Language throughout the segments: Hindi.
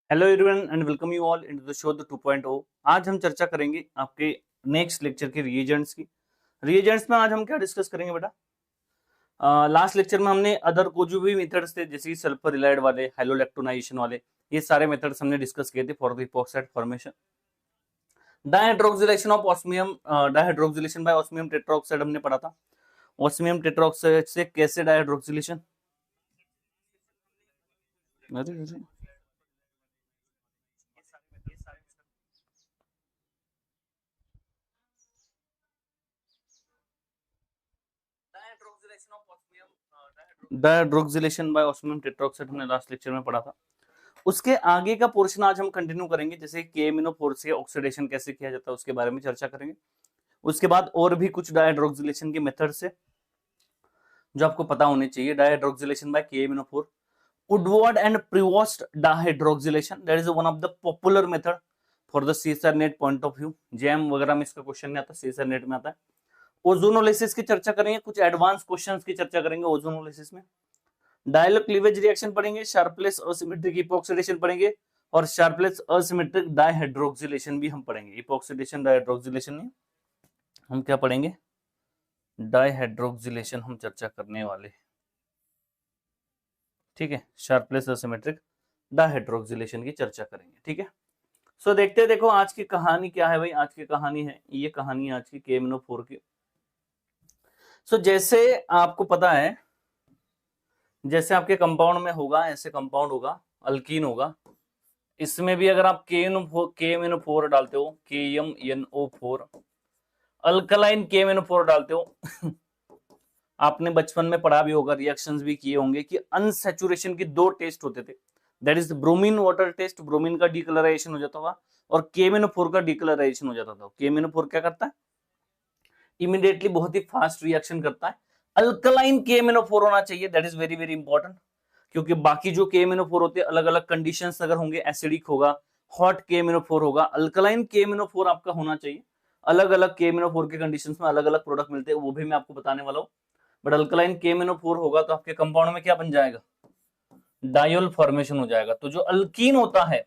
Hello everyone and welcome you all into the show the 2.0। आज हम चर्चा करेंगे आपके नेक्स्ट लेक्चर के रिएजेंट्स की। रिएजेंट्स में आज हम क्या डिस्कस करेंगे बेटा? लास्ट लेक्चर में हमने अदर को जो भी मेथड्स थे जैसे सल्फर इलाइड वाले, हाइलोलैक्टोनाइजेशन वाले, ये सारे मेथड्स हमने डिस्कस किए थे for the epoxide formation. Dihydroxylation of osmium, dihydroxylation by osmium tetroxide हमने पढ़ा था। ऑस्मियम टेट्राऑक्साइड से कैसे dihydroxylation, dihydroxylation by osmium tetroxide हमने लास्ट लेक्चर में पढ़ा था। उसके आगे का पोर्शन आज हम कंटिन्यू करेंगे, जैसे केमिनोफोर से ऑक्सीडेशन कैसे किया जाता है उसके बारे में चर्चा करेंगे। उसके बाद और भी कुछ डाइहाइड्रोक्सिलेशन के मेथड्स है जो आपको पता होने चाहिए। डाइहाइड्रोक्सिलेशन बाय केमिनोफोर, Woodward and Prevost dihydroxylation, that is one of the popular method for the CSR NET point of view. JM वगैरह में इसका क्वेश्चन नहीं आता, सीएसआर नेट में आता है। ओजोनोलिसिस की चर्चा करेंगे, कुछ एडवांस क्वेश्चंस की चर्चा करेंगे ओजोनोलिसिस में। डायलो क्लीवेज रिएक्शन पढ़ेंगे, शार्पलेस असिमेट्रिक इपॉक्सीडेशन पढ़ेंगे, और शार्पलेस असिमेट्रिक डाइहाइड्रोक्सिलेशन भी हम पढ़ेंगे। इपॉक्सीडेशन डाइहाइड्रोक्सिलेशन नहीं, हम क्या पढ़ेंगे? डाइहाइड्रोक्सिलेशन हम चर्चा करने वाले, ठीक है। शार्पलेस असिमेट्रिक डाइहाइड्रोक्सिलेशन की चर्चा करेंगे, ठीक है। सो देखते हैं, देखो आज की कहानी क्या है भाई। आज की कहानी है, ये कहानी आज की केमिनोफोर की। सो जैसे आपको पता है, जैसे आपके कंपाउंड में होगा ऐसे कंपाउंड होगा, अल्कीन होगा। इसमें भी अगर आप KMnO4 डालते हो, KMnO4, अल्कलाइन KMnO4 डालते हो आपने बचपन में पढ़ा भी होगा, रिएक्शंस भी किए होंगे कि अनसैचुरेशन के दो टेस्ट होते थे। That is bromine water test, bromine का डीकलराइजेशन हो जाता था, और KMnO4 का डीकलराइजेशन हो जाता था। KMnO4 क्या करता है? इमीडिएटली बहुत ही फास्ट रिएक्शन करता है। अल्कलाइन KMnO4 होना चाहिए, that is very very important, क्योंकि बाकी जो KMnO4 होते हैं अलग अलग कंडीशंस अगर होंगे, एसिडिक होगा, हॉट KMnO4 होगा, अल्कलाइन KMnO4 आपका होना चाहिए। अलग अलग KMnO4 के कंडीशंस में अलग अलग प्रोडक्ट मिलते हैं, वो भी मैं आपको बताने वाला हूँ। बट अल्कलाइन KMnO4 होगा तो आपके कंपाउंड में क्या बन जाएगा? डायोल फॉर्मेशन हो जाएगा। तो जो अल्कीन होता है,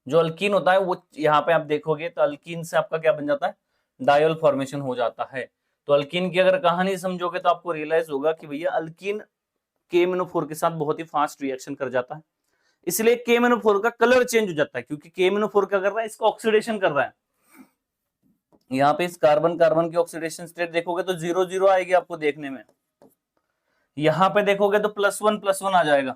जो अल्कीन होता है वो यहाँ पे आप देखोगे तो अल्कीन से आपका क्या बन जाता है? डायोल फॉर्मेशन हो जाता है। तो अल्कीन की अगर कहानी समझोगे तो आपको रियलाइज होगा कि भैया अल्कीन KMnO4 के साथ बहुत ही फास्ट रिएक्शन कर जाता है, इसलिए KMnO4 का कलर चेंज हो जाता है, क्योंकि KMnO4 क्या कर रहा है? इसका ऑक्सीडेशन कर रहा है। यहाँ पे इस कार्बन कार्बन की ऑक्सीडेशन स्टेट देखोगे तो 0 0 आएगी आपको देखने में। यहाँ पे देखोगे तो +1 +1 आ जाएगा,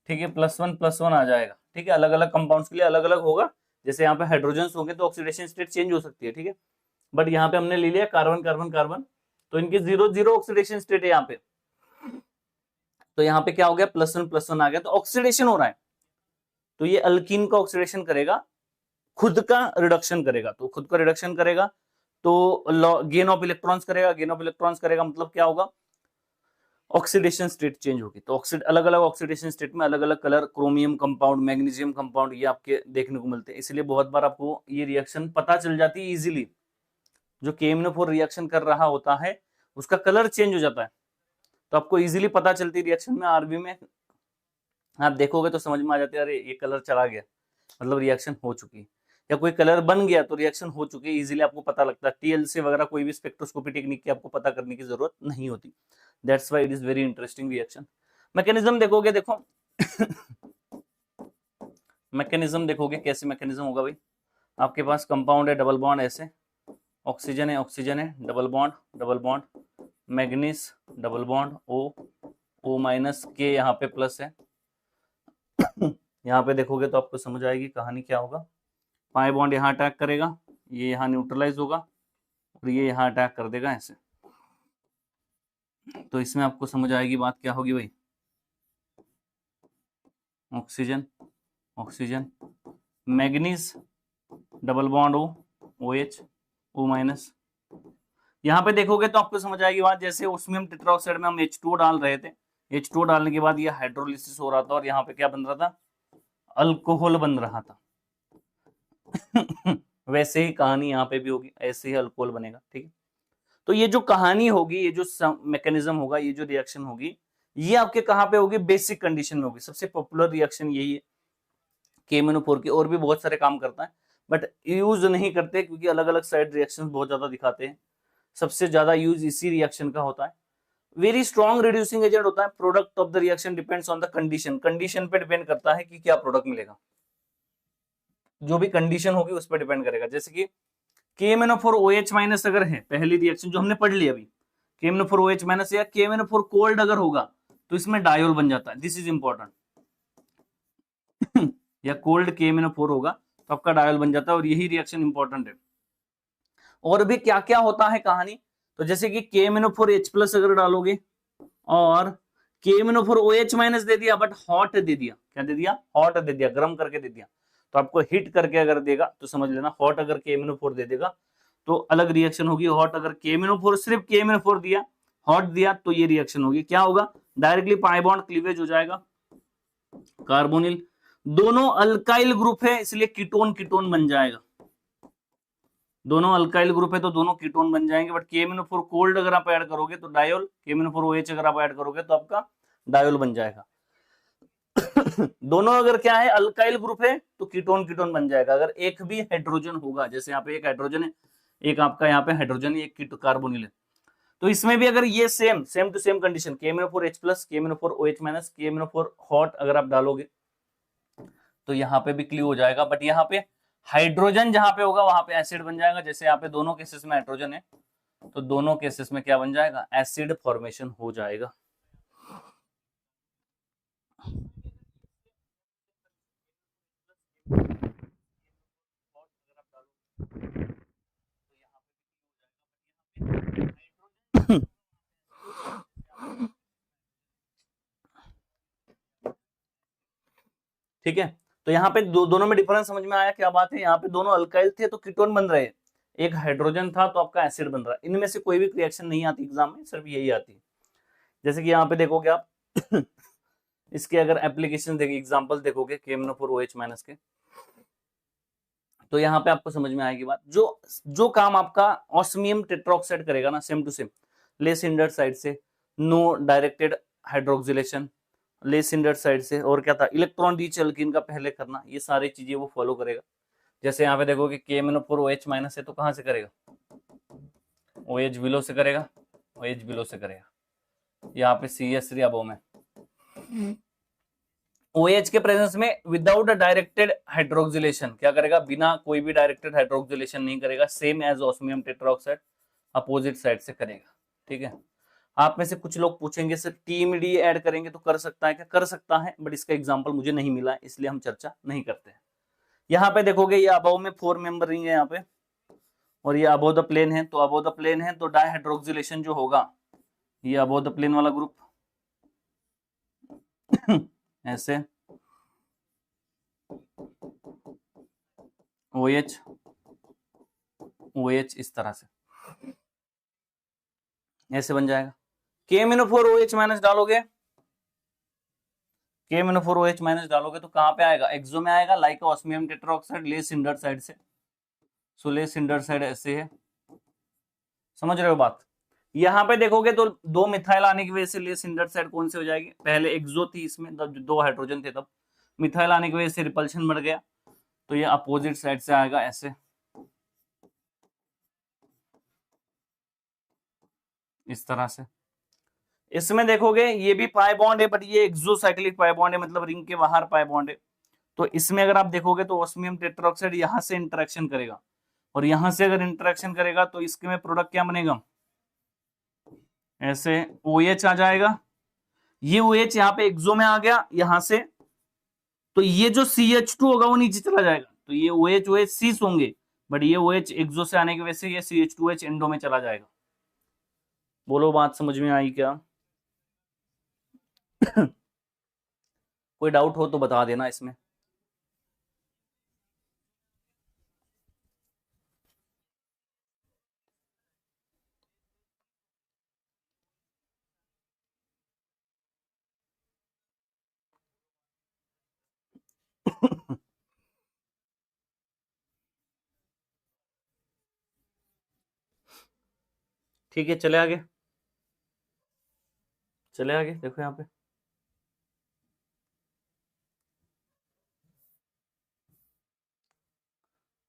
ठीक है। +1 +1 आ जाएगा, ठीक है। अलग अलग कंपाउंड्स के लिए अलग अलग होगा। जैसे यहाँ पे हाइड्रोजन होंगे तो ऑक्सीडेशन स्टेट चेंज हो सकती है, ठीक है। बट यहाँ पे हमने ले लिया कार्बन कार्बन कार्बन, तो इनके 0 0 ऑक्सीडेशन स्टेट है यहाँ पे। तो यहाँ पे क्या हो गया? +1 +1 आ गया, तो ऑक्सीडेशन हो रहा है। तो ये अल्कीन का ऑक्सीडेशन करेगा, खुद का रिडक्शन करेगा। तो खुद का रिडक्शन करेगा तो गेन ऑफ इलेक्ट्रॉन्स करेगा, गेन ऑफ इलेक्ट्रॉन्स करेगा मतलब क्या होगा? ऑक्सीडेशन स्टेट चेंज होगी। तो अलग अलग ऑक्सीडेशन स्टेट में अलग अलग colour, chromium compound, magnesium compound, ये आपके देखने को मिलते हैं। इसलिए बहुत बार आपको ये रिएक्शन पता चल जाती है इजीली। जो KMnO4 रिएक्शन कर रहा होता है उसका कलर चेंज हो जाता है, तो आपको इजीली पता चलती है रिएक्शन में। आरबी में आप देखोगे तो समझ में आ जाती है, अरे ये कलर चला गया मतलब रिएक्शन हो चुकी है, या कोई कलर बन गया तो रिएक्शन हो चुकी है। इजीली आपको पता लगता है। TLC वगैरह कोई भी स्पेक्ट्रोस्कोपी टेक्निक की आपको पता करने की जरूरत नहीं होती। That's why it is very interesting reaction. Mechanism देखोगे, देखो मैकेनिज्म देखोगे कैसे मैकेनिज्म होगा भाई। आपके पास कंपाउंड है, डबल बॉन्ड ऐसे, ऑक्सीजन है, ऑक्सीजन है, double bond, manganese, double bond, O minus, K यहाँ पे प्लस है। यहाँ पे देखोगे तो आपको समझ आएगी कहानी क्या होगा। पाई बॉन्ड यहाँ अटैक करेगा, ये यहाँ न्यूट्रलाइज होगा, और ये यहाँ अटैक कर देगा ऐसे। तो इसमें आपको समझ आएगी बात क्या होगी भाई। Oxygen, oxygen, manganese, double bond OH, O minus. यहाँ पे देखोगे तो आपको समझ आएगी बात। जैसे ऑस्मियम टेट्राऑक्साइड में हम H2 डाल रहे थे, H2 डालने के बाद ये हाइड्रोलिसिस हो रहा था, और यहाँ पे क्या बन रहा था? अल्कोहल बन रहा था। वैसे ही कहानी यहाँ पे भी होगी, ऐसे ही अल्कोहल बनेगा, ठीक है। तो ये जो कहानी होगी, ये जो मैकेनिज्म होगा, ये जो रिएक्शन होगी, ये आपके कहां पे होगी, बेसिक कंडीशन में होगी। सबसे पॉपुलर रिएक्शन यही है KMnO4 की, और भी बहुत सारे काम करता है बट यूज नहीं करते क्योंकि अलग अलग साइड रिएक्शन बहुत ज्यादा दिखाते हैं। सबसे ज्यादा यूज इसी रिएक्शन का होता है। वेरी स्ट्रॉन्ग रिड्यूसिंग एजेंट होता है। Product of the reaction depends on the condition, condition पे डिपेंड करता है कि क्या प्रोडक्ट मिलेगा, जो भी कंडीशन होगी उस पर डिपेंड करेगा। जैसे कि KMnO4OH माइनस अगर है, पहली रिएक्शन जो हमने पढ़ ली अभी, KMnO4OH माइनस या KMnO4 कोल्ड अगर होगा तो इसमें डायोल बन जाता है। दिस इज इंपॉर्टेंट या कोल्ड KMnO4 होगा तो आपका डायोल बन जाता है, और यही रिएक्शन इंपॉर्टेंट है। और भी क्या क्या होता है कहानी, तो जैसे कि KMnO4H प्लस अगर डालोगे और KMnO4OH माइनस दे दिया बट हॉट दे दिया, क्या दे दिया, हॉट दे दिया, गर्म करके दे दिया, तो आपको हिट करके अगर देगा तो समझ लेना हॉट अगर KMnO4 दे देगा तो अलग रिएक्शन होगी। हॉट अगर KMnO4 सिर्फ KMnO4 दिया, हॉट दिया, तो ये रिएक्शन होगी। क्या होगा, डायरेक्टली पाई बॉन्ड क्लीवेज हो जाएगा, कार्बोनिल। दोनों अल्काइल ग्रुप है इसलिए कीटोन कीटोन बन जाएगा। दोनों अल्काइल ग्रुप है तो दोनों कीटोन बन जाएंगे। बट KMnO4 कोल्ड अगर आप ऐड करोगे तो डायोल, KMnO4OH अगर आप ऐड करोगे तो आपका डायोल बन जाएगा। दोनों अगर क्या है, अल्काइल ग्रुप है तो कीटोन कीटोन बन जाएगा। अगर एक भी हाइड्रोजन होगा, जैसे यहाँ पे एक हाइड्रोजन है, एक आपका यहाँ पे हाइड्रोजन है, एक कार्बोनिल है, तो इसमें भी अगर ये same same to same condition KMnO4H plus, KMnO4OH minus, KMnO4 hot अगर आप डालोगे तो यहाँ पे भी क्लियर हो जाएगा। बट यहाँ पे हाइड्रोजन जहां पे होगा वहां पे एसिड बन जाएगा। जैसे यहाँ पे दोनों केसेस में हाइड्रोजन है तो दोनों केसेस में क्या बन जाएगा, एसिड फॉर्मेशन हो जाएगा। ठीक है, तो यहाँ पे दोनों में डिफरेंस समझ में आया, क्या बात है। यहाँ पे दोनों अल्काइल थे तो कीटोन बन रहे, एक हाइड्रोजन था तो आपका एसिड बन रहा है। इनमें से कोई भी रिएक्शन नहीं आती एग्जाम में, सिर्फ यही आती है। जैसे कि यहाँ पे देखोगे आप इसके अगर एप्लीकेशन देखिए, एग्जांपल देखोगे KMnO4OH माइनस के, तो यहाँ पे आपको समझ में आएगी बात। जो जो काम आपका ऑस्मियम टेट्रोक्साइड करेगा ना, same to same less hindered side से, no directed hydroxylation less hindered side से, और क्या था, इलेक्ट्रॉन रीच एल्कीन का पहले करना, ये सारी चीजें वो फॉलो करेगा। जैसे यहाँ पे देखोगे KMnO4OH माइनस है तो कहां से करेगा, OH बिलो से करेगा, OH बिलो से करेगा। यहाँ पे CH3 अबो में OH के प्रेजेंस में विदाउट अ डायरेक्टेड हाइड्रोक्सिलेशन क्या करेगा, बिना कोई भी डायरेक्टेड हाइड्रोक्सिलेशन नहीं करेगा, same as osmium tetroxide opposite side से करेगा। ठीक है, आप में से कुछ लोग पूछेंगे सर TMD ऐड करेंगे तो कर सकता है क्या, कर सकता है, बट इसका एग्जांपल मुझे नहीं मिला इसलिए हम चर्चा नहीं करते हैं। यहाँ पे देखोगे ये अबव में 4 मेंबर रिंग है यहाँ पे, और ये अबव द प्लेन है, तो अबव द प्लेन है तो डाइहाइड्रोक्सिलेशन जो होगा ये अबव द प्लेन वाला ग्रुप ऐसे OH OH इस तरह से ऐसे बन जाएगा। KMnO4OH माइनस डालोगे, KMnO4OH माइनस डालोगे तो कहां पे आएगा, एक्सो में आएगा, like osmium tetroxide less hindered side से, सो लेस हिंडर्ड साइड ऐसे है, समझ रहे हो बात। यहां पे देखोगे तो दो मिथाइल आने की वजह से लेस हिंडर्ड साइड कौन से हो जाएगी, पहले एक्सो थी इसमें तब दो हाइड्रोजन थे, तब मिथाइल आने की वजह से रिपल्शन बढ़ गया तो ये अपोजिट साइड से आएगा ऐसे, इस तरह से। इसमें देखोगे ये भी पाई बॉन्ड है बट ये एक्सोसाइक्लिक पाई बॉन्ड है, मतलब रिंग के बाहर पाई बॉन्ड है। तो इसमें अगर आप देखोगे तो ऑस्मियम टेट्राऑक्साइड यहां से इंटरेक्शन करेगा, और यहां से अगर इंटरेक्शन करेगा तो इसके में प्रोडक्ट क्या बनेगा, ऐसे OH आ जाएगा। ये OH यहाँ पे एक्सो में आ गया यहां से, तो ये जो CH2 होगा वो नीचे चला जाएगा, तो ये OH सीस होंगे, बट ये OH एक्सो से आने की वजह से ये CH2H एंडो में चला जाएगा। बोलो बात समझ में आई क्या? कोई डाउट हो तो बता देना इसमें। ठीक है, चले आगे। चले आगे देखो यहाँ पे,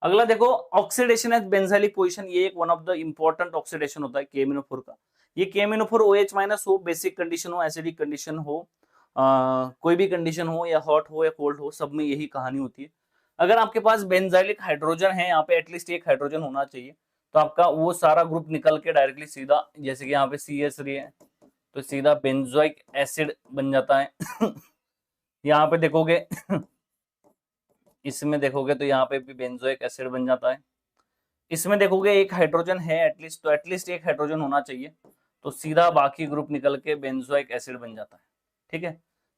अगला देखो ऑक्सीडेशन एट बेंजाइलिक पोजीशन, ये एक one of the important oxidation होता है KMnO4 का। ये KMnO4 OH माइनस हो, बेसिक कंडीशन हो, एसिडिक कंडीशन हो, कोई भी कंडीशन हो, या हॉट हो या कोल्ड हो, सब में यही कहानी होती है। अगर आपके पास बेंजाइलिक हाइड्रोजन है, यहाँ पे एटलीस्ट एक हाइड्रोजन होना चाहिए, तो आपका वो सारा ग्रुप निकल के डायरेक्टली सीधा, जैसे कि यहाँ पे CH3 है तो सीधा बेंजोइक एसिड बन जाता है। यहाँ पे देखोगे इसमें देखोगे तो यहाँ पे भी बेंजोइक एसिड बन जाता है। इसमें देखोगे एक हाइड्रोजन है एटलीस्ट, तो एटलीस्ट एक हाइड्रोजन होना चाहिए, तो सीधा बाकी ग्रुप निकल के बेंजोइक एसिड बन जाता है। ठीक है,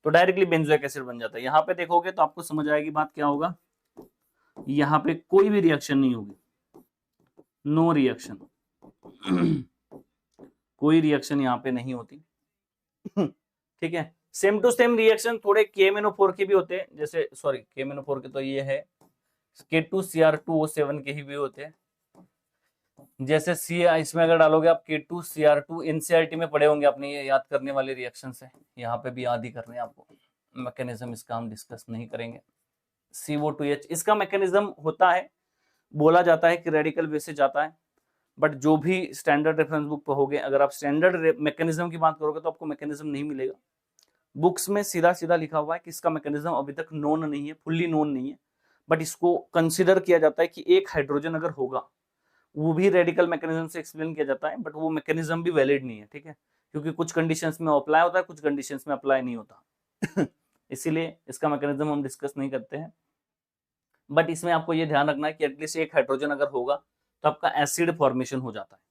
तो डायरेक्टली बेंजोइक एसिड बन जाता है। यहाँ पे देखोगे तो आपको समझ आएगी बात क्या होगा, यहाँ पे कोई भी रिएक्शन नहीं होगी, नो रिएक्शन। कोई रिएक्शन यहाँ पे नहीं होती। ठीक है, सेम टू सेम रिएक्शन थोड़े KMnO4 के भी होते हैं, जैसे सॉरी KMnO4 के तो ये है, K2Cr2O7 के ही भी होते हैं। जैसे सी इसमें अगर डालोगे आप K2Cr2, NCERT में पढ़े होंगे आपने, ये याद करने वाले रिएक्शन है, यहाँ पे भी याद ही करने आपको। मैकेनिज्म इसका हम डिस्कस नहीं करेंगे। CO2H इसका मैकेनिज्म होता है, बोला जाता है कि रेडिकल बेस से जाता है, बट जो भी स्टैंडर्ड रेफरेंस बुक पर होगे, अगर आप स्टैंडर्ड मैकेनिज्म की बात करोगे तो आपको मैकेनिज्म नहीं मिलेगा। बुक्स में सीधा सीधा लिखा हुआ है कि इसका मैकेनिज्म अभी तक नोन नहीं है, फुल्ली नोन नहीं है, बट इसको कंसिडर किया जाता है कि एक हाइड्रोजन अगर होगा, वो भी रेडिकल मैकेनिज्म से एक्सप्लेन किया जाता है, बट वो मैकेनिज्म भी वैलिड नहीं है। ठीक है, क्योंकि कुछ कंडीशंस में अप्लाई होता है, कुछ कंडीशंस में अप्लाई नहीं होता। इसीलिए इसका मैकेनिज्म हम डिस्कस नहीं करते हैं, बट इसमें आपको ये ध्यान रखना है कि एटलीस्ट एक हाइड्रोजन अगर होगा तो आपका एसिड फॉर्मेशन हो जाता है।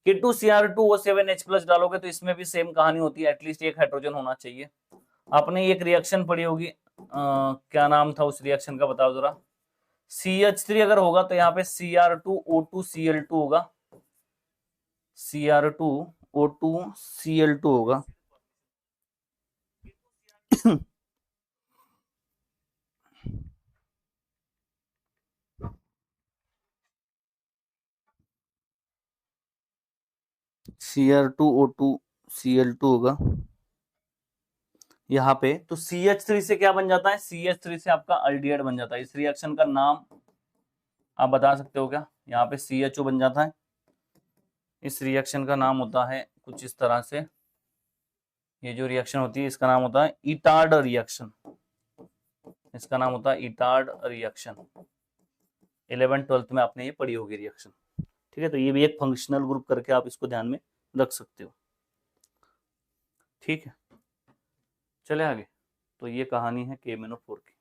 K2Cr2O7H+ डालोगे तो इसमें भी सेम कहानी होती है, एटलीस्ट एक हाइड्रोजन होना चाहिए। आपने एक रिएक्शन पढ़ी होगी, क्या नाम था उस रिएक्शन का बताओ जरा। CH3 अगर होगा तो यहाँ पे Cr2O2Cl2 होगा, Cr2O2Cl2 होगा। Cr2O2Cl2 होगा यहाँ पे। तो CH3 से क्या बन जाता है, CH3 से आपका अल्डिहाइड बन जाता है। इस रिएक्शन का नाम आप बता सकते हो क्या, यहाँ पे CHO बन जाता है। इस रिएक्शन का नाम होता है कुछ इस तरह से, ये जो रिएक्शन होती है इसका नाम होता है इटार्ड रिएक्शन। इसका नाम होता है इटार्ड रिएक्शन। 11th-12th में आपने ये पढ़ी होगी रिएक्शन। ठीक है, तो ये भी एक फंक्शनल ग्रुप करके आप इसको ध्यान में रख सकते हो। ठीक है, चले आगे। तो ये कहानी है KMnO4 की।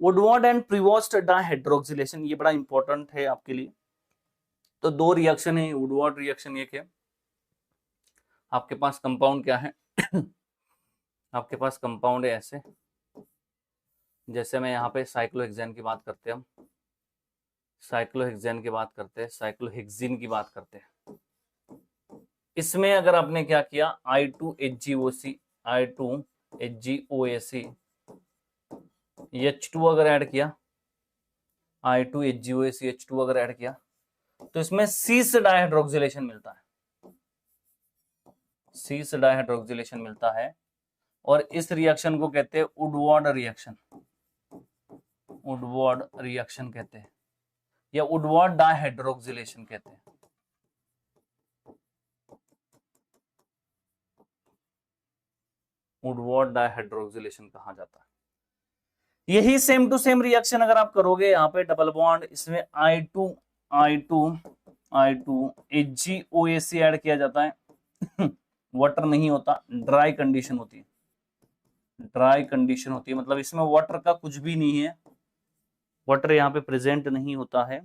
वुडवार्ड एंड प्रीवोस्ट डाइहाइड्रोक्सिलेशन, ये बड़ा इंपॉर्टेंट है आपके लिए। तो दो रिएक्शन है, वुडवार्ड रिएक्शन एक है। आपके पास कंपाउंड क्या है, आपके पास कंपाउंड है ऐसे, जैसे मैं यहाँ पे साइक्लोहेक्सेन की बात करते हैं, हम साइक्लोहेक्सेन की बात करते हैं, साइक्लोहेक्सिन की बात करते हैं। इसमें अगर आपने क्या किया, I2HgOC, I2HgOAC, H2 अगर ऐड किया, I2HgOAC H2 अगर ऐड किया, तो इसमें सीस डाइहाइड्रोक्सिलेशन मिलता है, सीस डाइहाइड्रोक्सिलेशन मिलता है। और इस रिएक्शन को कहते हैं वुडवार्ड रिएक्शन, वुडवार्ड रिएक्शन कहते हैं, या वुडवार्ड डाइहाइड्रोक्सिलेशन कहते हैं। वुडवार्ड डाइहाइड्रोक्सिलेशन कहा जाता है। यही सेम टू सेम रिएक्शन अगर आप करोगे, यहाँ पे डबल बॉन्ड, इसमें I2HgOAC ऐड किया जाता है। वाटर नहीं होता, ड्राई कंडीशन होती है, ड्राई कंडीशन होती है, मतलब इसमें वाटर का कुछ भी नहीं है, वाटर यहाँ पे प्रेजेंट नहीं होता है।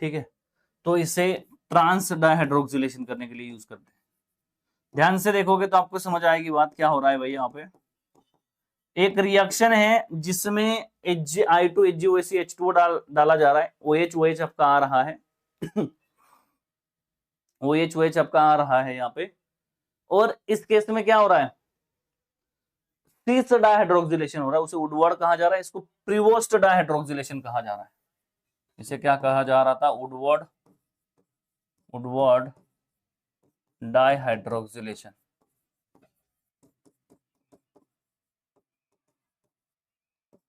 ठीक है, तो इसे ट्रांस डाइहाइड्रोक्सिलेशन करने के लिए यूज करते हैं। ध्यान से देखोगे तो आपको समझ आएगी बात क्या हो रहा है भाई। यहाँ पे एक रिएक्शन है जिसमें I2HgOAC H2O डाला जा रहा है, OH आपका आ रहा है, OH आपका आ रहा है यहाँ पे। और इस केस में क्या हो रहा है, सीस डाइहाइड्रोक्सिलेशन हो रहा है, उसे वुडवार्ड कहा जा रहा है, इसको प्रीवोस्ट डाइहाइड्रोक्सिलेशन कहा जा रहा है। इसे क्या कहा जा रहा था, वुडवार्ड वुडवर्ड डाइहाइड्रोक्सिलेशन।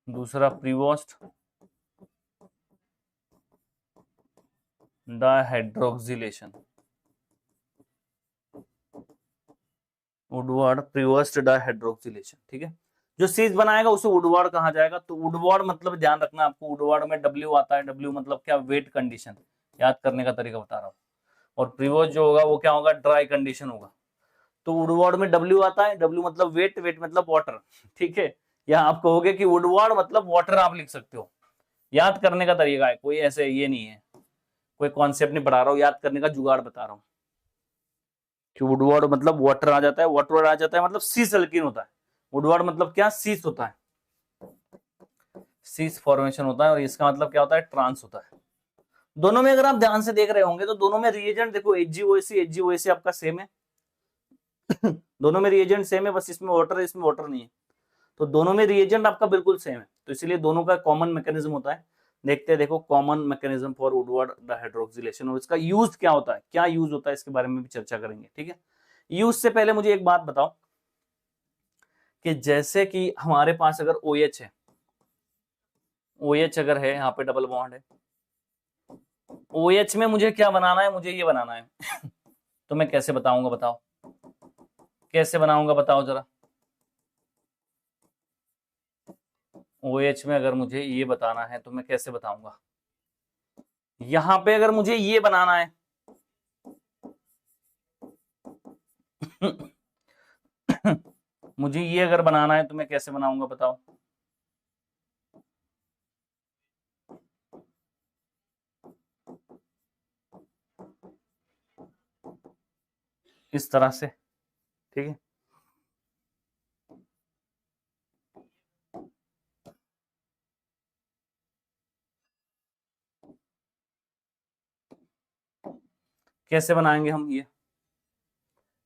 दूसरा प्रीवोस्ट डाइहाइड्रोक्सिलेशन, वुडवर्ड प्रीवोस्ट डाइहाइड्रोक्सिलेशन। ठीक है, जो सीज बनाएगा उसे वुडवर्ड कहा जाएगा। तो वुडवर्ड मतलब ध्यान रखना आपको, वुडवर्ड में डब्ल्यू आता है, डब्ल्यू मतलब क्या, वेट कंडीशन, याद करने का तरीका बता रहा हूँ। और प्रीवोस्ट जो होगा वो क्या होगा, ड्राई कंडीशन होगा। तो वुडवर्ड में डब्ल्यू आता है, डब्ल्यू मतलब वेट, वेट मतलब वाटर। ठीक है, या आप कहोगे कि वुडवर्ड मतलब वाटर, आप लिख सकते हो। याद करने का तरीका है, कोई ऐसे ये नहीं है, कोई कॉन्सेप्ट नहीं पढ़ा रहा हूँ, याद करने का जुगाड़ बता रहा हूँ कि वुडवर्ड मतलब वाटर आ जाता है, वाटर आ जाता है मतलब सीस अल्कीन होता है। वुडवर्ड मतलब क्या, सीस होता है, सीस फॉर्मेशन होता है, और इसका मतलब क्या होता है, ट्रांस होता है। दोनों में अगर आप ध्यान से देख रहे होंगे तो दोनों में रिएजेंट देखो, एचजीओएसी आपका सेम है। दोनों में रिएजेंट सेम है, बस इसमें वाटर है, इसमें वाटर नहीं है। तो दोनों में रिएजेंट आपका बिल्कुल सेम है, तो इसलिए दोनों का कॉमन मैकेनिज्म होता है। देखते हैं, देखो कॉमन मैकेनिज्म फॉर वुडवर्ड डाइहाइड्रोक्सिलेशन, और इसका यूज क्या होता है, क्या यूज होता है, इसके बारे में भी चर्चा करेंगे। ठीक है, यूज से पहले मुझे एक बात बताओ कि जैसे कि हमारे पास अगर OH है, OH अगर है, यहाँ पे डबल बॉन्ड है, OH में मुझे क्या बनाना है, मुझे ये बनाना है। तो मैं कैसे बताऊंगा, बताओ कैसे बनाऊंगा, बताओ जरा। OH में अगर मुझे ये बताना है तो मैं कैसे बताऊंगा। यहां पे अगर मुझे ये बनाना है मुझे ये अगर बनाना है तो मैं कैसे बनाऊंगा, बताओ। इस तरह से, ठीक है। कैसे बनाएंगे हम ये,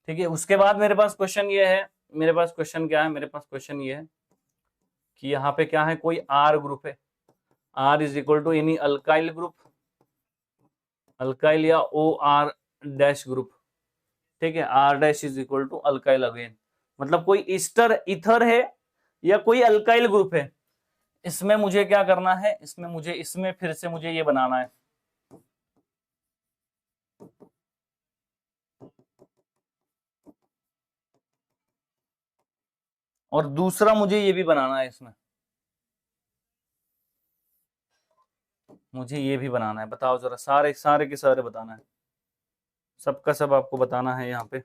ठीक है। उसके बाद मेरे पास क्वेश्चन ये है, मेरे पास क्वेश्चन क्या है, मेरे पास क्वेश्चन ये है कि यहाँ पे क्या है, कोई आर ग्रुप है, R is equal to any alkyl group, alkyl या ओ आर डैश ग्रुप। ठीक है, R dash is equal to alkyl again, मतलब कोई ईस्टर इथर है या कोई अल्काइल ग्रुप है। इसमें मुझे क्या करना है, इसमें मुझे, इसमें फिर से मुझे ये बनाना है, और दूसरा मुझे ये भी बनाना है, इसमें मुझे ये भी बनाना है। बताओ जरा, सारे सारे के सारे बताना है, सबका सब आपको बताना है यहाँ पे।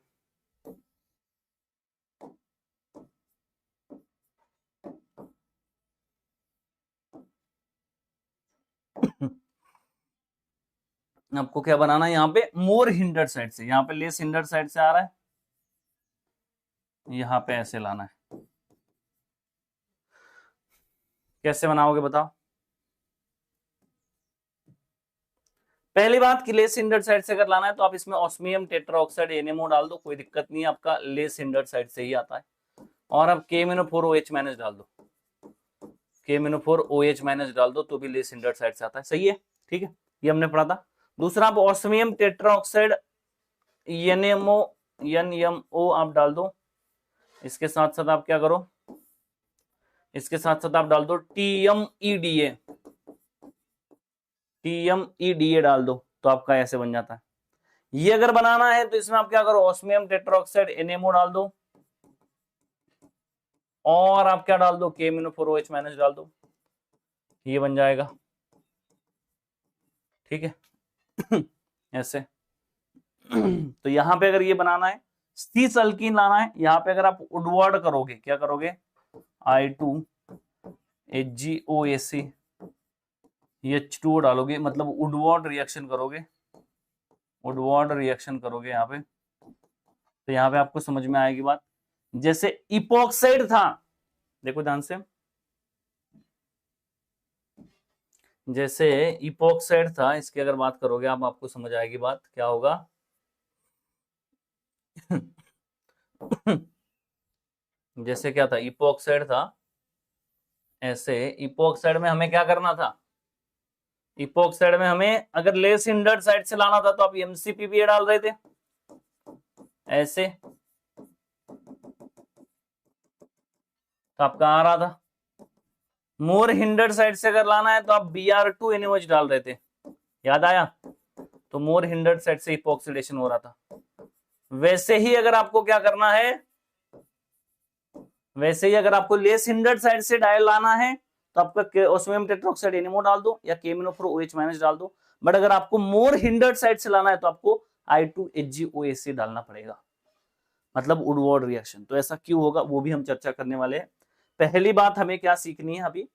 आपको क्या बनाना है, यहाँ पे मोर हिंडर्ड साइड से, यहाँ पे लेस हिंडर्ड साइड से आ रहा है, यहाँ पे ऐसे लाना है। कैसे बनाओगे, बताओ। पहली बात कि लेस हिंडर्ड साइड से अगर लाना है तो आप इसमें ऑस्मियम टेट्राऑक्साइड NMO डाल दो, कोई दिक्कत नहीं है, आपका लेस हिंडर्ड साइड से ही आता है। और अब KMnO4OH माइनस डाल दो, KMnO4OH माइनस डाल दो तो भी लेस हिंडर्ड साइड से आता है, सही है। ठीक है, ये हमने पढ़ा था। दूसरा, आप ऑस्मियम टेट्राऑक्साइड NMO आप डाल दो। इसके साथ साथ आप क्या करो, इसके साथ साथ आप डाल दो TMEDA डाल दो, तो आपका ऐसे बन जाता है। ये अगर बनाना है तो इसमें आप क्या करो, ऑस्मियम टेट्राऑक्साइड NMO डाल दो, और आप क्या डाल दो, KMnO4OH माइनस डाल दो, ये बन जाएगा। ठीक है ऐसे। तो यहां पे अगर ये बनाना है, सीस अल्कीन लाना है, यहां पे अगर आप वुडवर्ड करोगे, क्या करोगे, I2HgOAC H2O डालोगे, मतलब वुडवर्ड रिएक्शन करोगे, वुडवर्ड रिएक्शन करोगे यहाँ पे, तो यहाँ पे आपको समझ में आएगी बात। जैसे इपोक्साइड था, देखो ध्यान से, जैसे इपोक्साइड था, इसकी अगर बात करोगे आप, आपको समझ आएगी बात क्या होगा। जैसे क्या था, इपोक्साइड था, ऐसे इपोक्साइड में हमें क्या करना था, इपोक्साइड में हमें अगर लेस हिंडर्ड साइड से लाना था तो आप MCPPA डाल रहे थे ऐसे, तो आपका आ रहा था। मोर हिंडर्ड साइड से अगर लाना है तो आप Br2NaOH डाल रहे थे, याद आया? तो मोर हिंडर्ड साइड से इपोक्सिडेशन हो रहा था। वैसे ही अगर आपको क्या करना है, वैसे ही अगर आपको लेस हिंडर्ड साइड से डायल लाना है तो आपका ओस्मियम टेट्रोक्साइड NMO डाल दो या KMnO4OH- डाल दो। बट अगर आपको मोर हिंडर्ड साइड से लाना है तो आपको I2HgOAC डालना पड़ेगा, मतलब वुडवर्ड रिएक्शन। तो ऐसा क्यों होगा वो भी हम चर्चा करने वाले हैं। पहली बात हमें क्या सीखनी है, अभी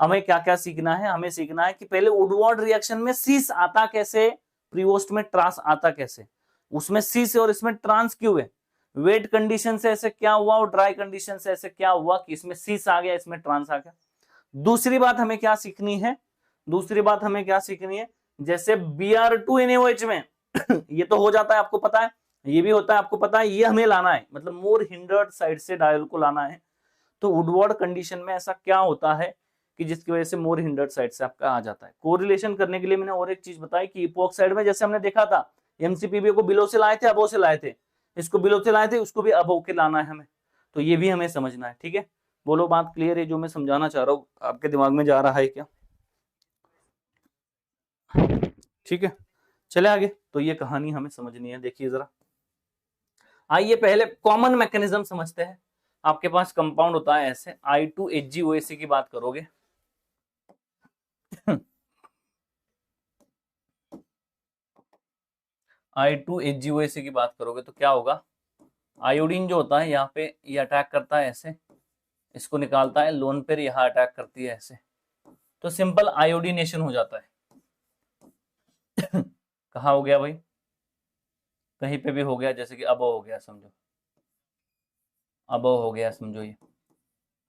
हमें क्या क्या सीखना है? हमें सीखना है कि पहले वुडवर्ड रिएक्शन में सीस आता कैसे, प्रीवोस्ट में ट्रांस आता कैसे, उसमें सीस और इसमें ट्रांस क्यों है, वेट कंडीशन से ऐसे क्या हुआ और ड्राई कंडीशन से ऐसे क्या हुआ कि इसमें सीस आ गया इसमें ट्रांस आ गया। दूसरी बात हमें क्या सीखनी है, दूसरी बात हमें क्या सीखनी है, जैसे Br2NaOH में ये तो हो जाता है आपको पता है, ये भी होता है आपको पता है, ये हमें लाना है, मतलब मोर हिंडर्ड साइड से डायल को लाना है। तो वुडवर्ड कंडीशन में ऐसा क्या होता है कि जिसकी वजह से मोर हिंडर्ड साइड से आपका आ जाता है। कोरिलेशन करने के लिए मैंने और एक चीज बताई कि इपोक्साइड में जैसे हमने देखा था MCPBA को बिलो से लाए थे अबो से लाए थे, इसको बिलो से लाए थे उसको भी अबो के लाना है हमें, तो ये भी हमें समझना है। ठीक है, बोलो बात क्लियर है? जो मैं समझाना चाह रहा हूँ आपके दिमाग में जा रहा है क्या? ठीक है, चले आगे। तो ये कहानी हमें समझनी है, देखिए जरा। आइए पहले कॉमन मैकेनिज्म समझते हैं। आपके पास कंपाउंड होता है ऐसे, I2HgOAC की बात करोगे I2HgOAC की बात करोगे तो क्या होगा, आयोडीन जो होता है यहाँ पे ये अटैक करता है ऐसे, इसको निकालता है, लोन पेयर यहाँ अटैक करती है ऐसे, तो सिंपल आयोडीनेशन हो जाता है। कहाँ हो गया भाई? कहीं पे भी हो गया, जैसे कि अब हो गया समझो, अब हो गया समझो, ये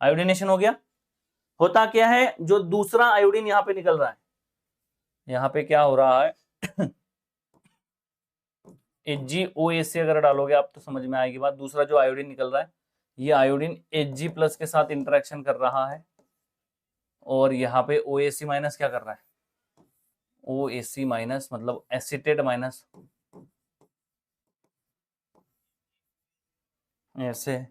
आयोडीनेशन हो गया। होता क्या है, जो दूसरा आयोडीन यहाँ पे निकल रहा है, यहाँ पे क्या हो रहा है HgOAC अगर डालोगे आप तो समझ में आएगी बात। दूसरा जो आयोडीन निकल रहा है ये आयोडीन Hg+ के साथ इंटरेक्शन कर रहा है और यहाँ पे OAC- क्या कर रहा है, OAC- मतलब एसिटेट माइनस ऐसे।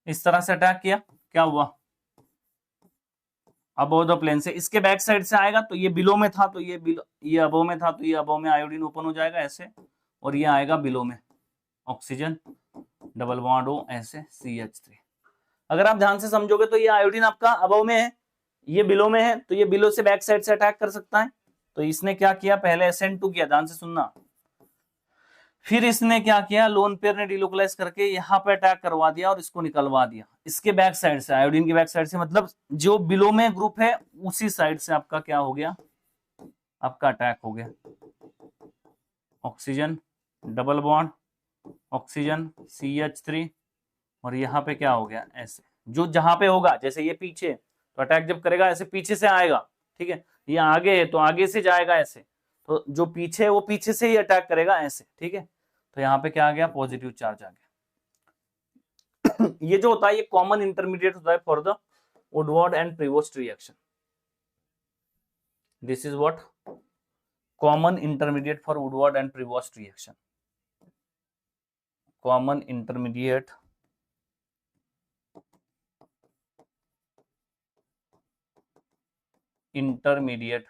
इस तरह से अटैक किया, क्या हुआ, अबोव द प्लेन से, इसके बैक साइड से आएगा तो ये बिलो में था तो ये बिलो, ये अबोव में था तो ये अबोव में आयोडीन ओपन हो जाएगा ऐसे, और ये आएगा बिलो में, ऑक्सीजन डबल बॉन्ड O ऐसे CH3। अगर आप ध्यान से समझोगे तो ये आयोडीन आपका अबोव में है, ये बिलो में है, तो ये बिलो से बैक साइड से अटैक कर सकता है। तो इसने क्या किया, पहले SN2 किया, ध्यान से सुनना, फिर इसने क्या किया, लोन पेयर ने डिलोकलाइज करके यहाँ पे अटैक करवा दिया और इसको निकलवा दिया इसके बैक साइड से, आयोडीन की बैक साइड से, मतलब जो बिलो में ग्रुप है उसी साइड से आपका क्या हो गया, आपका अटैक हो गया। Oxygen double bond oxygen CH3, और यहाँ पे क्या हो गया ऐसे, जो जहां पे होगा, जैसे ये पीछे तो अटैक जब करेगा ऐसे पीछे से आएगा, ठीक है, ये आगे है तो आगे से जाएगा ऐसे, तो जो पीछे है वो पीछे से ही अटैक करेगा ऐसे, ठीक है। तो यहाँ पे क्या आ गया, पॉजिटिव चार्ज आ गया। ये जो होता है ये कॉमन इंटरमीडिएट होता है for the Woodward and Prevost reaction. This is what common intermediate for Woodward and Prevost reaction. Common intermediate intermediate,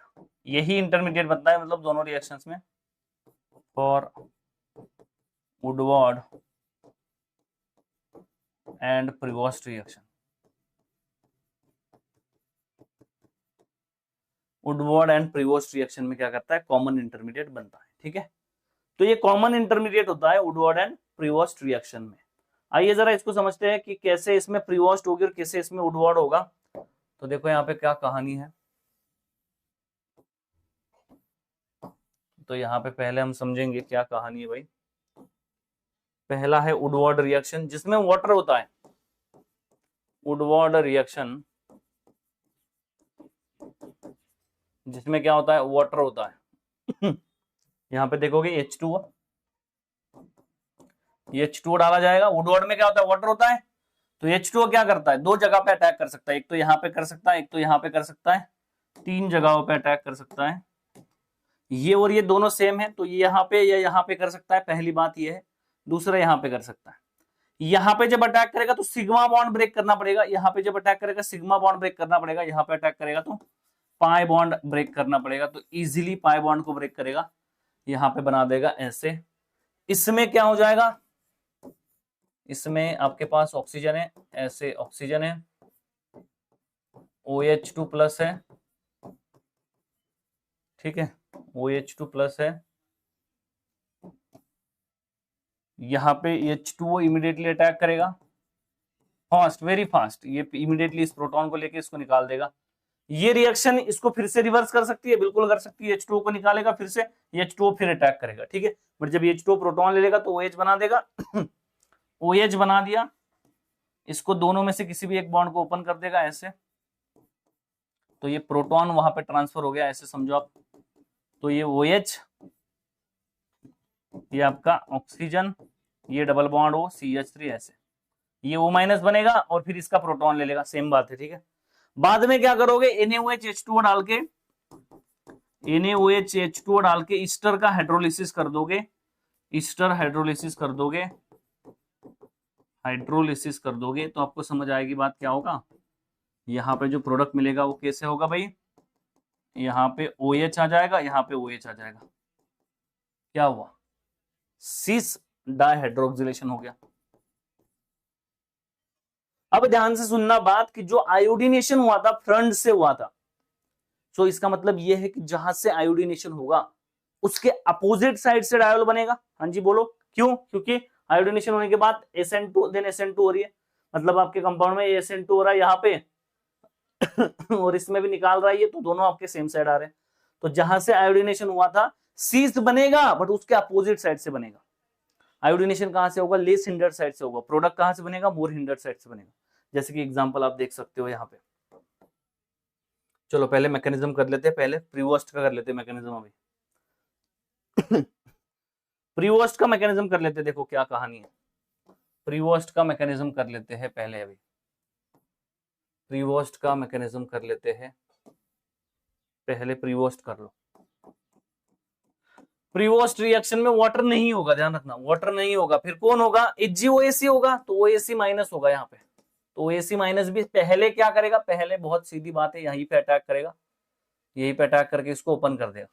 यही इंटरमीडिएट बनता है मतलब दोनों रिएक्शंस में, for Woodward and Prevost reaction. Woodward and Prevost reaction में क्या करता है, कॉमन इंटरमीडिएट बनता है, ठीक है। तो ये कॉमन इंटरमीडिएट होता है वुडवर्ड एंड प्रीवोस्ट रिएक्शन में। आइए जरा इसको समझते हैं कि कैसे इसमें प्रीवोस्ट होगी और कैसे इसमें वुडवर्ड होगा। तो देखो यहाँ पे क्या कहानी है, तो यहाँ पे पहले हम समझेंगे क्या कहानी है भाई। पहला है वुडवर्ड रिएक्शन जिसमें वाटर होता है, वुडवर्ड रिएक्शन जिसमें क्या होता है, वाटर होता है। यहाँ पे देखोगे H2O, H2O डाला जाएगा। वुडवर्ड में क्या होता है, वाटर होता है। तो H2O क्या करता है, दो जगह पे अटैक कर सकता है, एक तो यहाँ पे कर सकता है, एक तो यहाँ पे कर सकता है, तीन जगहों पे अटैक कर सकता है। ये और ये दोनों सेम है, तो ये यहाँ पे या यहाँ पे कर सकता है, पहली बात ये है। दूसरा यहाँ पे कर सकता है। यहाँ पे जब अटैक करेगा तो सिग्मा बॉन्ड ब्रेक करना पड़ेगा, यहाँ पे जब अटैक करेगा सिग्मा बॉन्ड ब्रेक करना पड़ेगा, यहाँ पे अटैक करेगा तो पाई बॉन्ड ब्रेक करना पड़ेगा। तो इजीली पाई बॉन्ड को ब्रेक करेगा, यहाँ पे बना देगा ऐसे। इसमें क्या हो जाएगा, इसमें आपके पास ऑक्सीजन है, ऐसे ऑक्सीजन है, OH2 प्लस है, ठीक है, OH2 प्लस है। यहाँ पे H2O इमीडिएटली अटैक करेगा, फास्ट, वेरी फास्ट, ये इमीडिएटली इस प्रोटॉन को लेके इसको निकाल देगा। ये रिएक्शन इसको फिर से रिवर्स कर सकती है, बिल्कुल कर सकती है। H2O को निकालेगा फिर से, H2O फिर अटैक करेगा, ठीक है। बट जब H2O प्रोटॉन ले लेगा तो OH बना देगा। OH बना दिया, इसको दोनों में से किसी भी एक बॉन्ड को ओपन कर देगा ऐसे, तो ये प्रोटॉन वहां पे ट्रांसफर हो गया, ऐसे समझो आप। तो ये OH, ये आपका ऑक्सीजन, ये डबल बॉन्ड O CH3 ऐसे, ये O- बनेगा और फिर इसका प्रोटॉन ले लेगा, सेम बात है, ठीक है। बाद में क्या करोगे, NaOH H2O डाल के, NaOH H2O डाल के ईस्टर का हाइड्रोलिसिस कर दोगे, ईस्टर हाइड्रोलिसिस कर दोगे, हाइड्रोलिसिस कर दोगे तो आपको समझ आएगी बात क्या होगा। यहाँ पे जो प्रोडक्ट मिलेगा वो कैसे होगा भाई, यहाँ पे OH आ जाएगा, यहाँ पे OH आ जाएगा, क्या हुआ, सिस डाइहाइड्रोक्सिलेशन हो गया। अब ध्यान से सुनना बात कि जो आयोडीनेशन हुआ था फ्रंट से हुआ था, तो इसका मतलब यह है कि जहां से आयोडीनेशन होगा उसके अपोजिट साइड से डायोल बनेगा। हाँ जी बोलो, क्यों, क्योंकि आयोडीनेशन होने के बाद SN2 देन SN2 हो रही है, मतलब आपके कंपाउंड में SN2 हो रहा है यहाँ पे और इसमें भी निकाल रहा है ये, तो दोनों आपके सेम साइड आ रहे हैं। तो जहां से आयोडीनेशन हुआ था सीस बनेगा, बट उसके अपोजिट साइड से बनेगा। आयोडीनेशन कहां से होगा, लेस हिंडर्ड साइड से होगा। प्रोडक्ट कहां से बनेगा, मोर हिंडर्ड साइड से बनेगा। जैसे कि एग्जांपल आप देख सकते हो यहाँ पे। चलो पहले मैकेनिज्म कर लेते हैं, पहले प्रीवोस्ट का कर लेते हैं मैकेनिज्म। अभी प्रीवोस्ट का मैकेनिज्म कर लेते हैं, देखो क्या कहानी है। प्रीवोस्ट का मैकेनिज्म कर लेते हैं पहले, अभी प्रीवोस्ट का मैकेनिज्म कर लेते हैं पहले, प्रीवोस्ट कर लो। प्रीवोस्ट रिएक्शन में वाटर नहीं होगा, ध्यान रखना, वाटर नहीं होगा। फिर कौन होगा, HgOAc होगा, तो OAc माइनस होगा यहाँ पे। तो OAc माइनस भी पहले क्या करेगा, पहले बहुत सीधी बात है, यहीं पे अटैक करेगा, यहीं पे अटैक करके इसको ओपन कर देगा,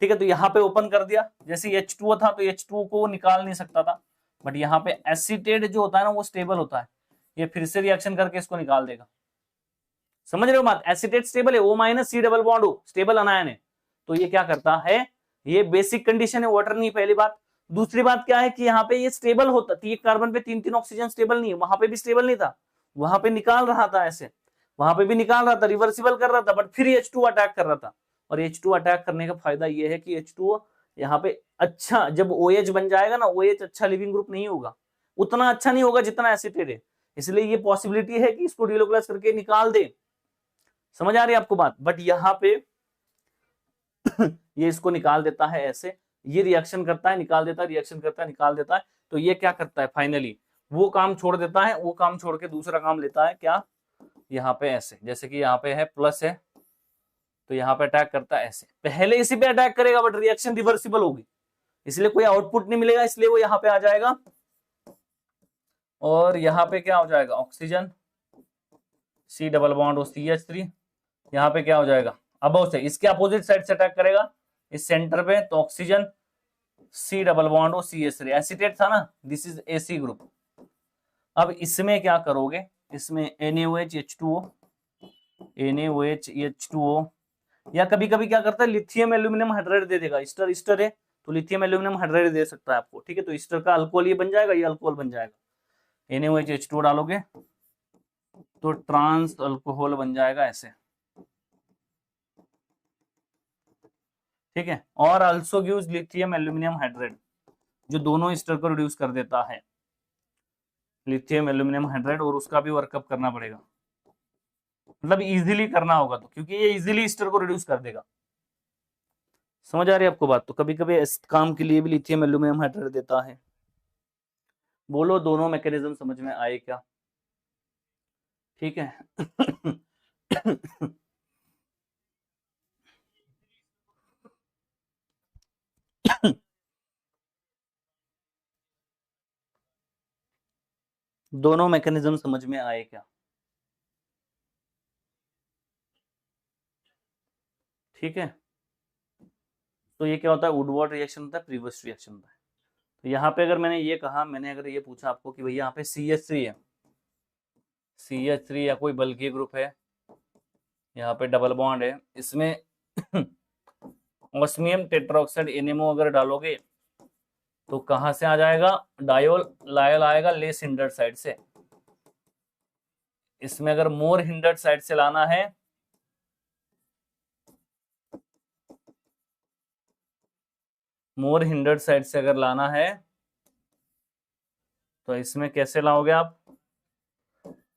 ठीक है। तो यहाँ पे ओपन कर दिया, जैसे H2O था तो H2O को निकाल नहीं सकता था, बट यहाँ पे एसीटेट जो होता है ना वो स्टेबल होता है, ये फिर से रिएक्शन करके इसको निकाल देगा। समझ रहे हो बात, एसीटेट स्टेबल है, O- C double bond O, stable अनायन है। तो ये क्या करता है, ये बेसिक कंडीशन है, वाटर नहीं, पहली बात। दूसरी बात क्या है कि यहाँ पे ये स्टेबल होता, ये कार्बन पे तीन तीन ऑक्सीजन स्टेबल नहीं है, वहां पे भी स्टेबल नहीं था, वहां पे निकाल रहा था ऐसे, वहां पे भी निकाल रहा था, रिवर्सिबल कर रहा था, बट फिर H2 अटैक कर रहा था। और H2 अटैक करने का फायदा ये है कि H2 यहाँ पे अच्छा, जब OH बन जाएगा ना, OH अच्छा लिविंग ग्रुप नहीं होगा, उतना अच्छा नहीं होगा जितना एसीटेट है, इसलिए ये पॉसिबिलिटी है कि इसको डिलोकलाइज करके निकाल दे। समझ आ रही है आपको बात। बट यहाँ पे ये इसको निकाल देता है ऐसे, ये रिएक्शन करता है निकाल देता है, रिएक्शन करता है निकाल देता है। तो ये क्या करता है, फाइनली वो काम छोड़ देता है, वो काम छोड़ के दूसरा काम लेता है, क्या, यहाँ पे ऐसे, जैसे कि यहाँ पे है प्लस है, तो यहाँ पे अटैक करता है ऐसे, पहले इसी पे अटैक करेगा बट रिएक्शन रिवर्सिबल होगी, इसलिए कोई आउटपुट नहीं मिलेगा, इसलिए वो यहाँ पे आ जाएगा और यहाँ पे क्या हो जाएगा, oxygen C double bond CH3, यहाँ पे क्या हो जाएगा, अबव से इसके अपोजिट साइड से अटैक करेगा इस सेंटर पे, तो oxygen C double bond CH3, acetate था ना, दिस इज AC ग्रुप। अब इसमें क्या करोगे, इसमें NaOH H2O, NaOH H2O, या कभी कभी क्या करता है लिथियम एल्यूमिनियम हाइड्राइड दे देगा, ईस्टर ईस्टर है तो लिथियम एल्यूमिनियम हाइड्राइड दे सकता है आपको, ठीक है। तो ईस्टर का अल्कोहल ये बन जाएगा, ये अल्कोहल बन जाएगा, NaOH H2O डालोगे तो ट्रांस अल्कोहल बन जाएगा ऐसे, ठीक है। और also gives lithium aluminium hydride, जो दोनों ईस्टर को रिड्यूस कर देता है, लिथियम एल्यूमिनियम हाइड्राइड, और उसका भी वर्कअप करना पड़ेगा, मतलब इजीली करना होगा, तो क्योंकि ये इजीली ईस्टर को रिड्यूस कर देगा, समझ आ रही है आपको बात? तो कभी कभी इस काम के लिए भी लिथियम एल्यूमिनियम हाइड्राइड देता है। बोलो दोनों मैकेनिज्म समझ में आए क्या? ठीक है। दोनों मैकेनिज्म समझ में आए क्या? ठीक है। तो ये क्या होता है? वुडवर्ड रिएक्शन होता है, प्रीवियस रिएक्शन होता है। तो यहाँ पे अगर मैंने ये कहा, मैंने अगर ये पूछा आपको कि भैया यहाँ पे CH3 है, CH3 या कोई बल्कि ग्रुप है, यहाँ पे डबल बॉन्ड है, इसमें ऑस्मियम टेट्राऑक्साइड NMO अगर डालोगे तो कहां से आ जाएगा? डायोल लायल आएगा लेस हिंडर्ड साइड से। इसमें अगर मोर हिंडर्ड साइड से लाना है, मोर हिंडर्ड साइड से अगर लाना है तो इसमें कैसे लाओगे आप?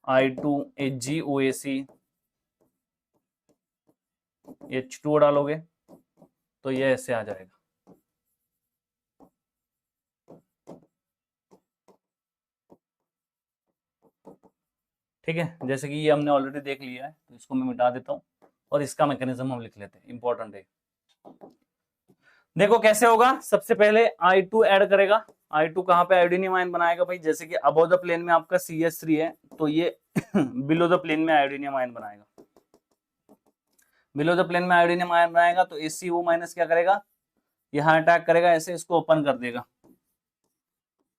I2HgOAc H2O डालोगे तो ये ऐसे आ जाएगा। ठीक है, जैसे कि ये हमने ऑलरेडी देख लिया है, तो इसको मैं मिटा देता हूं और इसका मैकेनिज्म हम लिख लेते हैं, इंपॉर्टेंट है। देखो कैसे होगा। सबसे पहले I2 ऐड करेगा। I2 कहां पे आयोडीनियम आयन बनाएगा भाई? जैसे कि अबव द प्लेन में आपका CH3 है, तो ये बिलो द प्लेन में आयोडीनियम आयन बनाएगा। बिलो द प्लेन में आयोडीनियम आयन बनाएगा तो ACO माइनस क्या करेगा? यहाँ अटैक करेगा, ऐसे इसको ओपन कर देगा।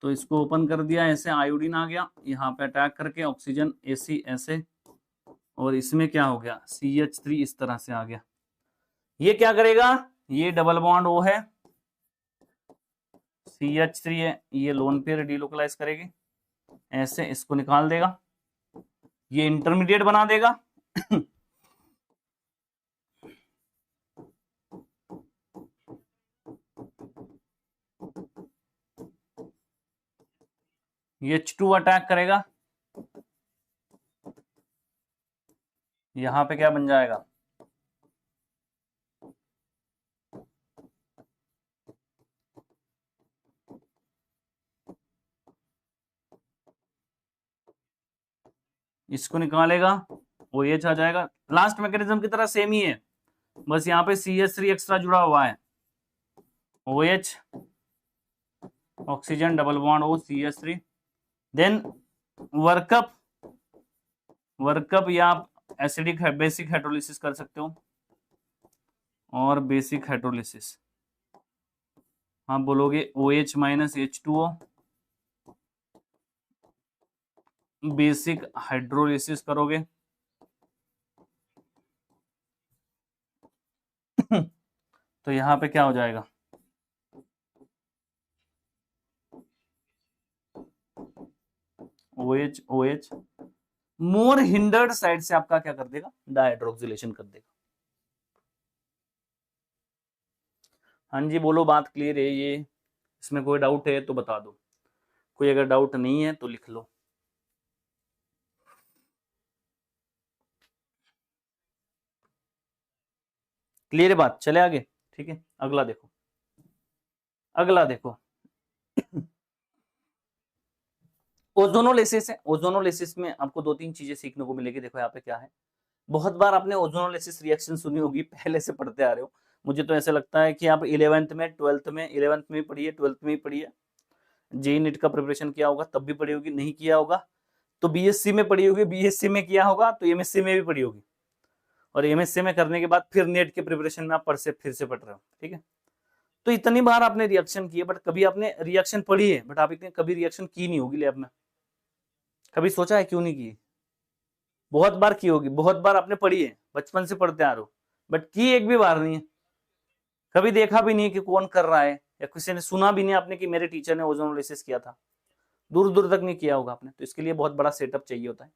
तो इसको ओपन कर दिया, ऐसे आयोडीन आ गया, यहाँ पे अटैक करके ऑक्सीजन AC ऐसे, और इसमें क्या हो गया? CH3 इस तरह से आ गया। ये क्या करेगा? ये डबल बॉन्ड O है, CH3 है, ये लोन पेयर डिलोकलाइज करेगी, ऐसे इसको निकाल देगा, ये इंटरमीडिएट बना देगा। ये H2 अटैक करेगा, यहां पे क्या बन जाएगा? इसको निकालेगा, OH आ जाएगा। लास्ट मैकेनिज्म की तरह सेम ही है, बस यहाँ पे CH3 एक्स्ट्रा जुड़ा हुआ है। OH oxygen double bond O CH3, then workup, workup या आप एसिडिक बेसिक हाइड्रोलिसिस कर सकते हो, और बेसिक हाइड्रोलिसिस आप बोलोगे OH minus H2O, basic hydrolysis करोगे। तो यहां पे क्या हो जाएगा? OH OH मोर हिंडर्ड साइड से आपका क्या कर देगा? डाइहाइड्रोक्सिलेशन कर देगा। हाँ जी बोलो, बात क्लियर है ये? इसमें कोई डाउट है तो बता दो, कोई अगर डाउट नहीं है तो लिख लो। क्लियर है बात? चले आगे। ठीक है, अगला देखो, अगला देखो। ओजोनोलिसिस है। ओजोनोलिसिस में आपको दो तीन चीजें सीखने को मिलेगी। देखो यहाँ पे क्या है, बहुत बार आपने ओजोनोलिसिस रिएक्शन सुनी होगी, पहले से पढ़ते आ रहे हो। मुझे तो ऐसा लगता है कि आप 11th में 12th में 11th में पढ़ी है, 12th में ही पढ़ी है। जेई नीट का प्रिपरेशन किया होगा तब भी पढ़ी होगी, नहीं किया होगा तो बीएससी में पढ़ी होगी, बीएससी में किया होगा तो एमएससी में भी पढ़ी होगी, और एमएससी में करने के बाद फिर नेट के प्रिपरेशन में आप फिर से पढ़ रहे हो। ठीक है, तो इतनी बार आपने रिएक्शन की है, बट कभी आपने रिएक्शन पढ़ी है, बट आपने कभी रिएक्शन की नहीं होगी लैब में। कभी सोचा है क्यों नहीं की? बहुत बार की होगी, बहुत बार आपने पढ़ी है, बचपन से पढ़ते आ रहे हो, बट की एक भी बार नहीं है। कभी देखा भी नहीं कि कौन कर रहा है, या किसी ने सुना भी नहीं आपने कि मेरे टीचर ने ओजोनोलिसिस किया था, दूर दूर तक नहीं किया होगा आपने। तो इसके लिए बहुत बड़ा सेटअप चाहिए होता है,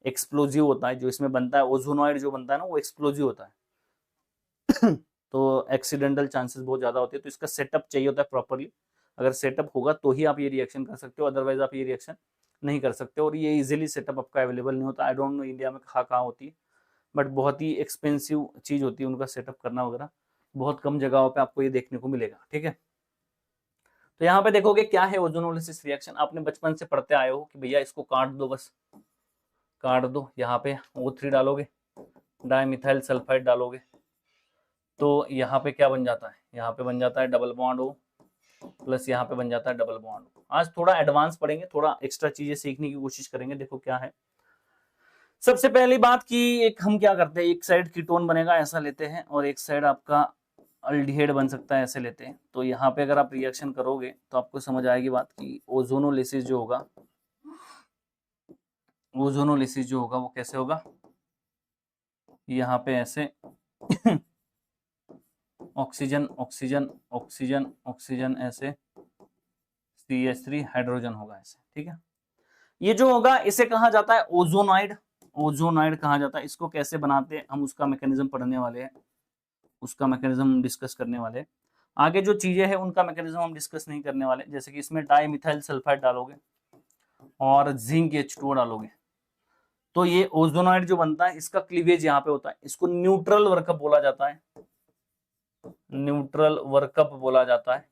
एक्सप्लोजिव होता है जो इसमें बनता है, ओजोनॉइड जो बनता है ना वो एक्सप्लोजिव होता है। तो एक्सीडेंटल चांसेस बहुत ज्यादा होते हैं, तो इसका सेटअप चाहिए होता है प्रॉपरली। अगर सेटअप होगा तो ही आप ये रिएक्शन कर सकते हो, अदरवाइज आप ये रिएक्शन नहीं कर सकते। और ये इजीली सेटअप आपका अवेलेबल नहीं होता। आई डोंट नो इंडिया में कहाँ कहाँ होती है, बट बहुत ही एक्सपेंसिव चीज होती है उनका सेटअप करना वगैरह, बहुत कम जगहों पे आपको ये देखने को मिलेगा। ठीक है, तो यहाँ पे देखोगे क्या है ओजोनोलिसिस रिएक्शन। आपने बचपन से पढ़ते आए हो कि भैया इसको काट दो, बस काट दो, यहाँ पे O3 डालोगे, डाइमिथाइल सल्फाइड डालोगे, तो यहाँ पे क्या बन जाता है, यहाँ पे बन जाता है डबल बॉन्ड O प्लस यहाँ पे बन जाता है डबल बॉन्ड O। आज थोड़ा एडवांस पढ़ेंगे, थोड़ा एक्स्ट्रा चीजें सीखने की कोशिश करेंगे। देखो क्या है, सबसे पहली बात कि एक हम क्या करते हैं, एक साइड कीटोन बनेगा ऐसा लेते हैं, और एक साइड आपका अल्डिहाइड बन सकता है ऐसे लेते हैं। तो यहाँ पे अगर आप रिएक्शन करोगे तो आपको समझ आएगी बात कि ओजोनोलिसिस जो होगा, ओजोनोलिसिस जो होगा वो कैसे होगा, यहाँ पे ऐसे ऑक्सीजन ऑक्सीजन ऑक्सीजन ऑक्सीजन ऐसे CH3 हाइड्रोजन होगा ऐसे। ठीक है, ये जो होगा इसे कहा जाता है ओजोनाइड, ओजोनाइड कहा जाता है। इसको कैसे बनाते हैं हम उसका मैकेनिज्म पढ़ने वाले हैं, उसका मैकेनिज्म डिस्कस करने वाले हैं। आगे जो चीजें हैं उनका मैकेनिज्म हम डिस्कस नहीं करने वाले, जैसे कि इसमें डाइमिथाइल सल्फाइड डालोगे और जिंक H2O डालोगे तो ये ओजोनाइड जो बनता है इसका क्लीवेज यहाँ पे होता है, इसको न्यूट्रल वर्कअप बोला जाता है, न्यूट्रल वर्कअप बोला जाता है।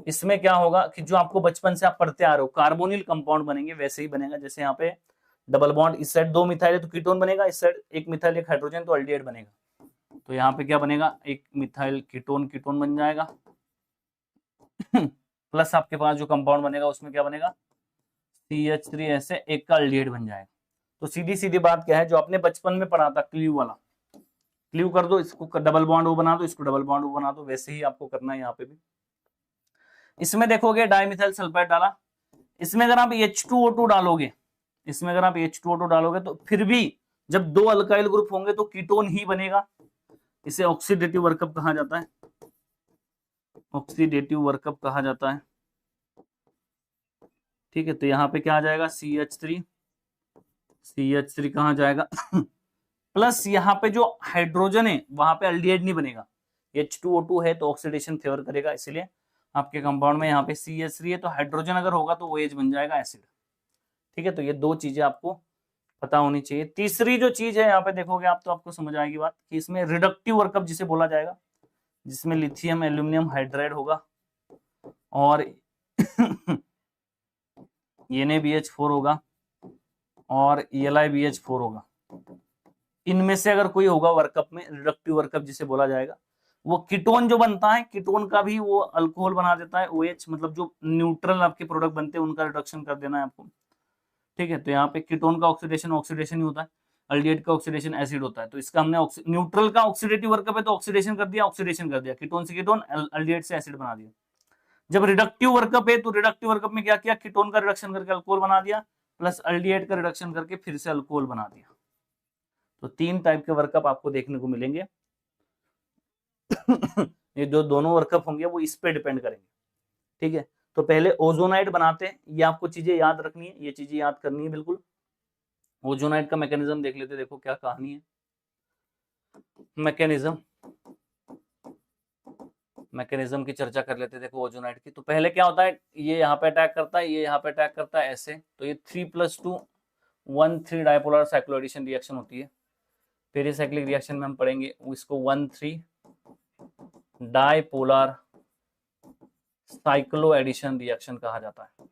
इसमें क्या होगा कि जो आपको बचपन से आप पढ़ते आ रहे हो कार्बोनिल कंपाउंड बनेंगे वैसे ही बनेगा। जैसे यहाँ पे डबल बॉन्ड, इस साइड 2 मिथाइल है तो कीटोन बनेगा, इस साइड 1 मिथाइल 1 हाइड्रोजन तो अल्डिहाइड बनेगा। तो यहाँ पे क्या बनेगा, 1 मिथाइल कीटोन कीटोन बन जाएगा प्लस आपके पास जो कंपाउंड बनेगा उसमें क्या बनेगा, CH3 ऐसे 1 का अल्डिहाइड बन जाएगा। तो सीधी सीधी बात क्या है, जो आपने बचपन में पढ़ा था क्ल्यू वाला, क्ल्यू कर दो, इसको डबल बॉन्ड O बना दो, इसको डबल बॉन्ड O बना दो, वैसे ही आपको करना है यहाँ पे भी। इसमें देखोगे डाइमिथाइल सल्फाइड डाला, इसमें अगर आप H2O2 डालोगे, इसमें अगर आप H2O2 डालोगे तो फिर भी जब 2 अल्काइल ग्रुप होंगे तो कीटोन ही बनेगा। इसे ऑक्सीडेटिव वर्कअप कहा जाता है, ऑक्सीडेटिव वर्कअप कहा जाता है। ठीक है, तो यहाँ पे क्या आ जाएगा, CH3 कहाँ जाएगा प्लस यहाँ पे जो हाइड्रोजन है वहां पे अल्डिहाइड नहीं बनेगा, H2O2 है तो ऑक्सीडेशन फेवर करेगा, इसलिए आपके कंपाउंड में यहाँ पे CH3 है तो हाइड्रोजन अगर होगा तो OH बन जाएगा एसिड। ठीक है, तो ये 2 चीजें आपको पता होनी चाहिए। तीसरी जो चीज है यहाँ पे देखोगे आप तो आपको समझ आएगी बात कि इसमें रिडक्टिव वर्कअप जिसे बोला जाएगा, जिसमें लिथियम एल्यूमिनियम हाइड्राइड होगा और NaBH4 होगा और LiBH4 होगा। इनमें से अगर कोई होगा वर्कअप में, रिडक्टिव वर्कअप जिसे बोला जाएगा, वो कीटोन जो बनता है, कीटोन का भी वो अल्कोहल बना देता है OH, मतलब जो न्यूट्रल आपके प्रोडक्ट बनते हैं उनका रिडक्शन कर देना है आपको। ठीक है, तो यहाँ पे कीटोन का ऑक्सीडेशन ऑक्सीडेशन ही होता है, अल्डिहाइड का ऑक्सीडेशन एसिड होता है। तो इसका हमने न्यूट्रल का ऑक्सीडेटिव वर्कअप है तो ऑक्सीडेशन कर दिया, ऑक्सीडेशन कर दिया, कीटोन से कीटोन, अल्डिहाइड से एसिड बना दिया। जब रिडक्टिव वर्कअप है तो रिडक्टिव वर्कअप में क्या किया, कीटोन का रिडक्शन करके अल्कोहल बना दिया प्लस अल्डिहाइड का रिडक्शन करके फिर से अल्कोहल बना दिया। तो 3 टाइप के वर्कअप आपको देखने को मिलेंगे ये जो दोनों वर्कअप होंगे वो इस पे डिपेंड करेंगे। ठीक है, तो पहले ओजोनाइड बनाते हैं, ये आपको चीजें याद रखनी है, ये चीजें याद करनी है बिल्कुल। ओजोनाइड का मैकेनिज्म देख लेते, देखो क्या कहानी है। मैकेनिज्म की चर्चा कर लेते, देखो ओजोनाइड की। तो पहले क्या होता है, ये यहाँ पे अटैक करता है, ये यहाँ पे अटैक करता है ऐसे, तो ये 3+2 1,3 डाइपोलर साइक्लोएडिशन रिएक्शन होती है। पेरिसाइक्लिक रिएक्शन में हम पढ़ेंगे इसको 1,3 डाइपोलर साइक्लोएडिशन रिएक्शन कहा जाता है।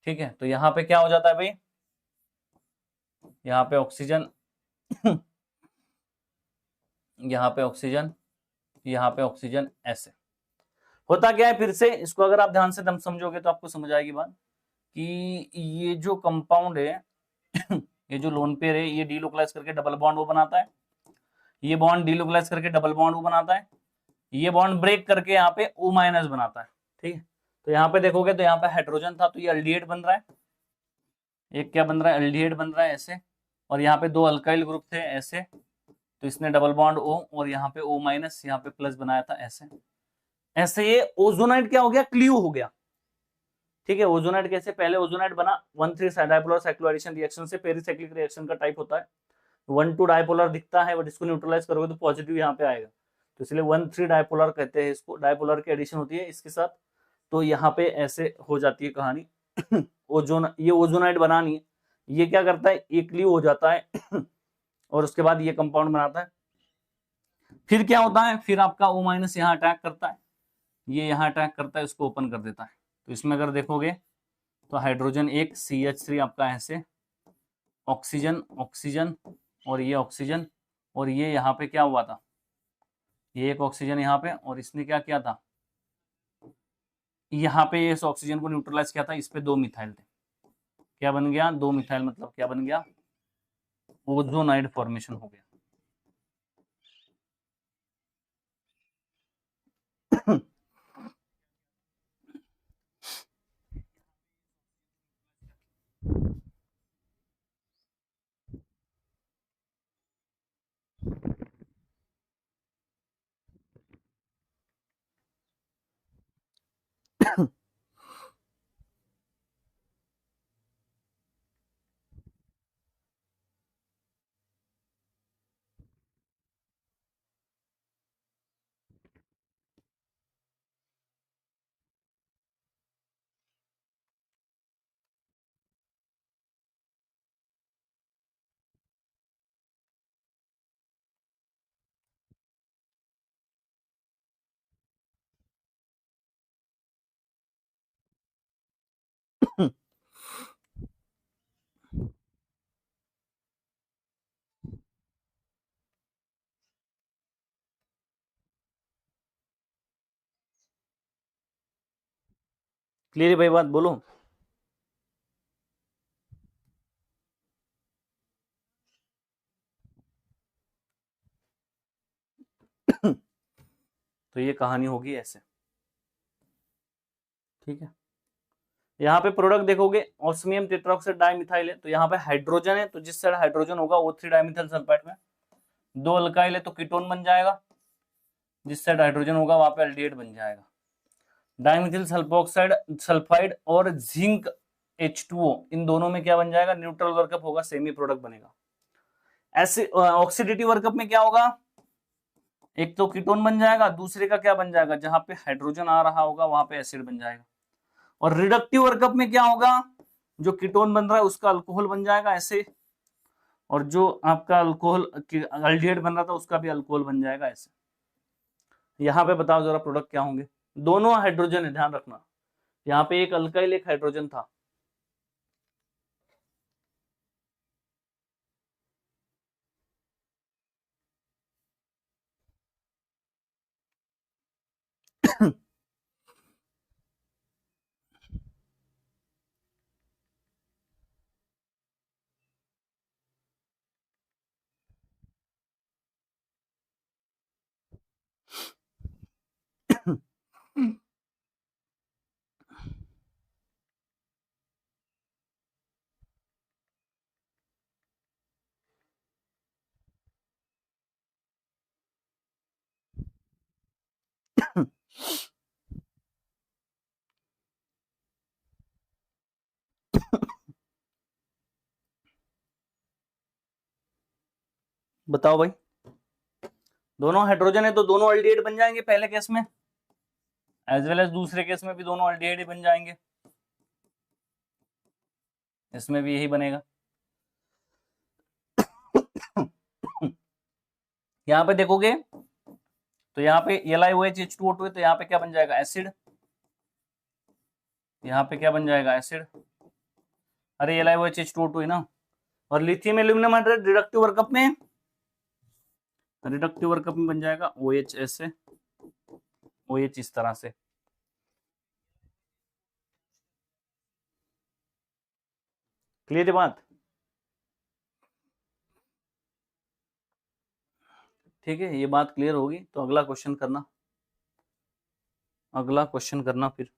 ठीक है, तो यहाँ पे क्या हो जाता है भाई, यहाँ पे ऑक्सीजन यहाँ पे ऑक्सीजन, यहाँ पे ऑक्सीजन, ऐसे होता क्या है। फिर से इसको अगर आप ध्यान से दम समझोगे तो आपको समझ आएगी बात कि ये जो कंपाउंड है ये जो लोन पेयर है ये डीलोकलाइज करके डबल बॉन्ड वो बनाता है, ये बॉन्ड डीलोकलाइज करके डबल बॉन्ड वो बनाता है, ये बॉन्ड ब्रेक करके यहाँ पे O- बनाता है। ठीक है, तो यहाँ पे देखोगे तो यहाँ पे हाइड्रोजन था तो ये अल्डिहाइड बन रहा है, एक क्या बन रहा है, अल्डिहाइड बन रहा है ऐसे, और यहाँ पे 2 अल्काइल ग्रुप थे ऐसे, तो इसने डबल बॉन्ड O और यहाँ पे O-, यहाँ पे प्लस बनाया था ऐसे। ऐसे ये ओजोनाइड क्या हो गया, क्ल्यू हो गया। ठीक है, ओजोनाइड कैसे, पहले ओजोनाइड बना 1,3 डाइपोलर साइक्लोएडिशन रिएक्शन से, पेरिसाइक्लिक रिएक्शन का टाइप होता है 1,2 डाइपोलर दिखता है, बट इसको न्यूट्रलाइज करोगे तो पॉजिटिव यहाँ पे आएगा, तो इसलिए 1,3 डाइपोलर कहते हैं इसको, डाइपोलर की एडिशन होती है इसके साथ, तो यहाँ पे ऐसे हो जाती है कहानी ओजोन, ये ओजोनाइड बना नहीं है, ये क्या करता है, ये क्ल्यू हो जाता है और उसके बाद ये कंपाउंड बनाता है। फिर क्या होता है, फिर आपका O- यहाँ अटैक करता है, ये यहाँ अटैक करता है, इसको ओपन कर देता है। तो इसमें अगर देखोगे तो हाइड्रोजन एक CH3 आपका ऐसे, ऑक्सीजन ऑक्सीजन और ये ऑक्सीजन, और ये यहाँ पे क्या हुआ था, ये एक ऑक्सीजन यहाँ पे, और इसने क्या किया था, यहाँ पे इस ऑक्सीजन को न्यूट्रलाइज किया था, इस पे 2 मिथाइल थे, क्या बन गया, 2 मिथाइल, मतलब क्या बन गया, ओजोनाइड फॉर्मेशन हो गया। क्लियर है भाई, बात बोलो। तो ये कहानी होगी ऐसे, ठीक है। यहाँ पे प्रोडक्ट देखोगे, ऑस्मियम टेट्राऑक्साइड डाइमिथाइल है, तो यहाँ पे हाइड्रोजन है, तो जिस साइड हाइड्रोजन होगा O3 डाइमिथाइल सल्फाइड में 2 अल्काइल है, तो कीटोन बन जाएगा, जिस साइड हाइड्रोजन होगा वहां पे एल्डिहाइड बन जाएगा। डाइमिथिल सल्फोक्साइड सल्फाइड और जिंक H2O, इन दोनों में क्या बन जाएगा, न्यूट्रल वर्कअप होगा, सेमी प्रोडक्ट बनेगा। ऐसे ऑक्सीडेटिव वर्कअप में क्या होगा, एक तो कीटोन बन जाएगा, दूसरे का क्या बन जाएगा, जहां पे हाइड्रोजन आ रहा होगा वहां पे एसिड बन जाएगा। और रिडक्टिव वर्कअप में क्या होगा, जो कीटोन बन रहा है उसका अल्कोहल बन जाएगा ऐसे, और जो आपका अल्कोहल अल्डिहाइड बन रहा था उसका भी अल्कोहल बन जाएगा ऐसे। यहाँ पे बताओ जरा प्रोडक्ट क्या होंगे, दोनों हाइड्रोजन है, ध्यान रखना, यहाँ पे एक अल्काइल एक हाइड्रोजन था। बताओ भाई, दोनों हाइड्रोजन है तो दोनों अल्डिहाइड बन जाएंगे पहले केस में, एज वेल एज दूसरे केस में भी दोनों अल्डिहाइड ही बन जाएंगे, इसमें भी यही बनेगा। यहाँ पे देखोगे तो यहाँ पे LiOH H2O2 है, तो यहाँ पे क्या बन जाएगा, एसिड, यहाँ पे क्या बन जाएगा, एसिड, अरे LiOH H2O2 है ना। और lithium aluminium hydride reductive workup में बन जाएगा OH ऐसे, OH इस तरह से। क्लियर है बात, ठीक है, ये बात क्लियर होगी तो अगला क्वेश्चन करना, अगला क्वेश्चन करना फिर।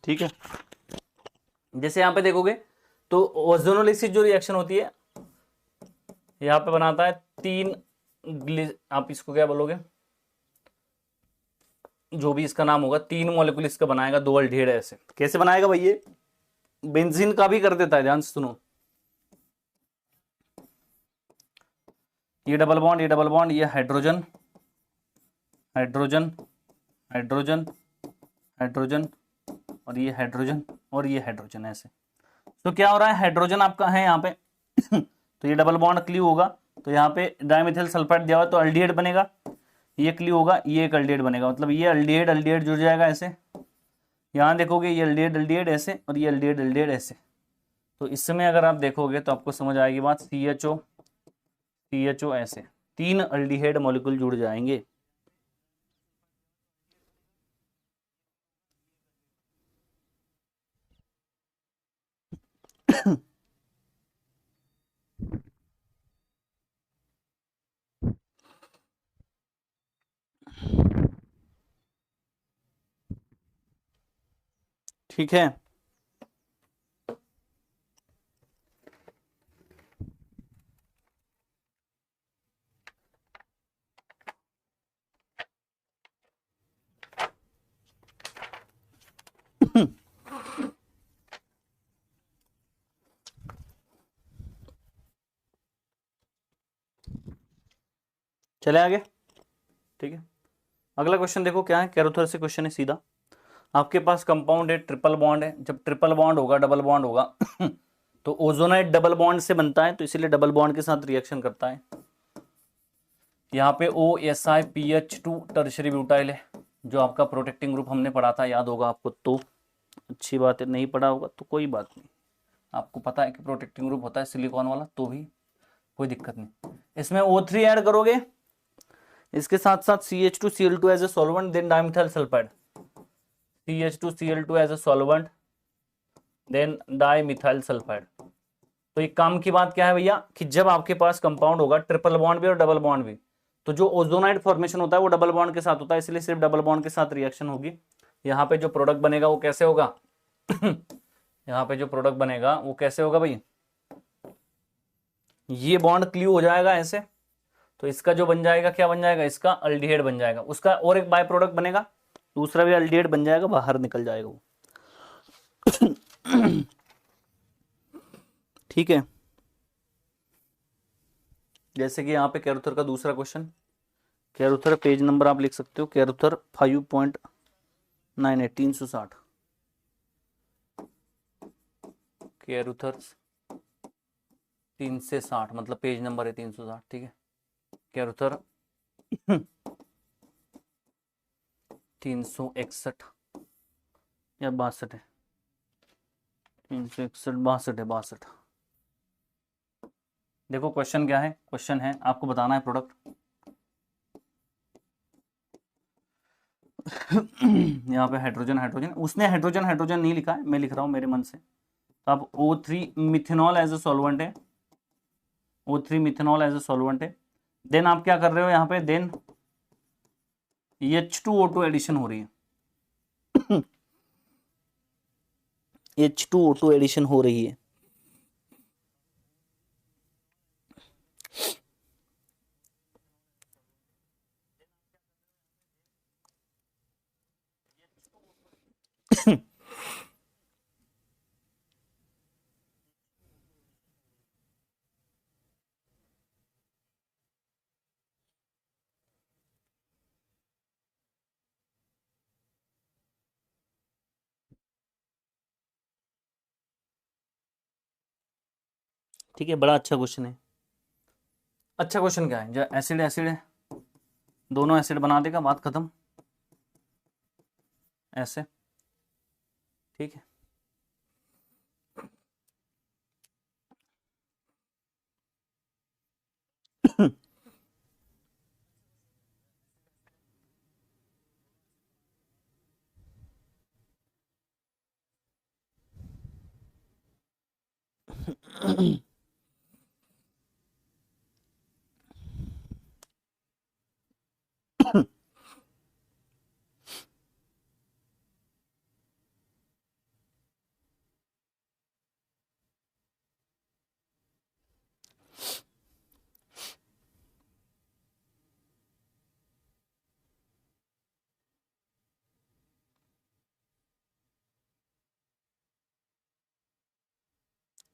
ठीक है। जैसे यहाँ पे देखोगे तो ओजोनोलिसिस जो रिएक्शन होती है यहाँ पे बनाता है आप इसको क्या बोलोगे, जो भी इसका नाम होगा, 3 मॉलिक्यूल इसका बनाएगा, 2 अल्डिहाइड ऐसे। कैसे बनाएगा भाई, ये बेंजीन का भी कर देता है, ध्यान से सुनो। ये डबल बॉन्ड, ये डबल बॉन्ड, ये हाइड्रोजन हाइड्रोजन हाइड्रोजन हाइड्रोजन और ये हाइड्रोजन और ये हाइड्रोजन ऐसे। तो क्या हो रहा है, हाइड्रोजन आपका है यहाँ पे तो ये डबल बॉन्ड क्लीव होगा, तो यहाँ पे डाइमिथाइल सल्फाइड दिया हुआ तो अल्डिहाइड बनेगा, ये क्लीव होगा, ये एक अल्डिहाइड बनेगा, मतलब ये अल्डिहाइड अल्डिहाइड जुड़ जाएगा ऐसे। यहाँ देखोगे ये अल्डिहाइड अल्डिहाइड ऐसे और ये अल्डिहाइड अल्डिहाइड ऐसे। तो इस समय अगर आप देखोगे तो आपको समझ आएगी बात, CHO ऐसे 3 अल्डिहाइड मॉलिक्यूल जुड़ जाएंगे। ठीक है। चले आगे, ठीक है। अगला क्वेश्चन देखो क्या है, कैरोथर से क्वेश्चन है सीधा। आपके पास कंपाउंड है, ट्रिपल बॉन्ड है, जब ट्रिपल बॉन्ड होगा डबल बॉन्ड होगा तो ओजोनाइड डबल बॉन्ड से बनता है, तो इसीलिए डबल बॉन्ड के साथ रिएक्शन करता है। यहाँ पे OSiPH2 टर्शरी ब्यूटाइल है, जो आपका प्रोटेक्टिंग ग्रुप हमने पढ़ा था, याद होगा आपको तो अच्छी बात है, नहीं पढ़ा होगा तो कोई बात नहीं, आपको पता है कि प्रोटेक्टिंग ग्रुप होता है सिलिकॉन वाला, तो भी कोई दिक्कत नहीं। इसमें O3 ऐड करोगे, इसके साथ साथ CH2Cl2 as a solvent, then dimethyl sulphide, CH2Cl2 as a solvent, then dimethyl sulphide. तो एक काम की बात क्या है भैया, कि जब आपके पास कंपाउंड होगा ट्रिपल बॉन्ड भी और डबल बॉन्ड भी, तो जो ओजोनाइड फॉर्मेशन होता है वो डबल बॉन्ड के साथ होता है, इसलिए सिर्फ डबल बॉन्ड के साथ रिएक्शन होगी। यहाँ पे जो प्रोडक्ट बनेगा वो कैसे होगा यहाँ पे जो प्रोडक्ट बनेगा वो कैसे होगा भाई, ये बॉन्ड क्लीव हो जाएगा ऐसे, तो इसका जो बन जाएगा, क्या बन जाएगा, इसका अल्डिहाइड बन जाएगा, उसका और एक बाय प्रोडक्ट बनेगा, दूसरा भी अल्डिहाइड बन जाएगा, बाहर निकल जाएगा वो ठीक है। जैसे कि यहाँ पे कैरोथर का दूसरा क्वेश्चन, कैरोथर पेज नंबर आप लिख सकते हो, कैरोथर 5.98 360, कैरोथर 360 मतलब पेज नंबर है 360, ठीक है। कैरोथर 361 या 62 है, 361 62 है 62। देखो क्वेश्चन क्या है, क्वेश्चन है आपको बताना है प्रोडक्ट यहाँ पे हाइड्रोजन हाइड्रोजन, उसने हाइड्रोजन हाइड्रोजन नहीं लिखा है, मैं लिख रहा हूँ मेरे मन से। तो अब O3 methanol as a solvent है, O3 methanol as a solvent है, देन आप क्या कर रहे हो यहाँ पे, देन H2O2 एडिशन हो रही है H2O2 एडिशन हो रही है ठीक है, बड़ा अच्छा क्वेश्चन है। अच्छा क्वेश्चन क्या है, जो एसिड एसिड है, दोनों एसिड बना देगा, बात खत्म ऐसे, ठीक है।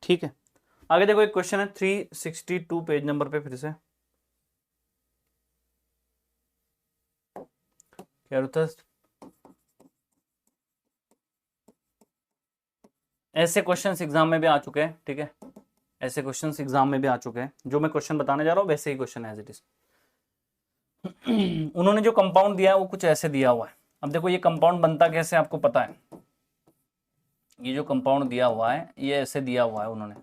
ठीक है, आगे देखो एक क्वेश्चन है 362 पेज नंबर पे, फिर से क्या होता है, ऐसे क्वेश्चंस एग्जाम में भी आ चुके हैं, ठीक है, ऐसे क्वेश्चंस एग्जाम में भी आ चुके हैं, जो मैं क्वेश्चन बताने जा रहा हूँ वैसे ही क्वेश्चन एज इट इज। उन्होंने जो कंपाउंड दिया है वो कुछ ऐसे दिया हुआ है। अब देखो ये कंपाउंड बनता कैसे आपको पता है, ये जो कंपाउंड दिया हुआ है ये ऐसे दिया हुआ है उन्होंने,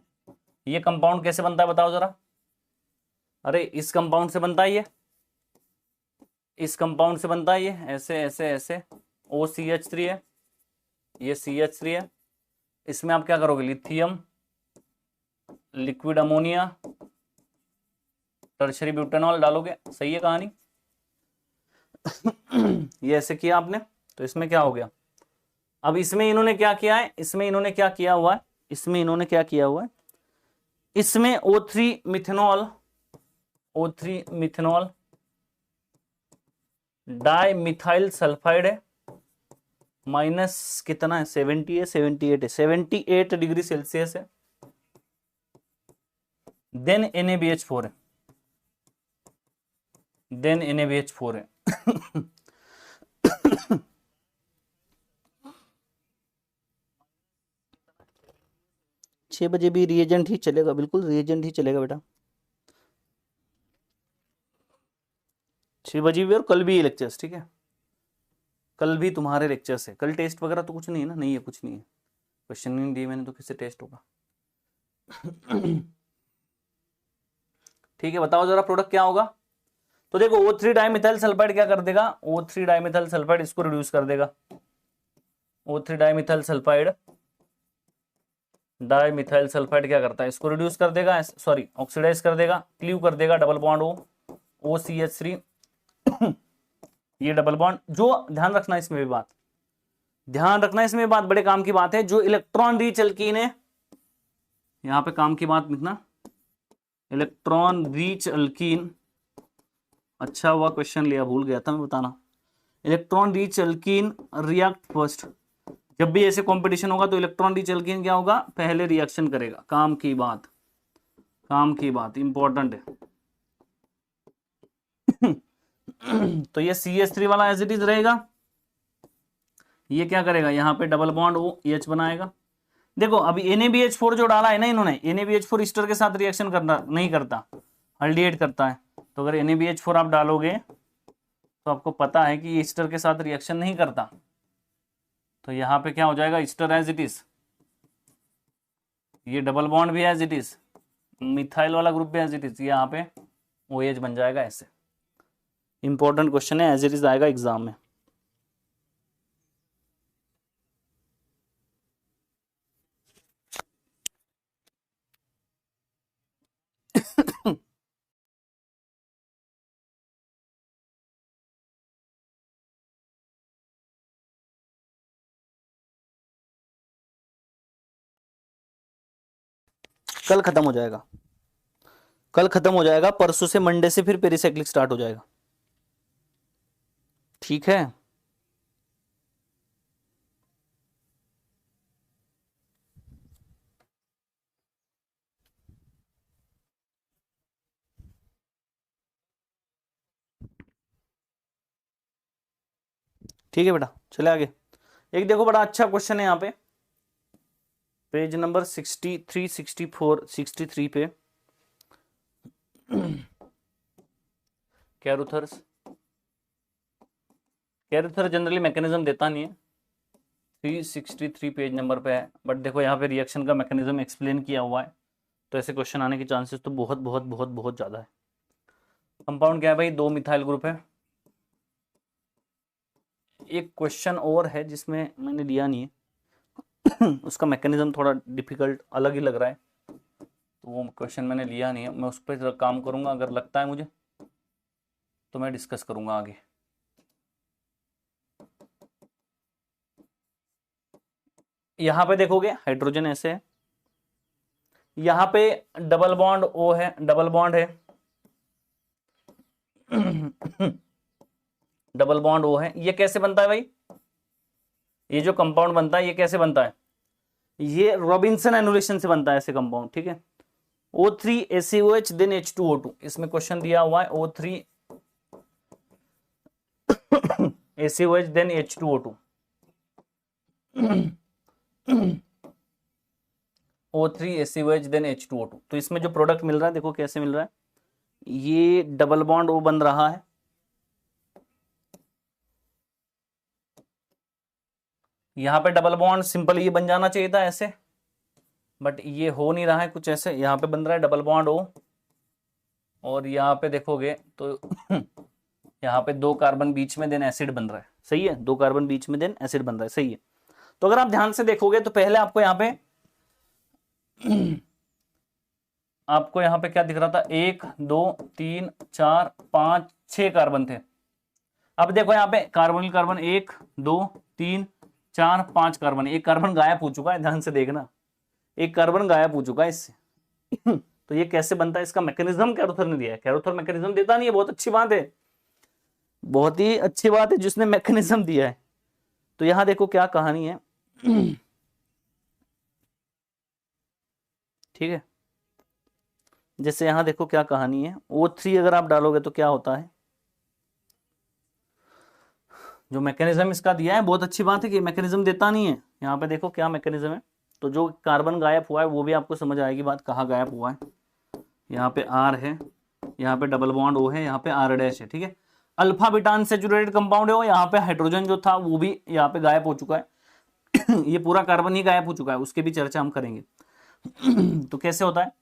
ये कंपाउंड कैसे बनता है बताओ जरा। अरे इस कंपाउंड से बनता है ये, इस कंपाउंड से बनता है ये, ऐसे ऐसे ऐसे, OCH3 है, ये CH3 है, इसमें आप क्या करोगे, lithium, liquid ammonia, tertiary butanol डालोगे, सही है कहानी। ये ऐसे किया आपने, तो इसमें क्या हो गया, अब इसमें इन्होंने क्या किया है, इसमें इन्होंने क्या किया हुआ है, इसमें इन्होंने क्या किया हुआ है, इसमें O3 methanol, O3 methanol di methyl sulphide है, माइनस कितना है, 70 है, 78 है, 78 डिग्री सेल्सियस है, देन NaBH4 है, देन NaBH4 है। 6 बजे भी रिएजेंट ही चलेगा, बिल्कुल रिएजेंट ही चलेगा बेटा, 6 बजे भी, और कल भी लेक्चर्स, ठीक है, कल भी तुम्हारे लेक्चर्स है, कल टेस्ट वगैरह तो कुछ नहीं है ना, नहीं है, कुछ नहीं है, क्वेश्चन नहीं दिए मैंने तो किससे टेस्ट होगा। ठीक है, बताओ जरा प्रोडक्ट क्या होगा। तो देखो O3 डाइमिथाइल सल्फाइड क्या कर देगा, O3 डाइमिथाइल सल्फाइड इसको रिड्यूस कर देगा, O3 dimethyl sulphide, dimethyl sulphide क्या करता है, इसको रिड्यूस कर देगा, सॉरी ऑक्सीडाइज कर देगा, क्लीव कर देगा, डबल बॉन्ड OCH3 ये डबल बॉन्ड, जो ध्यान रखना इसमें भी बात, ध्यान रखना इसमें भी बात, बड़े काम की बात है, जो इलेक्ट्रॉन रिच अल्कीन है, यहां पे काम की बात लिखना, इलेक्ट्रॉन रिच अल्कीन, अच्छा हुआ क्वेश्चन लिया, भूल गया था मैं बताना, electron rich alkyne react first, जब भी ऐसे कंपटीशन होगा तो इलेक्ट्रॉन रिच अल्कीन क्या होगा, पहले रिएक्शन करेगा, काम की बात, काम की बात इंपॉर्टेंट है। तो ये CH3 वाला एज इट इज रहेगा, ये क्या करेगा, यहाँ पे डबल बॉन्ड OH बनाएगा। देखो अभी NaBH4 जो डाला है ना इन्होंने, NaBH4 ईस्टर के साथ रिएक्शन करना नहीं करता, हल्डिएट करता है, तो अगर NaBH4 आप डालोगे तो आपको पता है कि ये ईस्टर के साथ रिएक्शन नहीं करता, तो यहाँ पे क्या हो जाएगा, ईस्टर एज इट इज, ये डबल बॉन्ड भी एज इट इज, मिथाइल वाला ग्रुप भी एज इट इज, यहाँ पे OH बन जाएगा ऐसे। इंपॉर्टेंट क्वेश्चन है, एज इट इज आएगा एग्जाम में। कल खत्म हो जाएगा, कल खत्म हो जाएगा, परसों से मंडे से फिर पेरिसाइक्लिक स्टार्ट हो जाएगा, ठीक है। ठीक है बेटा, चले आगे। एक देखो बड़ा अच्छा क्वेश्चन है यहाँ पे, पेज नंबर 63, 64, 63 पे, कैरुथर्स, कैरुथर जनरली मैकेनिज्म देता नहीं है, 363 पेज नंबर पे है, बट देखो यहाँ पे रिएक्शन का मैकेनिज्म एक्सप्लेन किया हुआ है, तो ऐसे क्वेश्चन आने के चांसेस तो बहुत बहुत बहुत बहुत ज्यादा है। कंपाउंड क्या है भाई, 2 मिथाइल ग्रुप है। एक क्वेश्चन और है जिसमें मैंने लिया नहीं है, उसका मैकेनिज्म थोड़ा डिफिकल्ट अलग ही लग रहा है, तो वो क्वेश्चन मैंने लिया नहीं है, मैं उस पर काम करूंगा, अगर लगता है मुझे तो मैं डिस्कस करूंगा आगे। यहां पे देखोगे हाइड्रोजन ऐसे है, यहां पे डबल बॉन्ड O है, डबल बॉन्ड है, डबल बॉन्ड O है, ये कैसे बनता है भाई, ये जो कंपाउंड बनता है ये कैसे बनता है, ये रॉबिन्सन एनुलेशन से बनता है ऐसे कंपाउंड, ठीक है। O3 ACOH देन H2O2, इसमें क्वेश्चन दिया हुआ है O3 ACOH then H2O2, O3 ACOH then H2O2। तो इसमें जो प्रोडक्ट मिल रहा है देखो कैसे मिल रहा है, ये डबल बॉन्ड O बन रहा है, यहाँ पे डबल बॉन्ड सिंपल ये बन जाना चाहिए था ऐसे, बट ये हो नहीं रहा है कुछ ऐसे, यहाँ पे बन रहा है डबल बॉन्ड O, और यहाँ पे देखोगे तो यहाँ पे 2 कार्बन बीच में देन एसिड बन रहा है, सही है, 2 कार्बन बीच में देन एसिड बन रहा है, सही है। तो अगर आप ध्यान से देखोगे तो पहले आपको यहाँ पे क्या दिख रहा था, 1 2 3 4 5 6 कार्बन थे। अब देखो यहाँ पे कार्बोनिल कार्बन 1 2 3 4 5 कार्बन, एक कार्बन गायब हो चुका है, ध्यान से देखना, एक कार्बन गायब हो चुका है इससे। तो ये कैसे बनता है, इसका मैकेनिज्म कैरोथर ने दिया है, कैरोथर मैकेनिज्म देता नहीं है, बहुत अच्छी बात है, बहुत ही अच्छी बात है जिसने मैकेनिज्म दिया है। तो यहां देखो क्या कहानी है, ठीक है, जैसे यहां देखो क्या कहानी है, O3 अगर आप डालोगे तो क्या होता है, जो मैकेनिज्म इसका दिया है, बहुत अच्छी बात है कि मैकेनिज्म देता नहीं है। यहाँ पे देखो क्या मैकेनिज्म है, तो जो कार्बन गायब हुआ है वो भी आपको समझ आएगी बात, कहाँ गायब हुआ है, यहाँ पे R है, यहाँ पे डबल बॉन्ड O है, यहाँ पे R डैश है, ठीक है। अल्फा बीटा अनसैचुरेटेड कंपाउंड है, यहाँ पे हाइड्रोजन जो था वो भी यहाँ पे गायब हो चुका है। ये पूरा कार्बन ही गायब हो चुका है, उसके भी चर्चा हम करेंगे। तो कैसे होता है,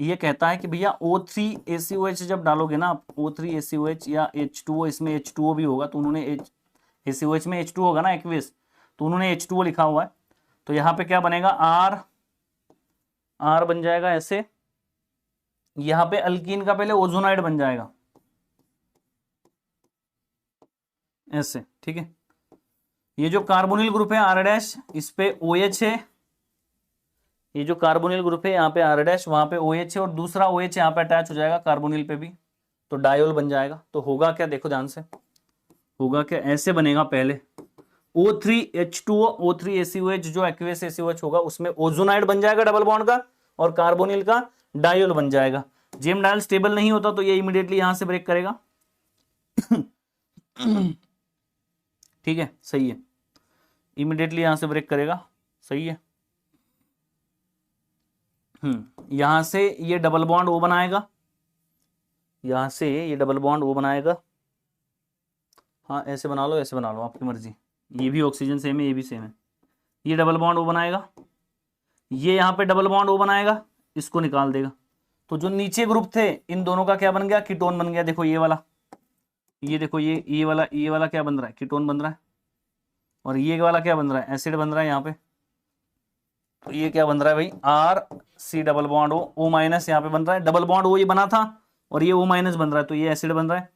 ये कहता है कि भैया O3 ACOH जब डालोगे ना आप, O3 ACOH या H2O, इसमें H2O भी होगा, तो उन्होंने ACOH में H2O होगा ना एक्वियस, तो उन्होंने H2O लिखा हुआ है, तो यहाँ पे क्या बनेगा, R बन जाएगा ऐसे, यहाँ पे अल्कीन का पहले ओजोनाइड बन जाएगा ऐसे, ठीक है। ये जो कार्बोनिल ग्रुप है R डैश, इस पे OH है, ये जो कार्बोनिल ग्रुप है यहाँ पे R डैश, वहां पे OH है, और दूसरा OH यहाँ पे अटैच हो जाएगा कार्बोनिल पे भी, तो डायोल बन जाएगा। तो होगा क्या, देखो ध्यान से, होगा क्या, ऐसे बनेगा पहले O3H2O, O3 ACOH जो एक्वियस ACOH होगा उसमें ओजोनाइड बन जाएगा डबल बॉन्ड का, और कार्बोनिल का डायोल बन जाएगा। जेम डायल स्टेबल नहीं होता तो ये इमीडिएटली यहां से ब्रेक करेगा। ठीक है, सही है, इमीडिएटली यहां से ब्रेक करेगा, सही है। यहां से ये डबल बॉन्ड O बनाएगा, यहां से ये डबल बॉन्ड O बनाएगा, हाँ ऐसे बना लो, ऐसे बना लो, आपकी मर्जी, ये भी ऑक्सीजन सेम है, ये भी सेम है, ये डबल बॉन्ड O बनाएगा, ये यहाँ पे डबल बॉन्ड O बनाएगा, इसको निकाल देगा। तो जो नीचे ग्रुप थे इन दोनों का क्या बन गया, कीटोन बन गया। देखो ये वाला, ये देखो ये वाला क्या बन रहा है, कीटोन बन रहा है, और ये वाला क्या बन रहा है, एसिड बन रहा है यहाँ पे। तो ये क्या बन रहा है भाई, RC double bond O minus यहाँ पे बन रहा है, डबल बॉन्ड O ये बना था और ये O माइनस बन रहा है, तो ये एसिड बन रहा है,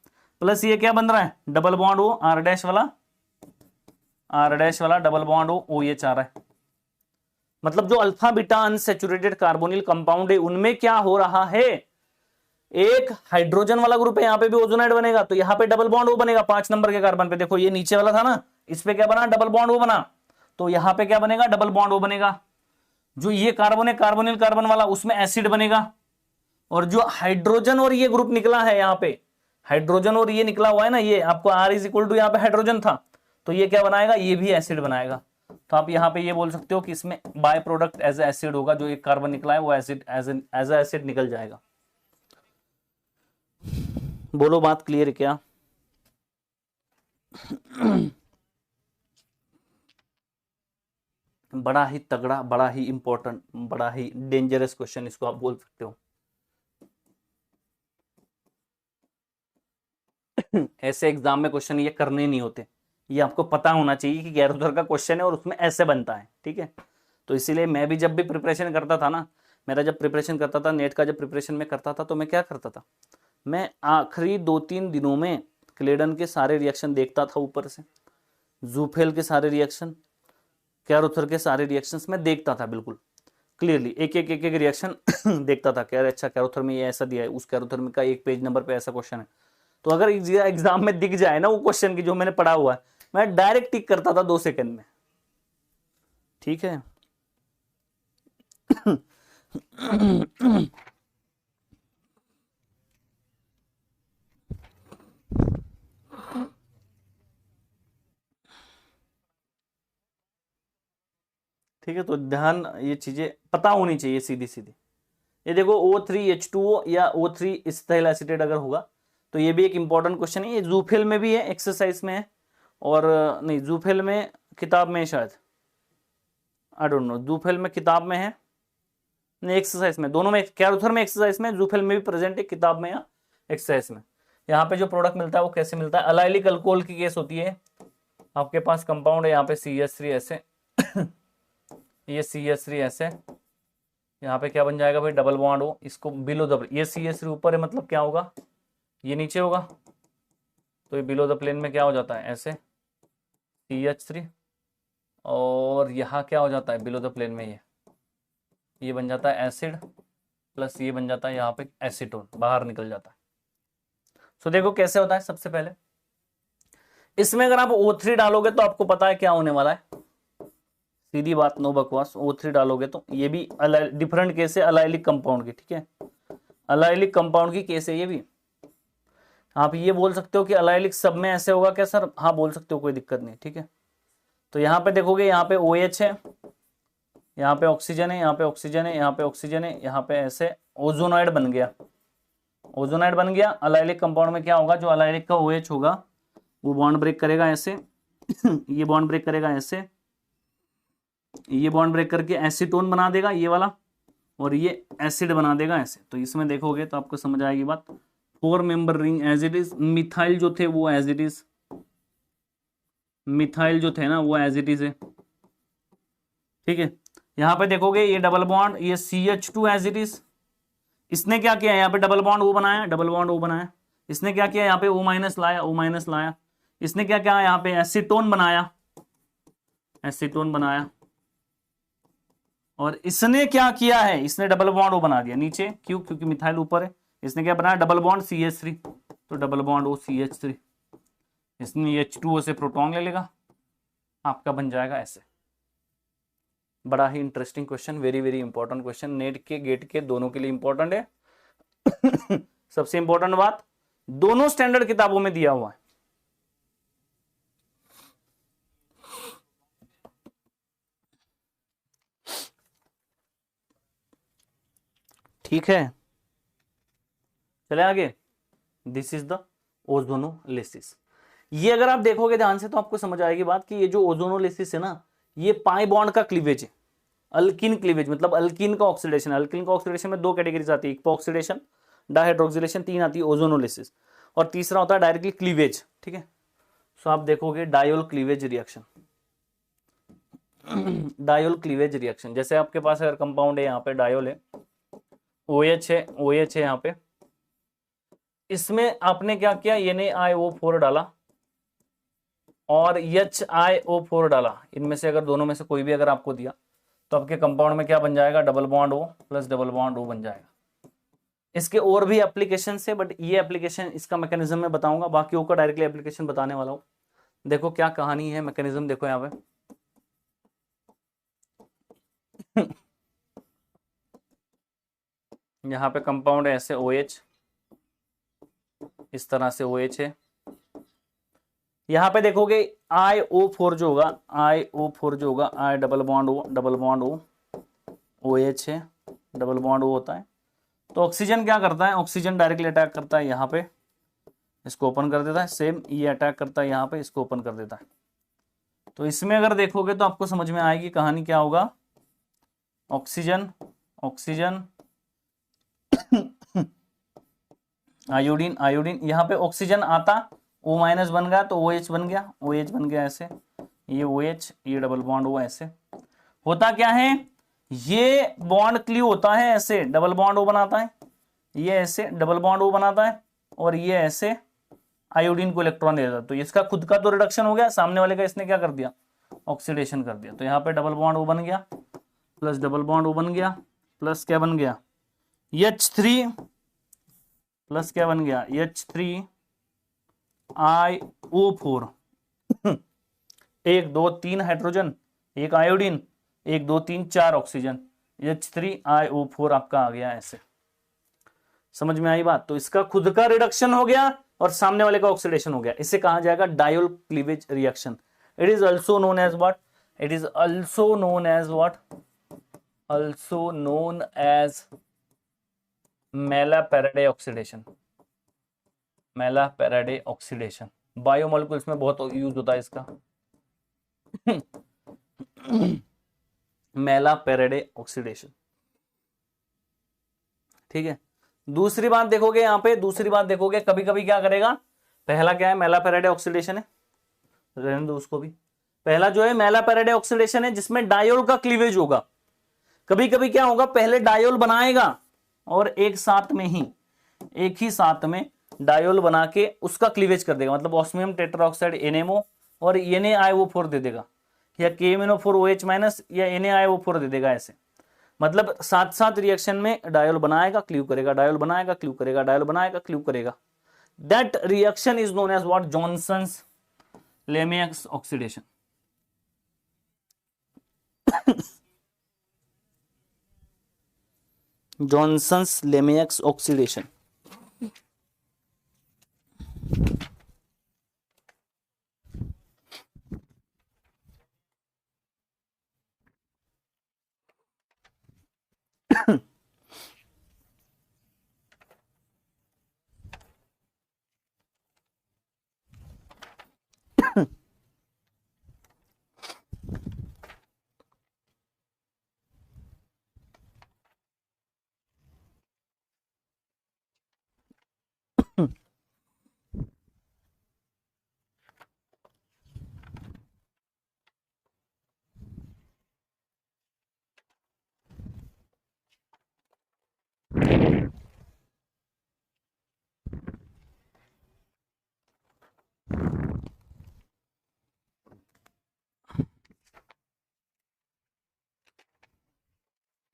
प्लस ये क्या बन रहा है, double bond O R dash वाला डबल बॉन्ड OH आ रहा है। मतलब जो alpha beta unsaturated carbonyl compound है उनमें क्या हो रहा है, एक हाइड्रोजन वाला ग्रुप है, यहाँ पे भी ओजोनाइड बनेगा, तो यहाँ पे डबल बॉन्ड O बनेगा 5 नंबर के कार्बन पे। देखो ये नीचे वाला था ना, इस पे क्या बना, डबल बॉन्ड O बना, तो यहाँ पे क्या बनेगा, डबल बॉन्ड O बनेगा। जो ये कार्बन है कार्बोनिल कार्बन वाला, उसमें एसिड बनेगा, और जो हाइड्रोजन और ये ग्रुप निकला है यहाँ पे, हाइड्रोजन और ये निकला हुआ है ना, ये आपको R इज इक्वल टू यहाँ पे हाइड्रोजन था, तो ये क्या बनाएगा, ये भी एसिड बनाएगा। तो आप यहाँ पे ये बोल सकते हो कि इसमें बाय प्रोडक्ट एज एसिड होगा, जो एक कार्बन निकला है वो एसिड एज एसिड निकल जाएगा। बोलो बात क्लियर है क्या? बड़ा ही तगड़ा, बड़ा ही इंपॉर्टेंट, बड़ा ही डेंजरस क्वेश्चन इसको आप बोल सकते हो। ऐसे एग्जाम में क्वेश्चन ये करने नहीं होते, ये आपको पता होना चाहिए कि गैरोथर का क्वेश्चन है और उसमें ऐसे बनता है, ठीक है। तो इसीलिए मैं भी जब भी प्रिपरेशन करता था ना, मेरा जब प्रिपरेशन करता था नेट का, जब प्रिपरेशन में करता था, तो मैं क्या करता था, मैं आखिरी 2-3 दिनों में क्लेडन के सारे रिएक्शन देखता था, ऊपर से जूफेल के सारे रिएक्शन, कैरोथर के सारे रिएक्शंस मैं देखता था बिल्कुल क्लियरली, एक एक रिएक्शन देखता था, क्या अच्छा कैरोथर में ये ऐसा दिया है, उस कैरोथर में का एक पेज नंबर पे ऐसा क्वेश्चन है। तो अगर एग्जाम में दिख जाए ना वो क्वेश्चन की जो मैंने पढ़ा हुआ है, मैं डायरेक्ट टिक करता था 2 सेकंड में, ठीक है। ठीक है, तो ध्यान, ये चीजें पता होनी चाहिए सीधी सीधी। ये देखो O3H2O या O3 इथाइल एसीटेट अगर होगा तो ये भी एक इंपॉर्टेंट क्वेश्चन है। ये जूफिल में भी है, एक्सरसाइज में है, और नहीं जूफिल में किताब में है शायद, आई डोंट नो, जूफिल में किताब में है, नहीं एक्सरसाइज में, दोनों में, कैरोथर में एक्सरसाइज में, जूफिल में भी प्रेजेंट है, किताब में या एक्सरसाइज में। यहाँ पे जो प्रोडक्ट मिलता है वो कैसे मिलता है, अलाइलिक अल्कोहल की केस होती है, आपके पास कंपाउंड है यहाँ पे CH3 ऐसे ये CH3 ऐसे, यहाँ पे क्या बन जाएगा भाई, डबल बॉन्ड हो, इसको बिलो द, ये CH3 ऊपर है मतलब क्या होगा, ये नीचे होगा, तो ये बिलो द प्लेन में क्या हो जाता है ऐसे CH3, और यहाँ क्या हो जाता है बिलो द प्लेन में, ये बन जाता है एसिड, प्लस ये बन जाता है यहाँ पे एसीटोन, बाहर निकल जाता है। सो देखो कैसे होता है। सबसे पहले इसमें अगर आप O3 डालोगे तो आपको पता है क्या होने वाला है, सीधी बात, नो बकवास। O3 डालोगे तो ये भी डिफरेंट केस है अलाइलिक कंपाउंड की, ठीक है, अलाइलिक कंपाउंड की केस है ये भी। आप ये बोल सकते हो कि अलाइलिक सब में ऐसे होगा क्या सर, हाँ बोल सकते हो, कोई दिक्कत नहीं, ठीक है। तो यहाँ पे देखोगे, यहाँ पे OH है, यहाँ पे ऑक्सीजन है, यहाँ पे ऑक्सीजन है, यहाँ पे ऑक्सीजन है, यहाँ पे ऐसे ओजोनॉइड बन गया, ओजोनाइड बन गया। अलाइलिक कंपाउंड में क्या होगा, जो अलाइलिक का OH होगा वो बॉन्ड ब्रेक करेगा ऐसे ये बॉन्ड ब्रेक करेगा ऐसे, ये बॉन्ड ब्रेक करके एसीटोन बना देगा ये वाला, और ये एसिड बना देगा ऐसे। तो इसमें देखोगे तो आपको समझ आएगी बात। 4 member ring as it is, methyl जो थे वो एज इट इज, मिथाइल जो थे ना वो एज इट इज है, ठीक है। यहाँ पे देखोगे ये डबल बॉन्ड, ये CH2 एज इट इज, इसने क्या किया यहाँ पे डबल बॉन्ड वो बनाया, डबल बॉन्ड वो बनाया, इसने क्या किया यहाँ पे O माइनस लाया, O माइनस लाया, इसने क्या किया यहाँ पे एसीटोन बनाया, एसीटोन बनाया, और इसने क्या किया है, इसने डबल बॉन्ड वो बना दिया नीचे, क्यों, क्योंकि मिथाइल ऊपर है, इसने क्या बनाया डबल बॉन्ड CH3, तो डबल बॉन्ड O CH3, इसने H2O से प्रोटॉन ले लेगा, आपका बन जाएगा ऐसे। बड़ा ही interesting question, very very important question, NET के गेट के दोनों के लिए इंपॉर्टेंट है। सबसे इंपॉर्टेंट बात, दोनों स्टैंडर्ड किताबों में दिया हुआ है। ठीक है, चले आगे। This is the ozonolysis. ये अगर आप देखोगे ध्यान से तो आपको समझ आएगी बात कि ये जो ओजोनोलिसिस है ना, ये पाई बॉन्ड का क्लीवेज है, अल्किन क्लीवेज, मतलब अल्किन का ऑक्सीडेशन। अल्किन का ऑक्सीडेशन में 2 कैटेगरीज आती है, एक ऑक्सीडेशन, डाइहाइड्रोक्सिलेशन, 3 आती है ओजोनोलिसिस, और तीसरा होता है डायरेक्टली क्लीवेज, ठीक है। सो आप देखोगे diol cleavage reaction, diol cleavage reaction, जैसे आपके पास अगर कंपाउंड है यहाँ पे डायोल है, OH है, OH है यहाँ पे, इसमें आपने क्या किया, NaIO4 डाला और HiO4 डाला, इनमें से अगर दोनों में से कोई भी अगर आपको दिया तो आपके कंपाउंड में क्या बन जाएगा, double bond O plus double bond O बन जाएगा। इसके और भी एप्लीकेशन है, बट ये एप्लीकेशन, इसका मैकेनिज्म मैं बताऊंगा, बाकी का डायरेक्टली एप्लीकेशन बताने वाला हूं। देखो क्या कहानी है, मैकेनिज्म देखो यहाँ पे। यहाँ पे कंपाउंड है ऐसे OH, इस तरह से OH है। यहाँ पे देखोगे IO4 जो होगा, IO4 जो होगा, I double bond O, double bond O, OH है, डबल बॉन्ड O होता है। तो ऑक्सीजन क्या करता है, ऑक्सीजन डायरेक्टली अटैक करता है यहाँ पे, इसको ओपन कर देता है, सेम ये अटैक करता है यहाँ पे, इसको ओपन कर देता है। तो इसमें अगर देखोगे तो आपको समझ में आएगी कहानी क्या होगा, ऑक्सीजन, ऑक्सीजन, आयोडीन, आयोडीन, यहाँ पे ऑक्सीजन आता, O माइनस बन गया तो OH बन गया, OH बन गया ऐसे, ये OH, ये डबल बॉन्ड O ऐसे। होता क्या है, ये बॉन्ड क्लीव होता है ऐसे, डबल बॉन्ड O बनाता है, ये ऐसे डबल बॉन्ड O बनाता है, और ये ऐसे आयोडीन को इलेक्ट्रॉन दे देता है। तो इसका खुद का तो रिडक्शन हो गया, सामने वाले का इसने क्या कर दिया, ऑक्सीडेशन कर दिया। तो यहाँ पे डबल बॉन्ड O बन गया, प्लस डबल बॉन्ड O बन गया, प्लस क्या बन गया, H3, प्लस क्या बन गया, H3IO4। 1 2 3 hydrogen, 1 iodine, 1 2 3 4 oxygen, H3IO4 आपका आ गया ऐसे। समझ में आई बात? तो इसका खुद का रिडक्शन हो गया और सामने वाले का ऑक्सीडेशन हो गया। इसे कहा जाएगा diol cleavage reaction. It is also known as what? It is also known as what? Also known as Malaprade oxidation. Malaprade oxidation biomolecules में बहुत यूज होता है इसका। मेलापेराडे ऑक्सीडेशन, ठीक है। दूसरी बात देखोगे यहां पे, दूसरी बात देखोगे कभी कभी क्या करेगा, पहला क्या है, मेलापेराडे ऑक्सीडेशन है, रहने दो उसको भी। पहला जो है मेलापेराडे ऑक्सीडेशन है जिसमें डायोल का क्लीवेज होगा। कभी कभी क्या होगा, पहले डायोल बनाएगा और एक ही साथ में डायोल बना के उसका क्लीवेज कर देगा, मतलब ऑस्मियम टेट्राऑक्साइड NMO और NaIO4 दे देगा, या KMnO4OH- या NaIO4 दे देगा ऐसे। मतलब साथ साथ रिएक्शन में डायोल बनाएगा, क्लीव करेगा, डायोल बनाएगा, क्लीव करेगा, डायोल बनाएगा, क्लीव करेगा। That reaction is known as what? Johnson's Lemieux oxidation. Johnson's Lemieux oxidation.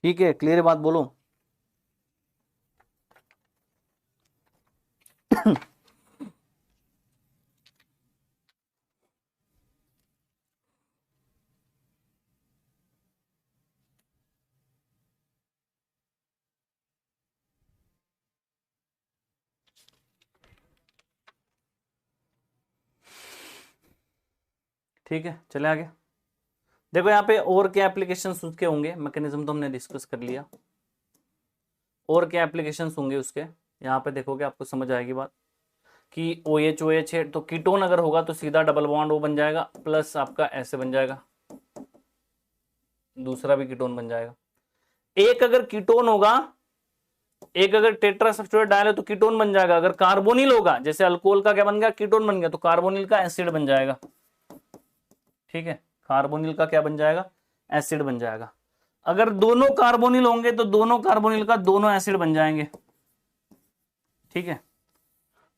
ठीक है, क्लियर बात बोलो। ठीक है, चले आगे। देखो यहाँ पे और क्या एप्लीकेशन उसके होंगे, मैकेनिज्म तो हमने डिस्कस कर लिया। और क्या एप्लीकेशन होंगे उसके, यहाँ पे देखोगे आपको समझ आएगी बात कि OH है, तो कीटोन अगर होगा तो सीधा डबल बॉन्ड O बन जाएगा, प्लस आपका ऐसे बन जाएगा, दूसरा भी कीटोन बन जाएगा। एक अगर कीटोन होगा, एक अगर टेट्रा सब्स्टिट्यूटेड डायल है तो कीटोन बन जाएगा। अगर कार्बोनिल होगा, जैसे अल्कोहल का क्या बन गया, कीटोन बन गया, तो कार्बोनिल का एसिड बन जाएगा। ठीक है, कार्बोनिल का क्या बन जाएगा, एसिड बन जाएगा। अगर दोनों कार्बोनिल होंगे तो दोनों कार्बोनिल का दोनों एसिड बन जाएंगे। ठीक है,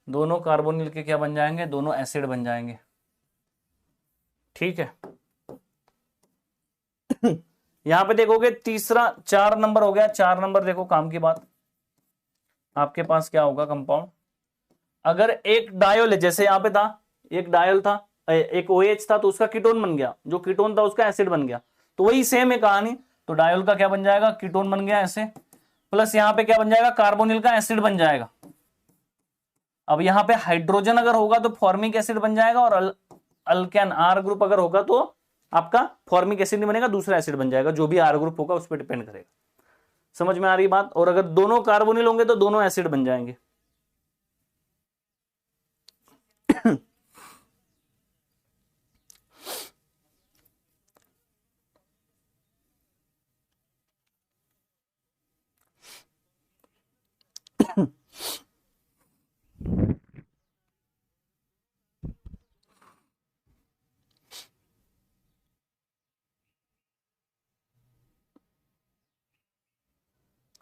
दोनों कार्बोनिल के क्या बन जाएंगे, दोनों एसिड बन जाएंगे। ठीक है। यहां पे देखोगे तीसरा 4 नंबर हो गया, 4 नंबर देखो काम की बात, आपके पास क्या होगा कंपाउंड, अगर एक डायोल है, जैसे यहां पे था, एक डायोल था, एक OH था, तो उसका कीटोन बन गया, जो कीटोन था उसका एसिड बन गया, तो वही सेम है कहानी। तो डायोल का क्या बन जाएगा, कीटोन बन गया ऐसे, प्लस यहां पे क्या बन जाएगा, कार्बोनिल का एसिड बन जाएगा। अब यहां पे हाइड्रोजन अगर होगा तो फॉर्मिक एसिड बन जाएगा, और अल्केन R ग्रुप अगर होगा तो आपका फॉर्मिक एसिड नहीं बनेगा, दूसरा एसिड बन जाएगा, जो भी R ग्रुप होगा उस पर डिपेंड करेगा। समझ में आ रही बात? और अगर दोनों कार्बोनिल होंगे तो दोनों एसिड बन जाएंगे।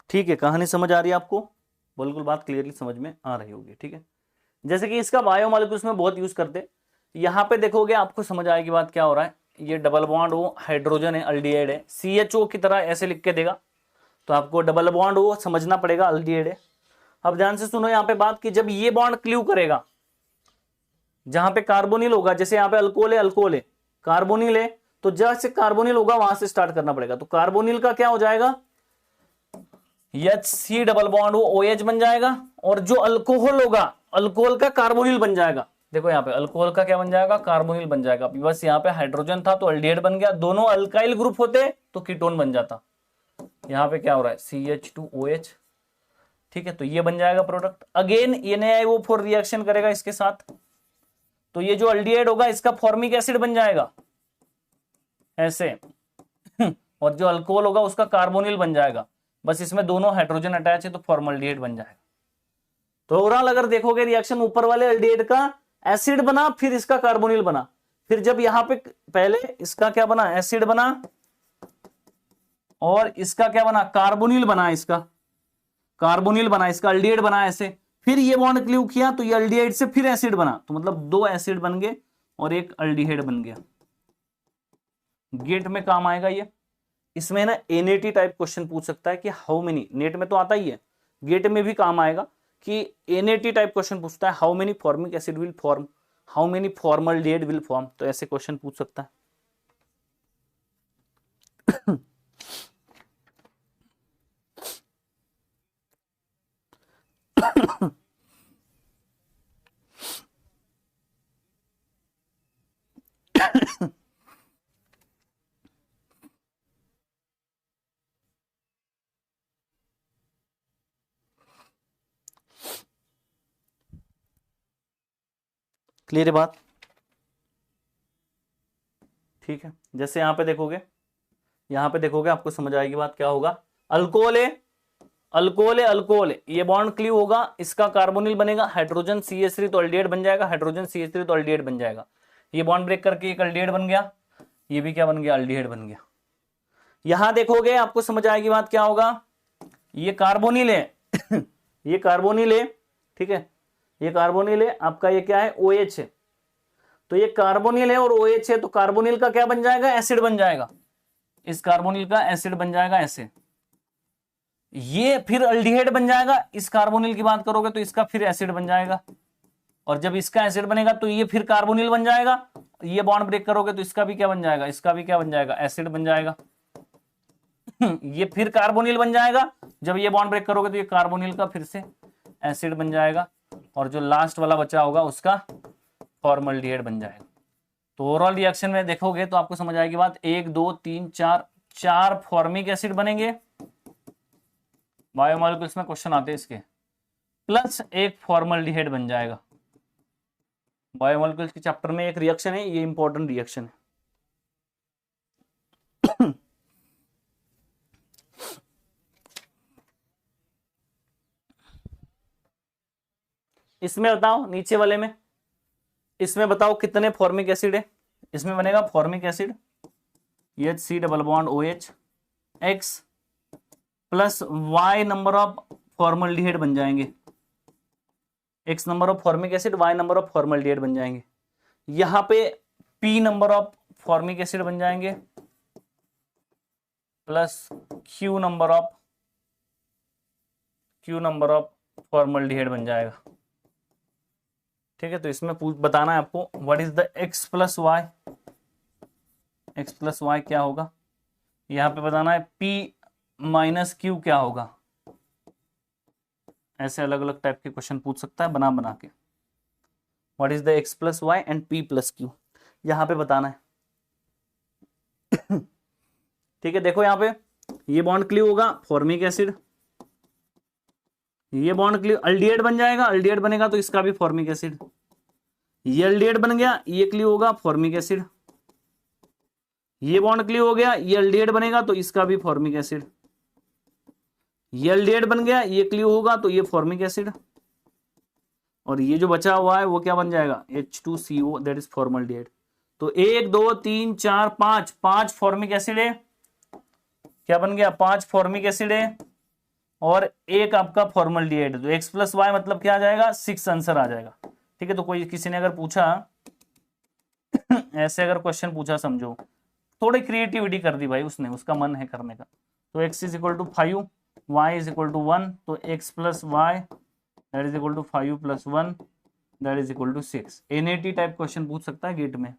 ठीक है, कहानी समझ आ रही है आपको? बिल्कुल बात क्लियरली समझ में आ रही होगी। ठीक है, जैसे कि इसका बायोमोलिक्यूल्स में बहुत यूज करते, यहां पे देखोगे आपको समझ आएगी बात क्या हो रहा है। ये डबल बॉन्ड O हाइड्रोजन है, अल्डिहाइड है, CHO की तरह ऐसे लिख के देगा, तो आपको डबल बॉन्ड O समझना पड़ेगा, अल्डिहाइड है। अब ध्यान से सुनो यहाँ पे बात कि जब ये बॉन्ड क्लीव करेगा, जहां पे कार्बोनिल होगा, जैसे यहाँ पे अल्कोहल है, कार्बोनिल है, तो जैसे कार्बोनिल होगा वहां से स्टार्ट करना पड़ेगा। तो कार्बोनिल का क्या हो जाएगा, HC डबल बॉन्ड वो OH बन जाएगा, और जो अल्कोहल होगा अल्कोहल का कार्बोनिल बन जाएगा। देखो यहाँ पे अल्कोहल का क्या बन जाएगा, कार्बोनिल बन जाएगा। बस यहाँ पे हाइड्रोजन था तो अल्डिहाइड बन गया, दोनों अल्काइल ग्रुप होते तो कीटोन बन जाता। यहाँ पे क्या हो रहा है, CH2OH, ठीक है, तो ये बन जाएगा प्रोडक्ट। अगेन NaIO4 रिएक्शन करेगा इसके साथ, तो ये जो अल्डिहाइड होगा इसका फॉर्मिक एसिड बन जाएगा ऐसे और जो अल्कोहल होगा उसका कार्बोनिल बन जाएगा। बस इसमें दोनों हाइड्रोजन अटैच है तो फॉर्मल्डिहाइड बन जाएगा। तो ओवरऑल अगर देखोगे रिएक्शन, ऊपर वाले अल्डिहाइड का एसिड बना, फिर इसका कार्बोनिल बना, फिर जब यहां पे पहले इसका क्या बना, एसिड बना, और इसका क्या बना, कार्बोनिल बना, इसका कार्बोनिल बना, इसका अल्डिहाइड बना ऐसे, फिर ये बॉन्ड क्लीव किया तो ये अल्डिहाइड से फिर एसिड बना, तो मतलब दो एसिड बन गए और एक अल्डिहाइड बन गया। गेट में काम आएगा ये। इसमें ना NAT टाइप क्वेश्चन पूछ सकता है कि हाउ मेनी, नेट में तो आता ही है, गेट में भी काम आएगा कि NAT टाइप क्वेश्चन पूछता है how many formic acid will form, how many formaldehyde will form, तो ऐसे क्वेश्चन पूछ सकता है। क्लियर है बात, ठीक है। जैसे यहां पे देखोगे, यहां पे देखोगे आपको समझ आएगी बात, क्या होगा, अल्कोहल है, अल्कोहल है, अल्कोहल है, ये बॉन्ड क्लीव होगा, इसका कार्बोनिल बनेगा, हाइड्रोजन CH3 तो अल्डिहाइड बन जाएगा, हाइड्रोजन CH3 तो अल्डिहाइड बन जाएगा, ये बॉन्ड ब्रेक करके एक अल्डिहाइड बन गया, ये भी क्या बन गया, अल्डिहाइड बन गया। यहां देखोगे आपको समझ आएगी बात, क्या होगा, ये कार्बोनिल है ये कार्बोनिल है, ठीक है, ये कार्बोनिल है, आपका ये क्या है, OH है, तो ये कार्बोनिल है और OH है, तो कार्बोनिल का क्या बन जाएगा, एसिड बन जाएगा, इस कार्बोनिल का एसिड बन जाएगा ऐसे, ये फिर अल्डिहाइड बन जाएगा, इस कार्बोनिल की बात करोगे तो इसका फिर एसिड बन जाएगा, और जब इसका एसिड बनेगा तो ये फिर कार्बोनिल बन जाएगा, ये बॉन्ड ब्रेक करोगे तो इसका भी क्या बन जाएगा, इसका भी क्या बन जाएगा, एसिड बन जाएगा ये फिर कार्बोनिल बन जाएगा, जब ये बॉन्ड ब्रेक करोगे तो ये कार्बोनिल का फिर से एसिड बन जाएगा, और जो लास्ट वाला बचा होगा उसका फॉर्मल्डिहाइड बन जाएगा। तो ओवरऑल रिएक्शन में देखोगे तो आपको समझ आएगी बात, 1 2 3 4, 4 फॉर्मिक एसिड बनेंगे, बायोमॉलिक्यूल्स में क्वेश्चन आते हैं इसके, प्लस एक फॉर्मल्डिहाइड बन जाएगा। बायोमॉलिक्यूल्स के चैप्टर में एक रिएक्शन है, ये इंपॉर्टेंट रिएक्शन है इसमें बताओ, नीचे वाले में, इसमें बताओ कितने फॉर्मिक एसिड है, इसमें बनेगा formic acid HC double bond OH X plus Y number of formaldehyde बन जाएंगे, X number of formic acid, Y number of formaldehyde बन जाएंगे, यहां पे P number of formic acid बन जाएंगे plus Q number of formaldehyde बन जाएगा, ठीक है। तो इसमें बताना है आपको what is the X plus Y, X plus Y क्या होगा, यहां पे बताना है P माइनस Q क्या होगा। ऐसे अलग अलग टाइप के क्वेश्चन पूछ सकता है बना बना के, what is the X plus Y and P plus Q, यहां पे बताना है ठीक है। देखो यहां पे ये बॉन्ड क्लीव होगा, फॉर्मिक एसिड, ये बॉन्ड क्लीव, अल्डिहाइड बन जाएगा, अल्डिहाइड बनेगा तो इसका भी फॉर्मिक एसिड, ये अल्डिहाइड बन गया, ये क्लीव होगा फॉर्मिक एसिड, ये बॉन्ड क्लीव हो गया, ये अल्डिहाइड बनेगा तो इसका भी फॉर्मिक एसिड, ये अल्डिहाइड बन गया, ये क्लीव होगा तो ये फॉर्मिक एसिड, और ये जो बचा हुआ है वो क्या बन जाएगा, H2CO दैट इज फॉर्मल्डिहाइड। तो 1 2 3 4 5, 5 फॉर्मिक एसिड है, क्या बन गया, 5 फॉर्मिक एसिड है, और एक आपका फॉर्मल्डिहाइड, तो X प्लस वाई मतलब क्या आ जाएगा, 6 आंसर आ जाएगा, ठीक है। तो कोई किसी ने अगर पूछा ऐसे अगर क्वेश्चन पूछा, समझो थोड़ी क्रिएटिविटी कर दी भाई उसने, उसका मन है करने का, तो X is equal to 5, Y is equal to 1, तो X plus Y that is equal to 5 plus 1 that is equal to 6। NAT type question पूछ सकता है गेट में।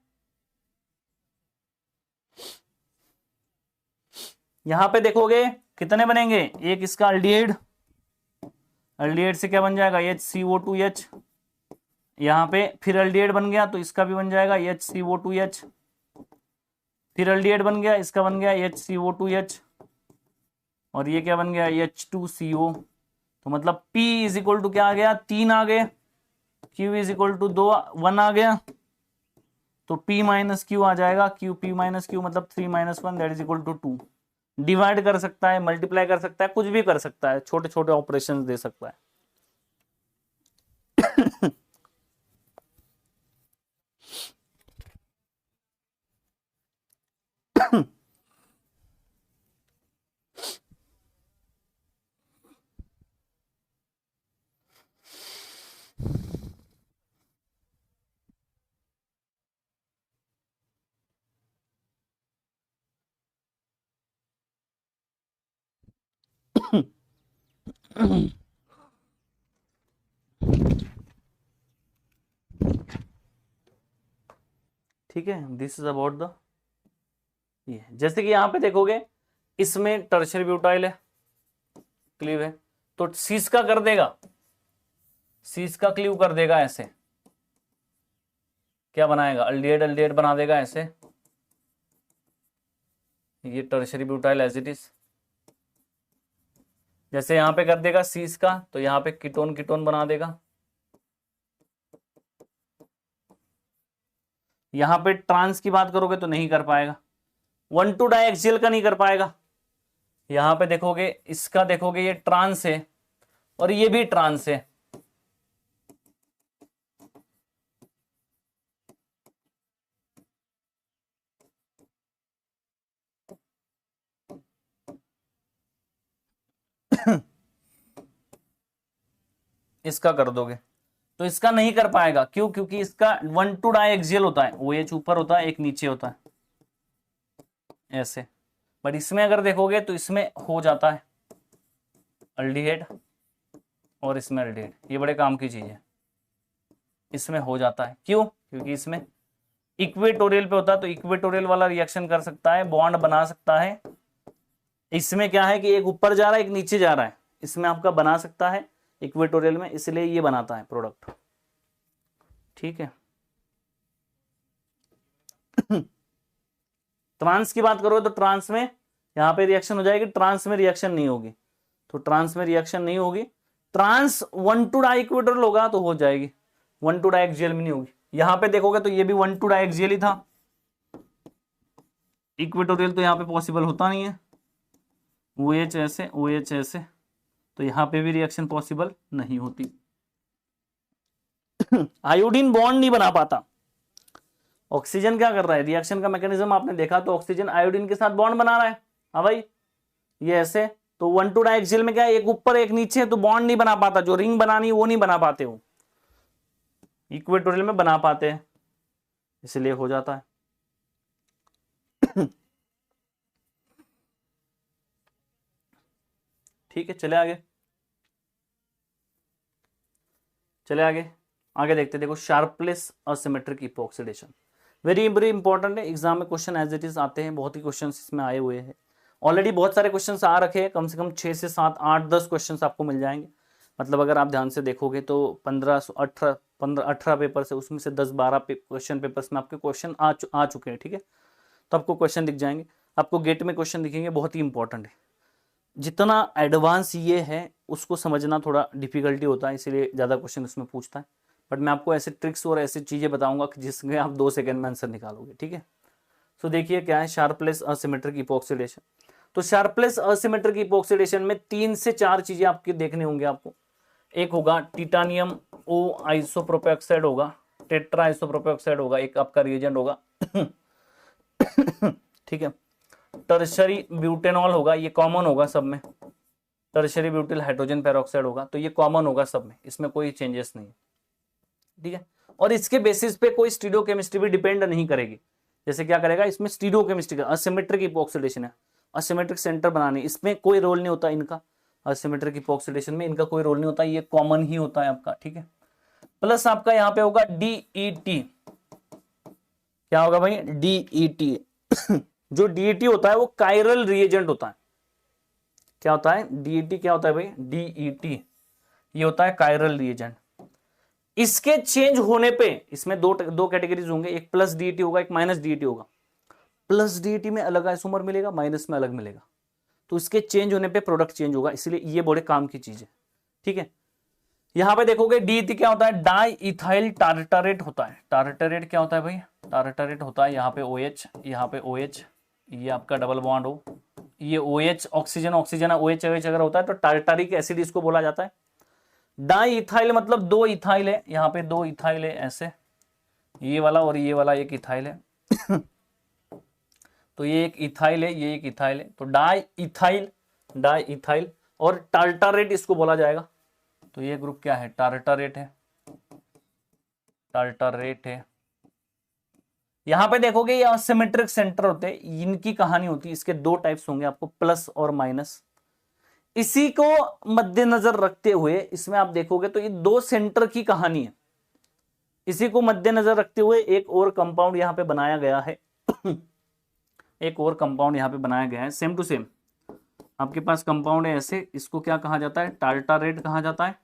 यहां पे देखोगे कितने बनेंगे, एक इसका अल्डिहाइड, अल्डिहाइड से क्या बन जाएगा HCO2H, यहाँ पे फिर अल्डिहाइड बन गया तो इसका भी बन जाएगा HCO2H, फिर अल्डिहाइड बन गया, इसका बन गया HCO2H, और ये क्या बन गया H2CO। तो मतलब P इज इक्वल टू क्या आ गया, 3 आ गए, Q इज इक्वल टू 1 आ गया, तो P माइनस क्यू आ जाएगा, P माइनस क्यू मतलब 3 - 1 that is equal to 2। Divide कर सकता है, मल्टीप्लाई कर सकता है, कुछ भी कर सकता है, छोटे छोटे ऑपरेशंस दे सकता है। ठीक है, दिस इज अबाउट द ये। जैसे कि यहां पे देखोगे इसमें टर्शियरी ब्यूटाइल है, क्लीव है, तो सीस का कर देगा, सीस का क्लीव कर देगा, ऐसे क्या बनाएगा, अल्डिहाइड अल्डिहाइड बना देगा ऐसे, ये tertiary butyl as it is. जैसे यहां पे कर देगा सीस का, तो यहां पे कीटोन कीटोन बना देगा। यहां पे ट्रांस की बात करोगे तो नहीं कर पाएगा, 1,2 डाइएक्सियल का नहीं कर पाएगा। यहां पे देखोगे, इसका देखोगे ये ट्रांस है और ये भी ट्रांस है, इसका कर दोगे तो इसका नहीं कर पाएगा, क्यों, क्योंकि इसका 1,2 डाइएक्सियल होता है, OH ऊपर होता है, एक नीचे होता है ऐसे। बट इसमें अगर देखोगे तो इसमें हो जाता है अल्डिहाइड और इसमें अल्डिहाइड, ये बड़े काम की चीज है, इसमें हो जाता है, क्यों, क्योंकि इसमें इक्वेटोरियल पे होता है, तो इक्वेटोरियल वाला रिएक्शन कर सकता है, बॉन्ड बना सकता है। इसमें क्या है कि एक ऊपर जा रहा है एक नीचे जा रहा है, इसमें आपका बना सकता है इक्वेटोरियल में, इसलिए ये बनाता है प्रोडक्ट। ठीक है। ट्रांस की बात करो तो ट्रांस में यहां पे रिएक्शन हो जाएगी, ट्रांस में रिएक्शन नहीं होगी, तो ट्रांस में रिएक्शन नहीं होगी। ट्रांस 1,2 डाइक्वेटोरियल होगा तो हो जाएगी, 1,2 डाइएक्सियल में नहीं होगी। यहां पे देखोगे तो ये भी 1,2 डाइएक्सियल ही था, इक्वेटोरियल तो यहां पे पॉसिबल होता नहीं है, OH ऐसे OH ऐसे, तो यहां पे भी रिएक्शन पॉसिबल नहीं होती। आयोडीन बॉन्ड नहीं बना पाता। ऑक्सीजन क्या कर रहा है, रिएक्शन का मैकेनिज्म आपने देखा, तो ऑक्सीजन आयोडीन के साथ बॉन्ड बना रहा है, हाँ भाई, ये ऐसे, तो 1,2 डाइएक्सियल में क्या है, एक ऊपर एक नीचे, तो बॉन्ड नहीं बना पाता, जो रिंग बनानी वो नहीं बना पाते, वो इक्वेटोरियल में बना पाते हैं, इसलिए हो जाता है। ठीक है, चले आगे, चले आगे, आगे देखते, देखो Sharpless asymmetric epoxidation, very very important है, एग्जाम में क्वेश्चन एज इट इज आते हैं, बहुत ही क्वेश्चन इसमें आए हुए हैं, ऑलरेडी बहुत सारे क्वेश्चन आ रखे हैं, कम से कम 6 से 7 8 10 क्वेश्चन आपको मिल जाएंगे। मतलब अगर आप ध्यान से देखोगे तो 18 पेपर से, उसमें से 10-12 क्वेश्चन पेपर्स में आपके क्वेश्चन आ चुके हैं। ठीक है, तो आपको क्वेश्चन दिख जाएंगे, आपको गेट में क्वेश्चन दिखेंगे, बहुत ही इंपॉर्टेंट है। जितना एडवांस ये है उसको समझना थोड़ा डिफिकल्टी होता है, इसीलिए ज़्यादा क्वेश्चन उसमें पूछता है, बट मैं आपको ऐसे ट्रिक्स और ऐसी चीज़ें बताऊंगा कि जिसमें आप 2 सेकंड में आंसर निकालोगे। ठीक है, सो देखिए क्या है शार्पलेस असिमेट्रिक इपॉक्सीडेशन। तो शार्पलेस असिमेट्रिक इपॉक्सीडेशन में 3 से 4 चीजें आपकी देखने होंगे आपको। एक होगा टिटानियम ओ आइसोप्रोपेऑक्साइड होगा, टेट्रा आइसोप्रोपेऑक्साइड होगा, एक आपका रिएजेंट होगा। ठीक है, टर्शरी ब्यूटेनॉल होगा, ये कॉमन होगा सब में, टर्शरी ब्यूटिल हाइड्रोजन पेरोक्साइड होगा, तो ये कॉमन होगा सब में, इसमें कोई चेंजेस नहीं है। ठीक है, और इसके बेसिस पे कोई स्टीरियोकेमिस्ट्री भी डिपेंड नहीं करेगी। जैसे क्या करेगा, इसमें स्टीरियोकेमिस्ट्री का असिमेट्रिक इपॉक्सीडेशन है, असिमेट्रिक सेंटर बनाने, इसमें कोई रोल नहीं होता इनका, असिमेट्रिक इपॉक्सीडेशन में इनका कोई रोल नहीं होता, ये कॉमन ही होता है आपका। ठीक है, प्लस आपका यहाँ पे होगा DET, क्या होगा भाई, DET। जो DET होता है वो कायरल रिएजेंट होता है, क्या होता है DET, क्या होता है भाई DET, ये होता है कायरल रिएजेंट। इसके चेंज होने पे इसमें दो दो कैटेगरीज होंगे, एक प्लस DET होगा, एक माइनस DET होगा। प्लस DET में अलग आइसोमर मिलेगा, माइनस में अलग मिलेगा, तो इसके चेंज होने पे प्रोडक्ट चेंज होगा, इसलिए ये बड़े काम की चीज है, ठीक है। यहां पे देखोगे DET क्या होता है, डाई इथाइल टार्टारेट होता है। टार्टारेट क्या होता है भाई, टार्टारेट होता है यहाँ पे OH, यहाँ पे OH, ये आपका डबल बॉन्ड हो, ये OH oxygen oxygen OH OH अगर होता है तो टार्टारिक एसिड इसको बोला जाता है। डाई इथाइल मतलब दो इथाइल है, यहाँ पे दो इथाइल है ऐसे, ये वाला और ये वाला एक इथाइल है तो ये एक इथाइल है, ये एक इथाइल है, तो डाई इथाइल, डाई इथाइल, और टार्टारेट इसको बोला जाएगा। तो ये ग्रुप क्या है, टार्टारेट है, टार्टारेट है। यहां पे देखोगे ये असिमेट्रिक सेंटर होते हैं, इनकी कहानी होती है, इसके दो टाइप्स होंगे आपको, प्लस और माइनस। इसी को मद्देनजर रखते हुए इसमें आप देखोगे तो ये दो सेंटर की कहानी है। इसी को मद्देनजर रखते हुए एक और कंपाउंड यहां पे बनाया गया है एक और कंपाउंड यहां पे बनाया गया है, सेम टू सेम आपके पास कंपाउंड है ऐसे, इसको क्या कहा जाता है, टार्टारेट कहा जाता है।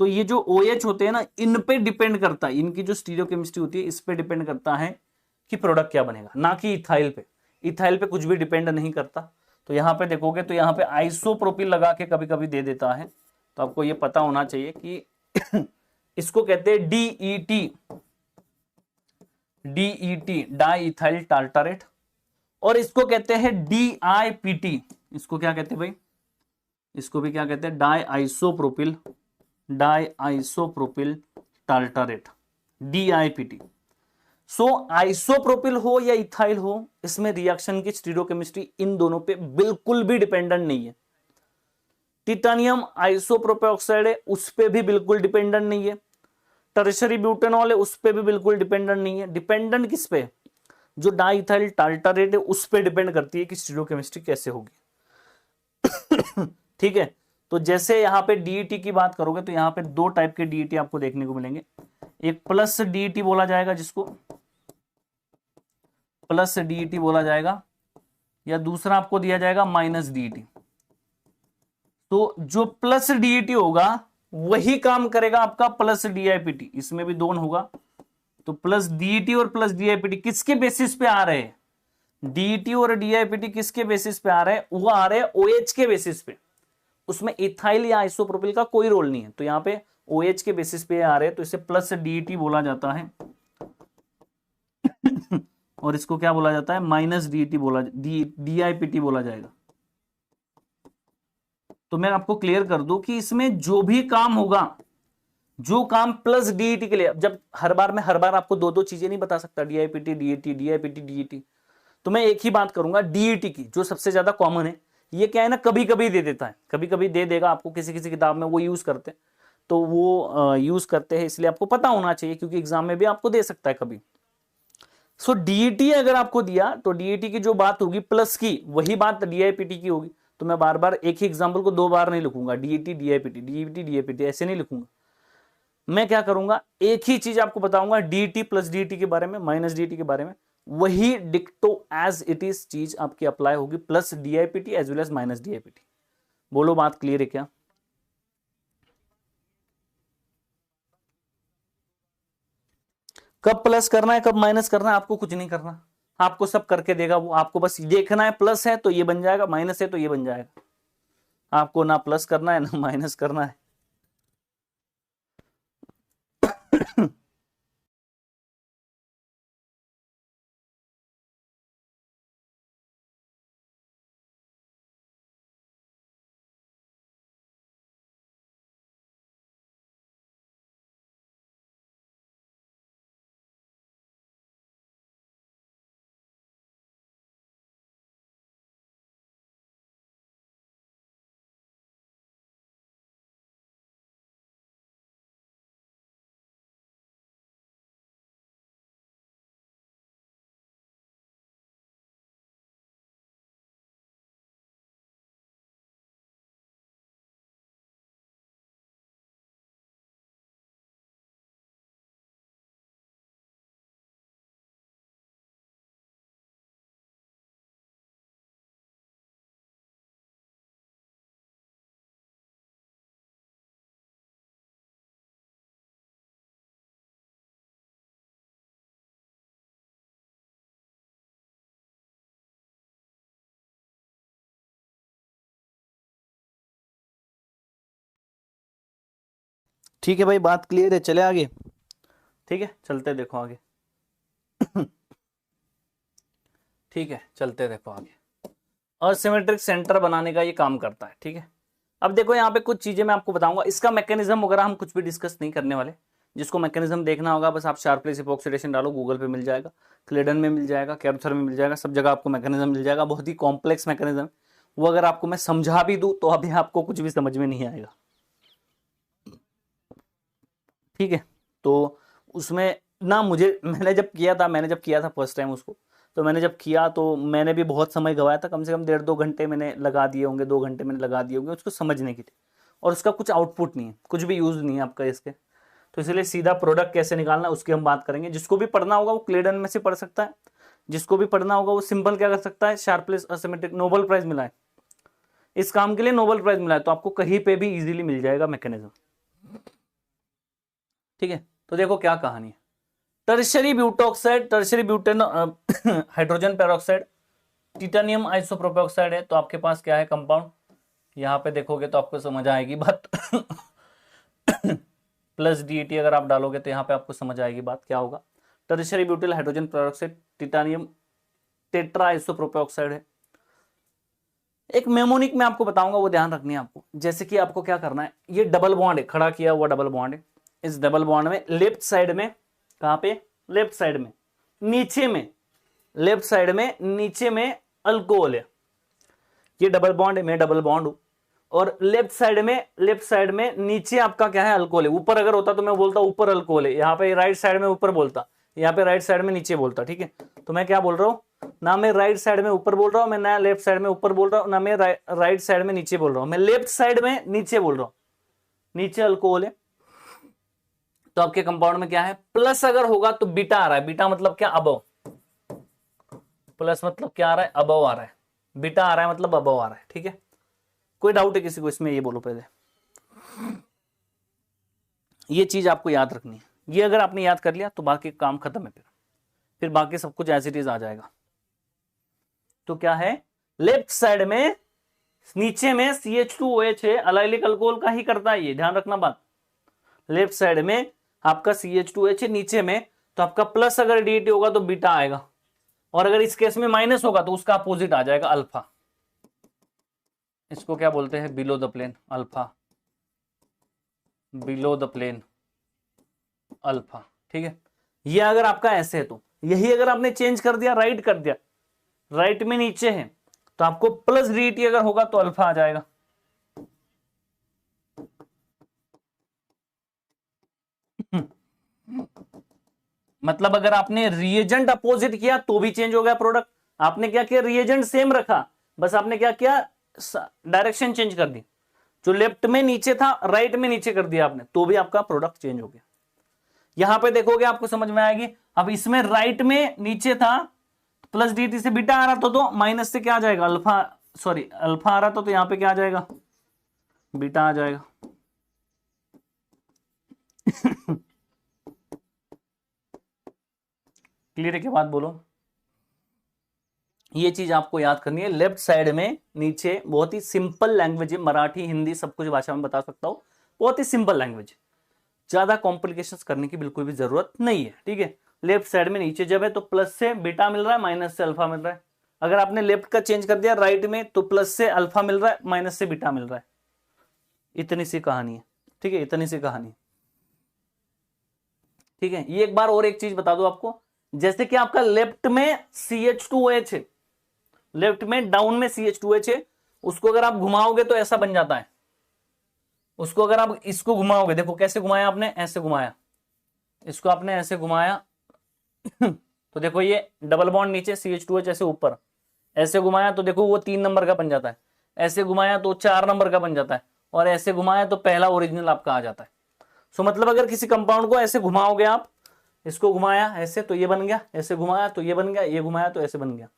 तो ये जो OH होते हैं ना, इन पे डिपेंड करता है, इनकी जो स्टीरियोकेमिस्ट्री होती है इस पे डिपेंड करता है कि प्रोडक्ट क्या बनेगा, ना कि इथाइल पे। इथाइल पे कुछ भी डिपेंड नहीं करता। तो यहां पे देखोगे तो यहां पे आइसोप्रोपिल लगा के कभी कभी दे देता है, तो आपको ये पता होना चाहिए कि इसको कहते हैं DET, DET डाई इथाइल टार्टारेट, और इसको कहते हैं DIPT, इसको क्या कहते हैं भाई, इसको भी क्या कहते हैं, di isopropyl, di isopropyl tartrate, DIPT। So isopropyl हो या इथाइल हो, इसमें रिएक्शन की स्टीरियोकेमिस्ट्री इन दोनों पे बिल्कुल भी डिपेंडेंट नहीं है। टिटानियम आइसोप्रोपिल ऑक्साइड है, उस पे भी बिल्कुल डिपेंडेंट नहीं है। टर्शरी ब्यूटेनॉल है, उस पे भी बिल्कुल डिपेंडेंट नहीं है। डिपेंडेंट किस पे, जो डाइथाइल टार्टारेट है उस पे डिपेंड करती है कि स्टीरियोकेमिस्ट्री कैसे होगी ठीक है। तो जैसे यहां पे DET की बात करोगे तो यहां पे दो टाइप के DET आपको देखने को मिलेंगे, एक प्लस DET बोला जाएगा, जिसको प्लस DET बोला जाएगा, या दूसरा आपको दिया जाएगा माइनस DET। तो जो प्लस DET होगा वही काम करेगा आपका प्लस DIPT, इसमें भी दोनों होगा। तो प्लस DET और प्लस DIPT किसके बेसिस पे आ रहे हैं, DET और DIPT किसके बेसिस पे आ रहे हैं, वो आ रहे हैं OH के बेसिस पे। उसमें इथाइल या आइसोप्रोपिल का कोई रोल नहीं है, तो यहाँ पे OH के बेसिस पे आ रहे हैं, तो इसे प्लस DET बोला जाता है और इसको क्या बोला जाता है, माइनस DET बोला, DIPT बोला जाएगा। तो मैं आपको क्लियर कर दूं कि इसमें जो भी काम होगा, जो काम प्लस DET के लिए, जब हर बार आपको दो दो चीजें नहीं बता सकता, DIPT DET DIPT DET, तो मैं एक ही बात करूंगा DET की, जो सबसे ज्यादा कॉमन है। ये क्या है ना, कभी कभी दे देता है, कभी कभी दे देगा आपको, किसी किसी किताब में वो यूज करते हैं, तो वो यूज करते हैं, इसलिए आपको पता होना चाहिए, क्योंकि एग्जाम में भी आपको दे सकता है कभी। सो DET अगर आपको दिया तो DET की जो बात होगी प्लस की, वही बात DIPT की होगी। तो मैं बार बार एक ही एग्जाम्पल को दो बार नहीं लिखूंगा, DET DIPT DET DIPT ऐसे नहीं लिखूंगा। मैं क्या करूंगा, एक ही चीज आपको बताऊंगा, DET प्लस DET के बारे में, माइनस DET के बारे में, वही डिक्टो एज इट इज चीज आपकी अप्लाई होगी plus DIPT as well as minus DIPT। बोलो बात क्लियर है क्या। कब प्लस करना है कब माइनस करना है आपको कुछ नहीं करना, आपको सब करके देगा वो, आपको बस देखना है, प्लस है तो ये बन जाएगा, माइनस है तो ये बन जाएगा। आपको ना प्लस करना है ना माइनस करना है ठीक है भाई, बात क्लियर है, चले आगे। ठीक है, चलते देखो आगे। ठीक है, चलते देखो आगे। असिमेट्रिक सेंटर बनाने का ये काम करता है। ठीक है, अब देखो यहाँ पे कुछ चीजें मैं आपको बताऊंगा, इसका मैकेनिज्म वगैरह हम कुछ भी डिस्कस नहीं करने वाले। जिसको मैकेनिज्म देखना होगा बस आप शार्पलेस इपॉक्सीडेशन डालो, गूगल पे मिल जाएगा, क्लेडन में मिल जाएगा, कैप्थर में मिल जाएगा, सब जगह आपको मैकेनिज्म मिल जाएगा। बहुत ही कॉम्प्लेक्स मैकेनिज्म, वो अगर आपको मैं समझा भी दूं तो अभी आपको कुछ भी समझ में नहीं आएगा। ठीक है, तो उसमें ना मैंने जब किया था फर्स्ट टाइम उसको, तो मैंने जब किया तो मैंने भी बहुत समय गवाया था, कम से कम 1.5-2 घंटे मैंने लगा दिए होंगे, 2 घंटे मैंने लगा दिए होंगे उसको समझने के लिए, और उसका कुछ आउटपुट नहीं है, कुछ भी यूज नहीं है आपका इसके। तो इसलिए सीधा प्रोडक्ट कैसे निकालना उसकी हम बात करेंगे। जिसको भी पढ़ना होगा वो क्लेडन में से पढ़ सकता है, जिसको भी पढ़ना होगा वो सिंपल क्या कर सकता है, शार्पलेस असिमेट्रिक, नोबेल प्राइज मिला है इस काम के लिए, नोबेल प्राइज मिला है, तो आपको कहीं पे भी इजीली मिल जाएगा मैकेनिज्म। ठीक है, तो देखो क्या कहानी है। Tertiary butoxide, tertiary butane hydrogen peroxide, titanium isopropoxide है। तो आपके पास क्या है कंपाउंड, यहां पे देखोगे तो आपको समझ आएगी बात। प्लस DET अगर आप डालोगे तो यहाँ पे आपको समझ आएगी बात क्या होगा। Tertiary butyl hydrogen peroxide, titanium tetra isopropoxide है। एक मेमोनिक में आपको बताऊंगा, वो ध्यान रखनी है आपको। जैसे कि आपको क्या करना है, ये डबल बॉन्ड है, खड़ा किया हुआ डबल बॉन्ड है। इस डबल बॉन्ड में लेफ्ट साइड में, कहां पे, लेफ्ट साइड में नीचे में, लेफ्ट साइड में नीचे में अल्कोहल है। ये डबल बॉन्ड है, मैं डबल बॉन्ड हूं, और लेफ्ट साइड में नीचे आपका क्या है, अल्कोहल है। ऊपर अगर होता तो मैं बोलता ऊपर अल्कोहल है, यहाँ पे राइट साइड में ऊपर बोलता, यहाँ पे राइट साइड में नीचे बोलता। ठीक है, तो मैं क्या बोल रहा हूं, ना मैं राइट साइड में ऊपर बोल रहा हूं, मैं ना लेफ्ट साइड में ऊपर बोल रहा हूं, ना मैं राइट साइड में नीचे बोल रहा हूं, मैं लेफ्ट साइड में नीचे बोल रहा हूं, नीचे अल्कोहल है। तो आपके कंपाउंड में क्या है, प्लस अगर होगा तो बीटा आ रहा है। बीटा मतलब क्या, अबव। प्लस मतलब क्या आ रहा है, अबव आ रहा है। बीटा आ रहा है मतलब अबव आ रहा है। ठीक है, कोई डाउट है किसी को इसमें, ये बोलो पहले। ये चीज आपको याद रखनी है, ये अगर आपने याद कर लिया तो बाकी काम खत्म है, फिर बाकी सब कुछ एज इट इज आ जाएगा। तो क्या है, लेफ्ट साइड में नीचे में CH2OH है, अलाइलिक अल्कोहल का ही करता है ये, ध्यान रखना बात। लेफ्ट साइड में आपका CH2OH है नीचे में, तो आपका प्लस अगर DET होगा तो बीटा आएगा, और अगर इस केस में माइनस होगा तो उसका अपोजिट आ जाएगा, अल्फा। इसको क्या बोलते हैं, below the plane, alpha, below the plane alpha. ठीक है, ये अगर आपका ऐसे है तो, यही अगर आपने चेंज कर दिया, राइट कर दिया, राइट में नीचे है, तो आपको प्लस DET अगर होगा तो अल्फा आ जाएगा। मतलब अगर आपने रिएजेंट अपोजिट किया तो भी चेंज हो गया प्रोडक्ट। आपने क्या किया, रिएजेंट सेम रखा, बस आपने क्या किया, डायरेक्शन चेंज कर दी, जो लेफ्ट में नीचे था राइट में नीचे कर दिया आपने, तो भी आपका प्रोडक्ट चेंज हो गया। यहां पे देखोगे आपको समझ में आएगी। अब इसमें राइट में नीचे था, प्लस DET से बीटा आ रहा था, तो माइनस से क्या आ जाएगा, अल्फा, सॉरी अल्फा आ रहा था, तो यहां पे क्या आ जाएगा, बीटा आ जाएगा। क्लियर है क्या बात, बोलो। ये चीज आपको याद करनी है। लेफ्ट साइड में नीचे, बहुत ही सिंपल लैंग्वेज है, मराठी हिंदी सब कुछ भाषा में बता सकता हूं, बहुत ही सिंपल लैंग्वेज, ज्यादा कॉम्प्लिकेशंस करने की बिल्कुल भी जरूरत नहीं है। ठीक है, लेफ्ट साइड में नीचे जब है तो प्लस से बीटा मिल रहा है, माइनस से अल्फा मिल रहा है। अगर आपने लेफ्ट का चेंज कर दिया राइट में, तो प्लस से अल्फा मिल रहा है, माइनस से बीटा मिल रहा है। इतनी सी कहानी है। ठीक है, इतनी सी कहानी। ठीक है, ये एक बार और एक चीज बता दो आपको, जैसे कि आपका लेफ्ट में CH2OH है, लेफ्ट में डाउन में CH2OH है, उसको अगर आप घुमाओगे तो ऐसा बन जाता है। उसको अगर आप इसको घुमाओगे, देखो कैसे घुमाया आपने, ऐसे घुमाया, इसको आपने ऐसे घुमाया तो देखो ये डबल बॉन्ड नीचे, CH2OH ऐसे ऊपर, ऐसे घुमाया तो देखो वो 3 नंबर का बन जाता है, ऐसे घुमाया तो 4 नंबर का बन जाता है, और ऐसे घुमाया तो पहला ओरिजिनल आपका आ जाता है। सो मतलब अगर किसी कंपाउंड को ऐसे घुमाओगे आप, इसको घुमाया ऐसे तो ये बन गया, ऐसे घुमाया तो ये बन गया, ये घुमाया तो ऐसे बन गया।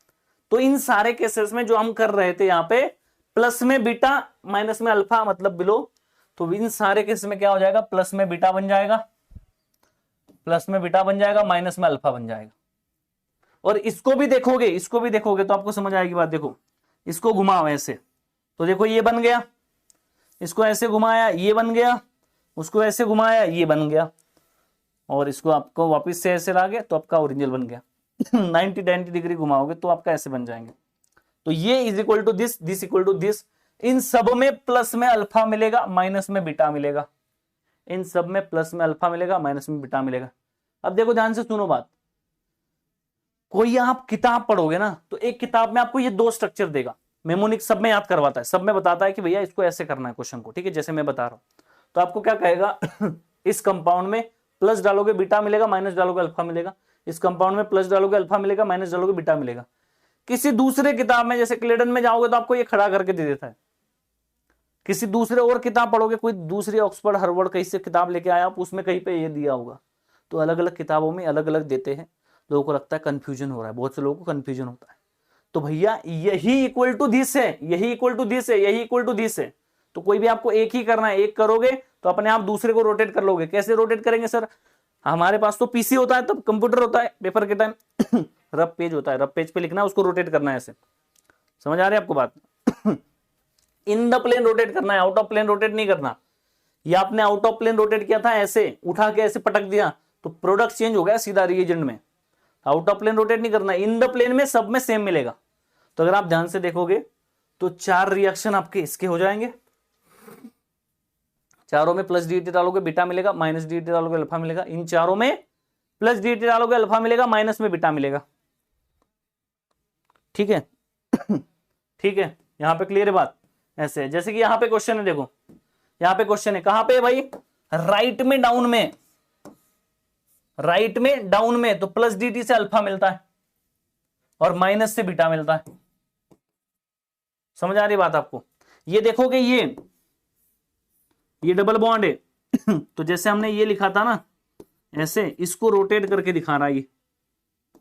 तो इन सारे केसेस में जो हम कर रहे थे यहाँ पे, प्लस में बीटा माइनस में अल्फा मतलब बिलो, तो इन सारे केस में क्या हो जाएगा, प्लस में बीटा बन जाएगा, प्लस में बीटा बन जाएगा, माइनस में अल्फा बन जाएगा। और इसको भी देखोगे, इसको भी देखोगे तो आपको समझ आएगी बात। देखो इसको घुमाओ ऐसे, तो देखो ये बन गया, इसको ऐसे घुमाया ये बन गया, उसको ऐसे घुमाया, ये बन गया, और इसको आपको वापस से ऐसे ला गया तो आपका ओरिजिनल बन गया। 90 डिग्री घुमाओगे तो आपका ऐसे बन जाएंगे। तो ये is equal to this, this equal to this. इन सब में प्लस में अल्फा मिलेगा, माइनस में बीटा मिलेगा। इन सब में प्लस में अल्फा मिलेगा, माइनस में बीटा मिलेगा। अब देखो ध्यान से सुनो बात, कोई आप किताब पढ़ोगे ना तो एक किताब में आपको ये दो स्ट्रक्चर देगा, मेमोनिक सब में याद करवाता है, सब में बताता है कि भैया इसको ऐसे करना है क्वेश्चन को, ठीक है, जैसे मैं बता रहा हूं। तो आपको क्या कहेगा इस कंपाउंड में प्लस डालोगे बीटा मिलेगा, माइनस डालोगे अल्फा मिलेगा। इस कंपाउंड में प्लस डालोगे अल्फा मिलेगा, माइनस डालोगे बीटा मिलेगा। किसी दूसरे किताब में जैसे क्लेडन में जाओगे तो आपको ये खड़ा करके दे देता है। किसी दूसरे और किताब पढ़ोगे, कोई दूसरी ऑक्सफोर्ड हार्वर्ड कहीं से किताब लेके आया आप, उसमें कहीं पे ये दिया होगा। तो अलग अलग किताबों में अलग अलग देते हैं, लोगों को लगता है कंफ्यूजन हो रहा है, बहुत से लोगों को कंफ्यूजन होता है। तो भैया यही इक्वल टू दिस है, यही इक्वल टू दिस है, यही इक्वल टू दिस है। तो कोई भी आपको एक ही करना है, एक करोगे तो अपने आप दूसरे को रोटेट कर लोगे। कैसे रोटेट करेंगे सर? हमारे पास तो पीसी होता है, तब कंप्यूटर होता है पेपर के टाइम रफ पेज होता है, रफ पेज पे लिखना है, उसको रोटेट करना है ऐसे। समझ आ रही है आपको बात? इन द प्लेन रोटेट करना है, आउट ऑफ प्लेन रोटेट नहीं करना। या आपने आउट ऑफ प्लेन रोटेट किया था, ऐसे उठा के ऐसे पटक दिया तो प्रोडक्ट चेंज हो गया सीधा रिएजेंट में। आउट ऑफ प्लेन रोटेट नहीं करना, इन द प्लेन में सब में सेम मिलेगा। तो अगर आप ध्यान से देखोगे तो 4 रिएक्शन आपके इसके हो जाएंगे, चारों में प्लस डीटी डालोगे बीटा मिलेगा, माइनस डीटी डालोगे अल्फा मिलेगा। इन चारों में प्लस डीटी डालोगे अल्फा मिलेगा, माइनस में बीटा मिलेगा। ठीक है ठीक है, यहां पे क्लियर है बात? ऐसे जैसे कि यहां पे क्वेश्चन है, देखो यहां पे क्वेश्चन है, कहां पे भाई? राइट में डाउन में, राइट में डाउन में तो प्लस डीटी से अल्फा मिलता है और माइनस से बीटा मिलता है। समझ आ रही बात आपको? ये देखोगे ये डबल बॉन्ड है तो जैसे हमने ये लिखा था ना ऐसे, इसको रोटेट करके दिखा रहा है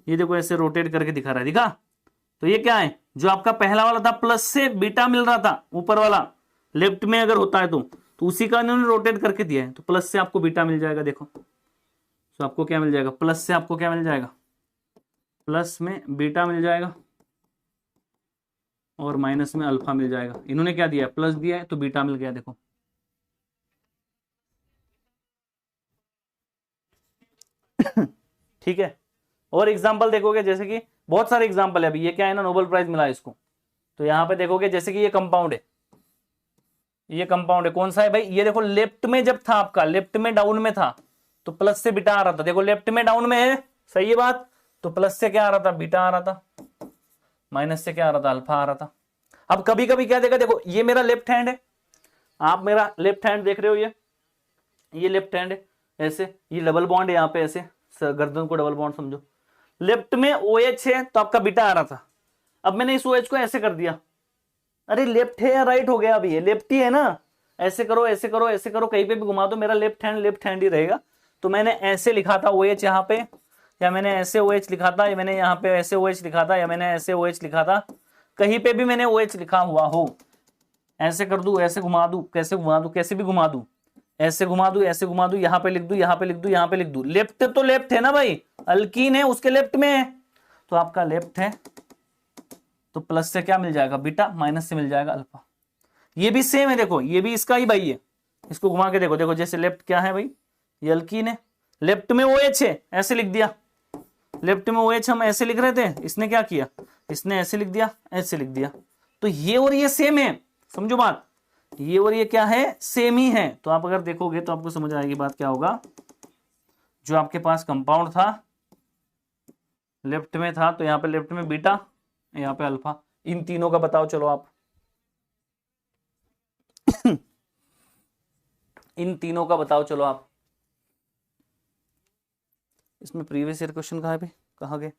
ये देखो ऐसे रोटेट करके दिखा रहा है, दिखा? तो ये क्या है, जो आपका पहला वाला था प्लस से बीटा मिल रहा था ऊपर वाला, लेफ्ट में अगर होता है तो उसी का इन्होंने रोटेट करके दिया है, तो प्लस से आपको बीटा मिल जाएगा। देखो तो आपको क्या मिल जाएगा, प्लस से आपको क्या मिल जाएगा, प्लस में बीटा मिल जाएगा और माइनस में अल्फा मिल जाएगा। इन्होंने क्या दिया है, प्लस दिया है तो बीटा मिल गया। देखो ठीक है। और एग्जांपल देखोगे, जैसे कि बहुत सारे एग्जांपल है अभी, ये क्या है ना, नोबेल प्राइज मिला है इसको। तो यहां पे देखोगे जैसे कि ये कंपाउंड है, ये कंपाउंड है, कौन सा है भाई? ये देखो लेफ्ट में जब था आपका, लेफ्ट में डाउन में था तो प्लस से बीटा आ रहा था। देखो लेफ्ट में डाउन में है, सही है बात, तो प्लस से क्या आ रहा था, बीटा आ रहा था, माइनस से क्या आ रहा था, अल्फा आ रहा था। अब कभी कभी क्या देगा, देखो ये मेरा लेफ्ट हैंड है, आप मेरा लेफ्ट हैंड देख रहे हो, ये लेफ्ट हैंड है ऐसे, ये डबल बॉन्ड है यहाँ पे ऐसे, गर्दन को डबल बॉन्ड समझो। लेफ्ट में OH है तो आपका बीटा आ रहा था, अब मैंने इस OH को ऐसे कर दिया, अरे लेफ्ट है या राइट हो गया? अभी ये लेफ्ट ही है ना, ऐसे करो ऐसे करो ऐसे करो, कहीं पे भी घुमा दो मेरा लेफ्ट हैंड ही रहेगा। तो मैंने ऐसे लिखा था OH यहाँ पे, या मैंने ऐसे OH लिखा था, या मैंने यहाँ पे ऐसे OH लिखा था, या मैंने ऐसे OH लिखा था, कहीं पे भी मैंने OH लिखा हुआ हो, ऐसे कर दू, ऐसे घुमा दू, कैसे घुमा दू, कैसे भी घुमा दू, ऐसे घुमा दू, ऐसे घुमा दू, यहाँ पे लिख दू, यहाँ पे लिख दू, यहाँ पे लिख दू, लेफ्ट तो लेफ्ट है ना भाई, अल्कीन है उसके लेफ्ट में है, तो आपका लेफ्ट है तो प्लस से क्या मिल जाएगा, बीटा, माइनस से मिल जाएगा अल्फा। ये भी सेम है, देखो ये भी इसका ही भाई है, इसको घुमा के देखो, देखो जैसे लेफ्ट क्या है भाई, ये अल्कीन है, लेफ्ट में OH है, ऐसे लिख दिया, लेफ्ट में OH हम ऐसे लिख रहे थे, इसने क्या किया, इसने ऐसे लिख दिया, ऐसे लिख दिया। तो ये और ये सेम है, समझो बात, ये और ये क्या है, सेम ही है। तो आप अगर देखोगे तो आपको समझ आएगी बात क्या होगा। जो आपके पास कंपाउंड था लेफ्ट में था, तो यहाँ पे लेफ्ट में बीटा, यहाँ पे अल्फा, इन तीनों का बताओ चलो आप इन तीनों का बताओ चलो आप। इसमें प्रीवियस ईयर क्वेश्चन कहाँ है भाई, कहाँ गए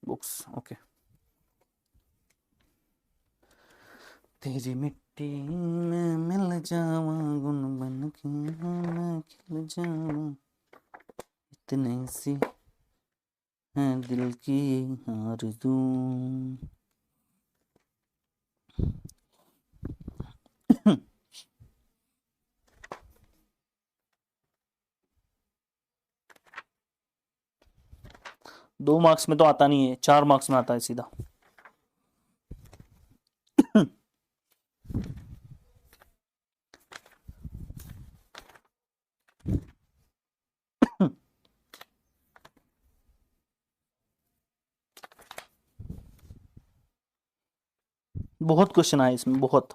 बुक्स? ओके, तेरी मिट्टी में मिल जावा, गुन बन के मैं खिल जावा, इतने सी है दिल की आरज़ू। दो मार्क्स में तो आता नहीं है, 4 मार्क्स में आता है सीधा। बहुत क्वेश्चन आए इसमें, बहुत।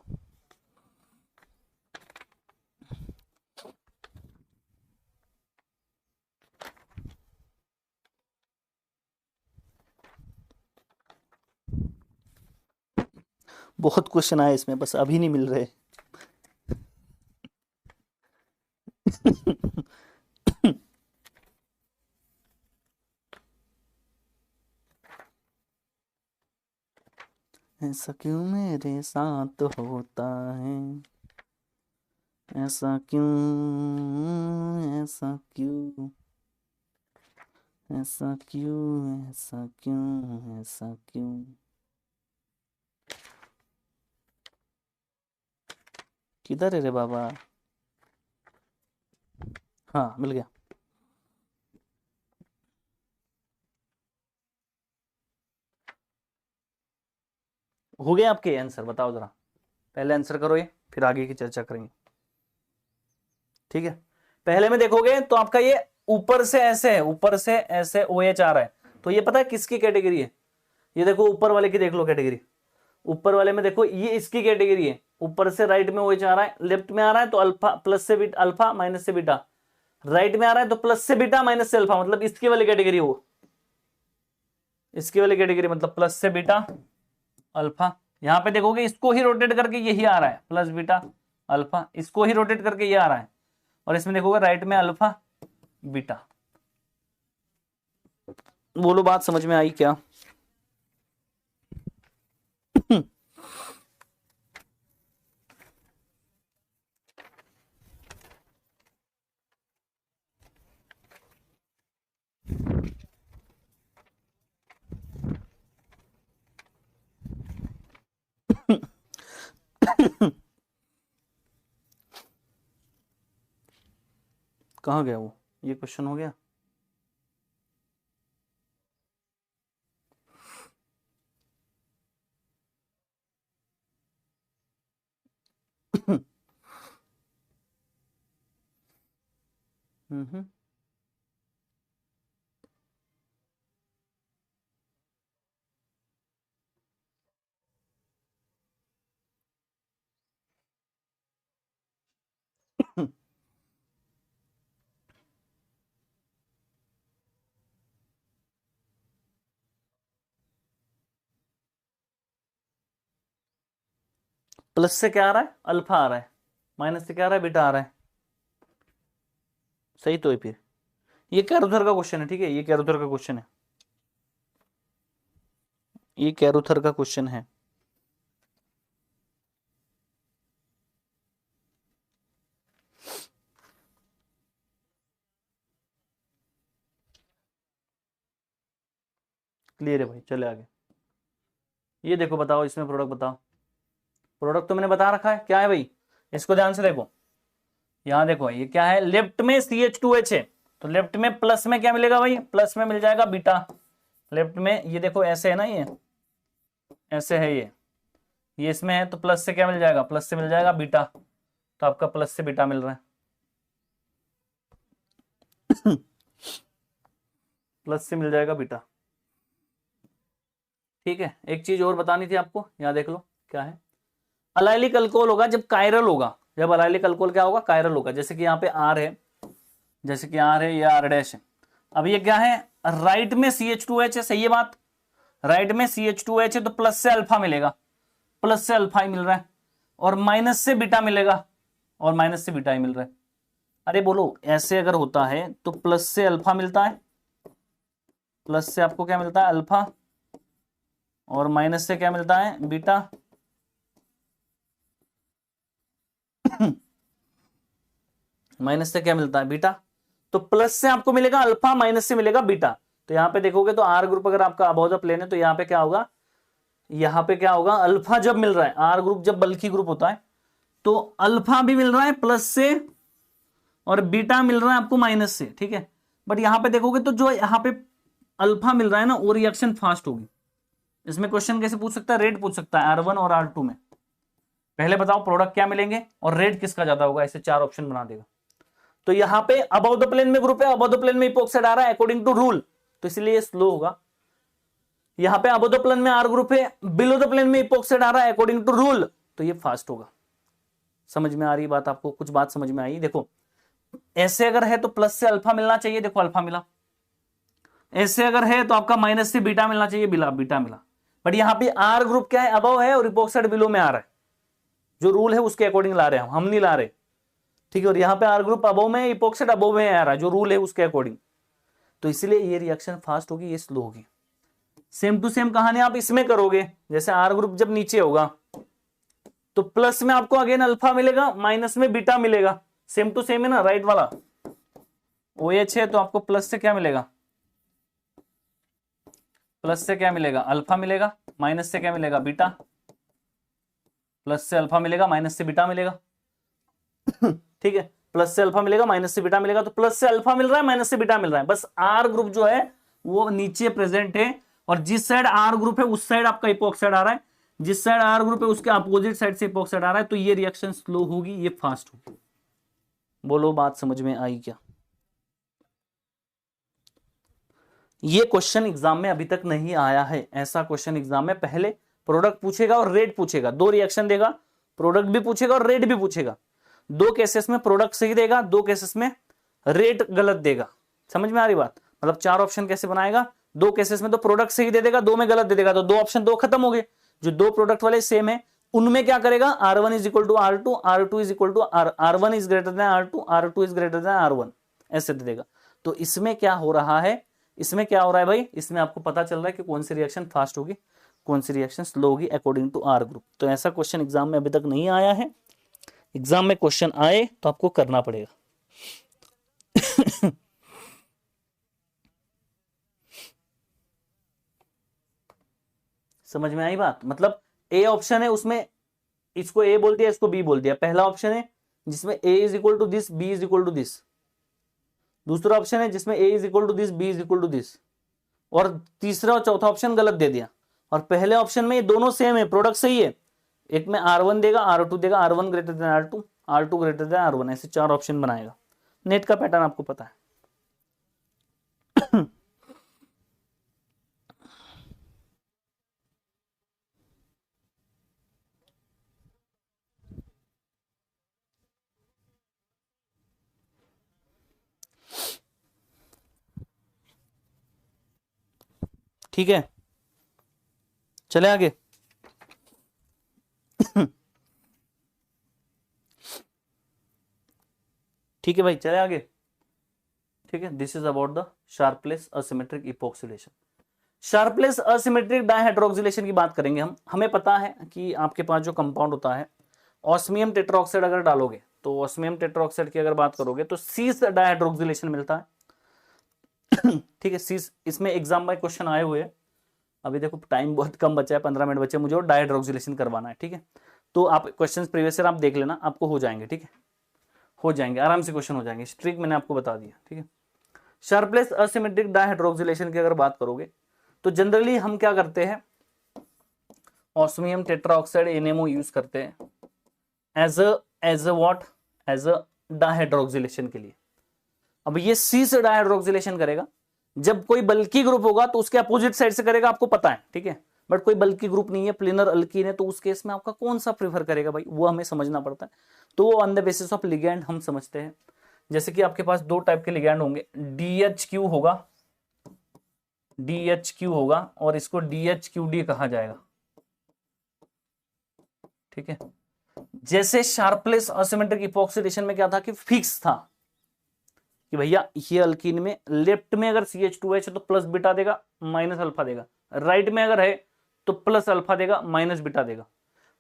बहुत क्वेश्चन आए इसमें, बस अभी नहीं मिल रहे। ऐसा क्यों मेरे साथ होता है, ऐसा क्यों, ऐसा क्यों, ऐसा क्यों, ऐसा क्यों, ऐसा क्यों। किधर है रे बाबा? हाँ मिल गया। हो गए आपके आंसर? बताओ जरा, पहले आंसर करो ये, फिर आगे की चर्चा करेंगे। ठीक है, पहले में देखोगे तो आपका ये ऊपर से ऐसे है, ऊपर से ऐसे OH आ रहा है, तो ये पता है किसकी कैटेगरी है? ये देखो ऊपर वाले की देख लो कैटेगरी, ऊपर वाले में देखो ये इसकी कैटेगरी है। ऊपर से राइट में OH आ रहा है, लेफ्ट में आ रहा है तो अल्फा प्लस से बीटा, अल्फा माइनस से बीटा, राइट में आ रहा है तो प्लस से बीटा माइनस से अल्फा, मतलब इसकी वाली कैटेगरी, वो इसकी वाली कैटेगरी, मतलब प्लस से बीटा अल्फा। यहां पे देखोगे इसको ही रोटेट करके यही आ रहा है, प्लस बीटा अल्फा, इसको ही रोटेट करके ये आ रहा है, और इसमें देखोगे राइट में अल्फा बीटा। बोलो बात समझ में आई क्या? कहाँ गया वो? ये क्वेश्चन हो गया। प्लस से क्या आ रहा है? अल्फा आ रहा है, माइनस से क्या आ रहा है? बीटा आ रहा है। सही तो है फिर, ये कैरोथर का क्वेश्चन है। ठीक है, ये कैरोथर का क्वेश्चन है, ये कैरोथर का क्वेश्चन है। क्लियर है भाई, चले आगे। ये देखो, बताओ इसमें प्रोडक्ट बताओ। प्रोडक्ट तो मैंने बता रखा है क्या है भाई, इसको ध्यान से देखो। यहां देखो ये क्या है, लेफ्ट में CH2H है, तो लेफ्ट में प्लस में क्या मिलेगा भाई? प्लस में मिल जाएगा बीटा। लेफ्ट में ये देखो ऐसे है ना, ये ऐसे है, ये इसमें है, तो प्लस से क्या मिल जाएगा? प्लस से मिल जाएगा बीटा, तो आपका प्लस से बीटा मिल रहा है। प्लस से मिल जाएगा बीटा। ठीक है, एक चीज और बतानी थी आपको, यहां देख लो क्या है। अलाइलिक अल्कोहल होगा जब कायरल होगा, जब अलाइलिक अल्कोहल क्या होगा? कायरल होगा। जैसे कि यहाँ पे R है, जैसे कि R है, ये R डैश है। अब ये क्या है? राइट में CH2H है, सही है बात, राइट में CH2H है, तो प्लस से अल्फा मिलेगा, प्लस से अल्फा ही मिल रहा है, और माइनस से बीटा मिलेगा, और माइनस से बीटा ही मिल रहा है। अरे बोलो, ऐसे अगर होता है तो प्लस से अल्फा मिलता है, प्लस से आपको क्या मिलता है? अल्फा, और माइनस से क्या मिलता है? बीटा। माइनस से क्या मिलता है? बीटा। तो प्लस से आपको मिलेगा अल्फा, माइनस से मिलेगा बीटा। तो यहां पे देखोगे तो आर ग्रुप अगर आपका अबव द प्लेन है, तो यहां पे क्या होगा? यहां पे क्या होगा? अल्फा जब मिल रहा है, आर ग्रुप जब बल्की ग्रुप होता है, तो अल्फा भी मिल रहा है प्लस से, और बीटा मिल रहा है आपको माइनस से। ठीक है, बट यहां पे देखोगे तो जो यहां पे अल्फा मिल रहा है ना, वो रिएक्शन फास्ट होगी। इसमें क्वेश्चन कैसे पूछ सकता है? रेट पूछ सकता है R1 और R2 में। पहले बताओ प्रोडक्ट क्या मिलेंगे और रेट किसका ज्यादा होगा, ऐसे 4 ऑप्शन बना देगा। तो यहां पे अबव द प्लेन में ग्रुप है, अबव द प्लेन में इपॉक्साइड आ रहा है अकॉर्डिंग टू रूल, तो इसलिए ये स्लो होगा। यहाँ पे अबो द प्लेन में आर ग्रुप है, बिलो द प्लेन में इपोक्साइड आ रहा है अकॉर्डिंग टू रूल, तो ये फास्ट होगा। समझ में आ रही बात आपको? कुछ बात समझ में आई? देखो ऐसे अगर है तो प्लस से अल्फा मिलना चाहिए, देखो अल्फा मिला। ऐसे अगर है तो आपका माइनस से बीटा मिलना चाहिए, बीटा मिला। बट यहाँ पे आर ग्रुप क्या है, अबव है और इपोक्साइड बिलो में आ रहा है, जो रूल है उसके अकॉर्डिंग ला रहे हैं हम नहीं ला रहे, ठीक है। और यहाँ पे आर ग्रुप अबव में, इपोक्साइड अबव में आ रहा है, जो रूल है उसके अकॉर्डिंग, तो इसलिए ये रिएक्शन फास्ट होगी, ये स्लो होगी। सेम टू सेम कहानी आप इसमें करोगे, जैसे आर ग्रुप जब नीचे होगा तो प्लस में आपको अगेन अल्फा मिलेगा, माइनस में बीटा मिलेगा, सेम टू सेम है ना, राइट वाला। OH है तो आपको प्लस से क्या मिलेगा, प्लस से क्या मिलेगा, अल्फा मिलेगा, माइनस से क्या मिलेगा, बीटा। प्लस से अल्फा मिलेगा, माइनस से बीटा मिलेगा ठीक है, प्लस से अल्फा मिलेगा, माइनस से बीटा मिलेगा, तो प्लस से अल्फा मिल रहा है, माइनस से बीटा मिल रहा है। बस आर ग्रुप जो है वो नीचे प्रेजेंट है, और जिस साइड आर ग्रुप है उस साइड आपका इपोक्साइड आ रहा है, जिस साइड आर ग्रुप है उसके अपोजिट साइड से इपोक्साइड आ रहा है, तो ये रिएक्शन स्लो होगी, ये फास्ट होगी। बोलो बात समझ में आई क्या? ये क्वेश्चन एग्जाम में अभी तक नहीं आया है, ऐसा क्वेश्चन एग्जाम में पहले प्रोडक्ट पूछेगा और रेट पूछेगा, दो रिएक्शन देगा, प्रोडक्ट भी पूछेगा और रेट भी पूछेगा। दो केसेस में प्रोडक्ट सही देगा, दो केसेस में रेट गलत देगा। समझ में आ रही बात? मतलब चार ऑप्शन कैसे बनाएगा, दो केसेस में तो प्रोडक्ट सही दे देगा, दो में गलत दे देगा, तो दो ऑप्शन दो खत्म हो गए। जो दो प्रोडक्ट वाले सेम है उनमें क्या करेगा, R1 is equal to R2, R2 is equal to R1 is greater than R2, R2 is greater than R1, ऐसे दे देगा। तो इसमें क्या हो रहा है, इसमें क्या हो रहा है भाई, इसमें आपको पता चल रहा है कि कौन सी रिएक्शन फास्ट होगी, कौन सी रिएक्शन स्लो होगी अकॉर्डिंग टू आर ग्रुप। तो ऐसा क्वेश्चन एग्जाम में अभी तक नहीं आया है, एग्जाम में क्वेश्चन आए तो आपको करना पड़ेगा समझ में आई बात? मतलब ए ऑप्शन है उसमें इसको ए बोल दिया, इसको बी बोल दिया। पहला ऑप्शन है जिसमें A is equal to this, B is equal to this. दूसरा ऑप्शन है जिसमें A is equal to this, B is equal to this. और तीसरा और चौथा ऑप्शन गलत दे दिया। और पहले ऑप्शन में ये दोनों सेम है, प्रोडक्ट सही है। एक में R1 देगा, R2 देगा, R1 greater than R2, R2 greater than R1, ऐसे चार ऑप्शन बनाएगा। नेट का पैटर्न आपको पता है ठीक है, चले आगे ठीक है भाई, चले आगे। ठीक है, this is about the Sharpless asymmetric epoxidation. Sharpless asymmetric dihydroxylation की बात करेंगे हम। हमें पता है कि आपके पास जो कंपाउंड होता है, ऑस्मियम टेट्राऑक्साइड अगर डालोगे तो ऑस्मियम टेट्राऑक्साइड की अगर बात करोगे तो सीस डायहाइड्रोक्सिलेशन मिलता है ठीक है, सीस। इसमें एग्जाम में क्वेश्चन आए हुए हैं। अभी देखो टाइम बहुत कम बचा है, 15 मिनट बचे मुझे और डायहाइड्रोक्सिलेशन करवाना है। ठीक है, तो आप क्वेश्चन प्रीवियस ईयर आप देख लेना, आपको हो जाएंगे। ठीक है, हो जाएंगे आराम से, क्वेश्चन हो जाएंगे। ट्रिक मैंने आपको बता दिया। ठीक है, शार्पलेस असिमेट्रिक डायहाइड्रोक्सिलेशन की अगर बात करोगे तो जनरली हम क्या करते हैं, ऑस्मियम टेट्राऑक्साइड NaMO यूज करते हैं as a what, as a dihydroxylation के लिए। अब ये सी से डायहाइड्रोक्सिलेशन करेगा। जब कोई बल्की ग्रुप होगा तो उसके अपोजिट साइड से करेगा, आपको पता है। ठीक है, बट कोई बल्की ग्रुप नहीं है, प्लेनर अल्कीन है, तो उस केस में आपका कौन सा प्रीफर करेगा भाई, वो हमें समझना पड़ता है। तो वो on the basis of ligand हम समझते हैं। जैसे कि आपके पास दो टाइप के लिगैंड होंगे, DHQ होगा, DHQ होगा, और इसको DHQD कहा जाएगा। ठीक है, जैसे शार्पलेस असिमेट्रिक इपोक्सिडेशन में क्या था कि फिक्स था कि भैया ये अल्कीन में लेफ्ट में अगर CH2H है तो प्लस बीटा देगा, माइनस अल्फा देगा, राइट में अगर है तो प्लस अल्फा देगा, माइनस बीटा देगा।